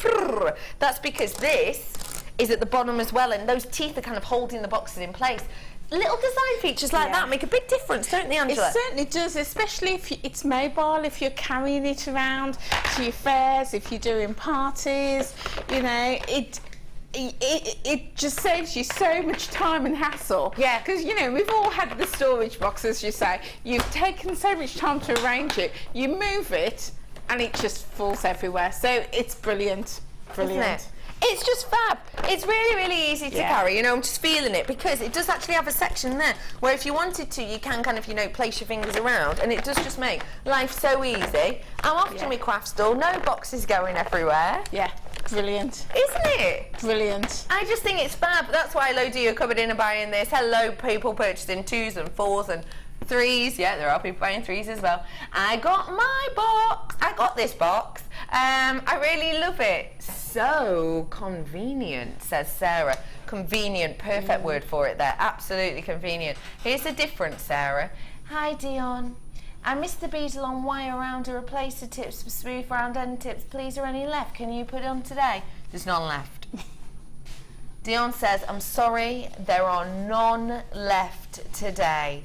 Speaker 1: that's because this is at the bottom as well, and those teeth are kind of holding the boxes in place. Little design features like that make a big difference, don't they, Angela?
Speaker 2: It certainly does, especially if it's mobile, if you're carrying it around to your fairs, if you're doing parties, you know, it just saves you so much time and hassle.
Speaker 1: Yeah.
Speaker 2: Because, you know, we've all had the storage box, as you say. You've taken so much time to arrange it. You move it, and it just falls everywhere. So it's brilliant. Brilliant.
Speaker 1: Isn't it? It's just fab. It's really, really easy to carry. You know, I'm just feeling it because it does actually have a section there where if you wanted to, you can kind of, you know, place your fingers around, and it does just make life so easy. I'm off to my craft store. No boxes going everywhere.
Speaker 2: Yeah. Brilliant.
Speaker 1: Isn't it?
Speaker 2: Brilliant.
Speaker 1: I just think it's fab. That's why loads of you are coming in and buying this. Hello, people purchasing 2s and 4s and 3s. Yeah, there are people buying 3s as well. I got my box. I got this box. I really love it. so convenient, says Sarah. Convenient, perfect word for it there. Absolutely convenient. Here's the difference, Sarah. Hi, Dion. I missed the beadle on wire around a replacer tips for smooth round end tips. Please, are any left? Can you put it on today? There's none left. Dion says, I'm sorry, there are none left today.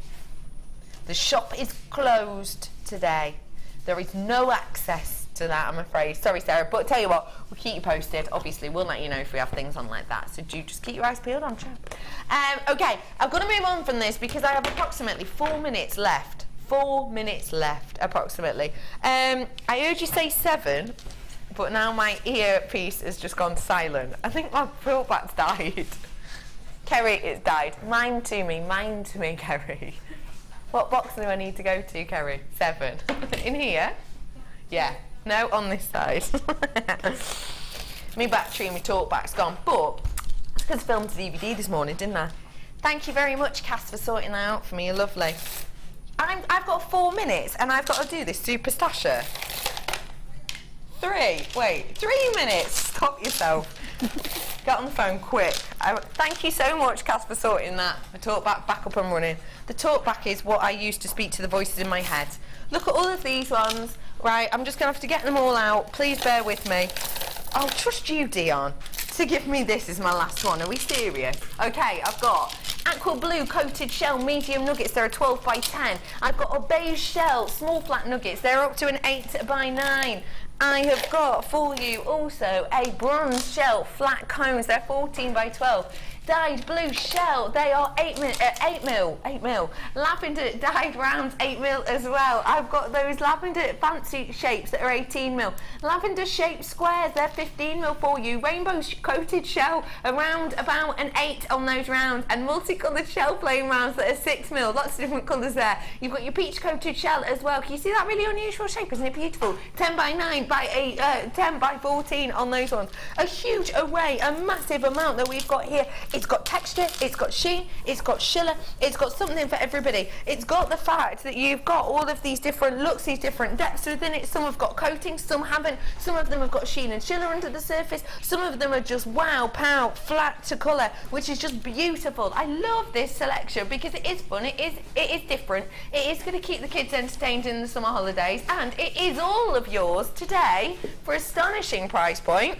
Speaker 1: The shop is closed today. There is no access to that, I'm afraid. Sorry, Sarah, but tell you what, we'll keep you posted. Obviously, we'll let you know if we have things on like that. So do just keep your eyes peeled on chat. Okay, I've got to move on from this because I have approximately 4 minutes left. 4 minutes left, approximately. I heard you say 7, but now my earpiece has just gone silent. I think my throwback's died. Kerry, it's died. Mind to me, Kerry. What box do I need to go to, Kerry? 7. In here? Yeah. No, on this side. My battery and my talkback's gone, but I could film to DVD this morning, didn't I? Thank you very much, Cass, for sorting that out for me. You're lovely. I've got 4 minutes and I've got to do this super stasher. 3 minutes. Stop yourself. Get on the phone quick. Thank you so much, Cass, for sorting that. My talkback back up and running. The talkback is what I use to speak to the voices in my head. Look at all of these ones. Right, I'm just going to have to get them all out. Please bear with me. I'll trust you, Dion, to give me this as my last one. Are we serious? Okay, I've got aqua blue coated shell medium nuggets. They're a 12 by 10. I've got a beige shell small flat nuggets. They're up to an 8 by 9. I have got for you also a bronze shell flat cones. They're 14 by 12. Dyed blue shell, they are 8 mil. Lavender dyed rounds, 8 mil as well. I've got those lavender fancy shapes that are 18 mil. Lavender shaped squares, they're 15 mil for you. Rainbow coated shell, around about an 8 on those rounds. And multicoloured shell plain rounds that are 6 mil. Lots of different colours there. You've got your peach coated shell as well. Can you see that really unusual shape? Isn't it beautiful? 10 by 9 by 8, 10 by 14 on those ones. A huge array, a massive amount that we've got here. It's got texture, it's got sheen, it's got shiller, it's got something for everybody. It's got the fact that you've got all of these different looks, these different depths within it. Some have got coatings, some haven't. Some of them have got sheen and shiller under the surface. Some of them are just wow, pow, flat to colour, which is just beautiful. I love this selection because it is fun, it is different, it is going to keep the kids entertained in the summer holidays, and it is all of yours today for an astonishing price point.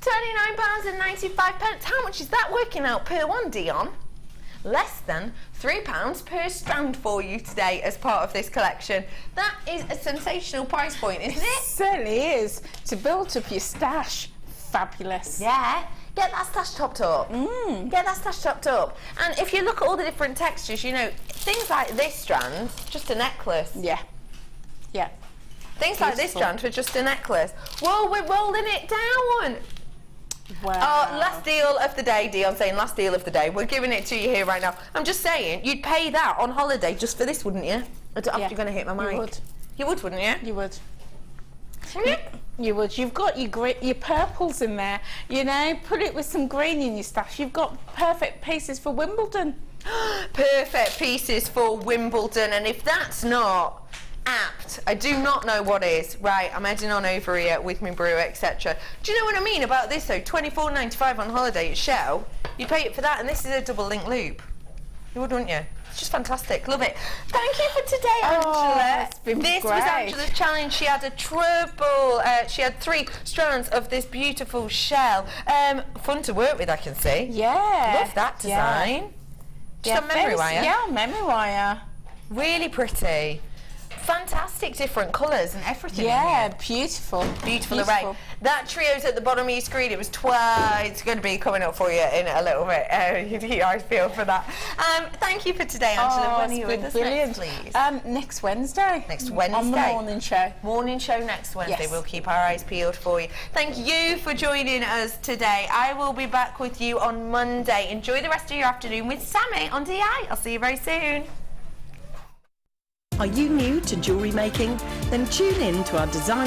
Speaker 1: £29.95. How much is that working out per one, Dion? Less than £3 per strand for you today as part of this collection. That is a sensational price point, isn't it?
Speaker 2: It certainly is. To build up your stash, fabulous.
Speaker 1: Yeah. Get that stash topped up. Get that stash topped up. And if you look at all the different textures, you know, things like this strand, just a necklace.
Speaker 2: Yeah. Yeah.
Speaker 1: Things like this strand for just a necklace. Whoa, we're rolling it down.
Speaker 2: Wow.
Speaker 1: Oh, last deal of the day, Dion saying last deal of the day. We're giving it to you here right now. I'm just saying, you'd pay that on holiday just for this, wouldn't you? After you're going to hit my mic.
Speaker 2: You would.
Speaker 1: You would, wouldn't you?
Speaker 2: You would. You would. You've got your purples in there. You know, put it with some green in your stash. You've got perfect pieces for Wimbledon.
Speaker 1: Perfect pieces for Wimbledon. And if that's not apt, I do not know what is. Right, I'm heading on over here with my brew, etc. Do you know what I mean about this though? £24.95 on holiday at Shell. You pay it for that, and this is a double link loop. You would, wouldn't you? It's just fantastic. Love it. Thank you for today, Angela.
Speaker 2: It's been
Speaker 1: this
Speaker 2: great.
Speaker 1: was Angela's challenge. She had a triple. She had 3 strands of this beautiful shell. Fun to work with, I can see.
Speaker 2: Yeah.
Speaker 1: Love that design.
Speaker 2: Yeah.
Speaker 1: Just on memory wire.
Speaker 2: Yeah, memory wire.
Speaker 1: Really pretty. Fantastic different colours and everything.
Speaker 2: Yeah, beautiful.
Speaker 1: Beautiful array. That trio's at the bottom of your screen. It was it's going to be coming up for you in a little bit. I feel for that. Thank you for today, Angela. When are you with us next, please?
Speaker 2: Next Wednesday.
Speaker 1: Next Wednesday.
Speaker 2: On the morning show.
Speaker 1: Morning show next Wednesday.
Speaker 2: Yes.
Speaker 1: We'll keep our eyes peeled for you. Thank you for joining us today. I will be back with you on Monday. Enjoy the rest of your afternoon with Sammy on DI. I'll see you very soon.
Speaker 19: Are you new to jewellery making? Then tune in to our design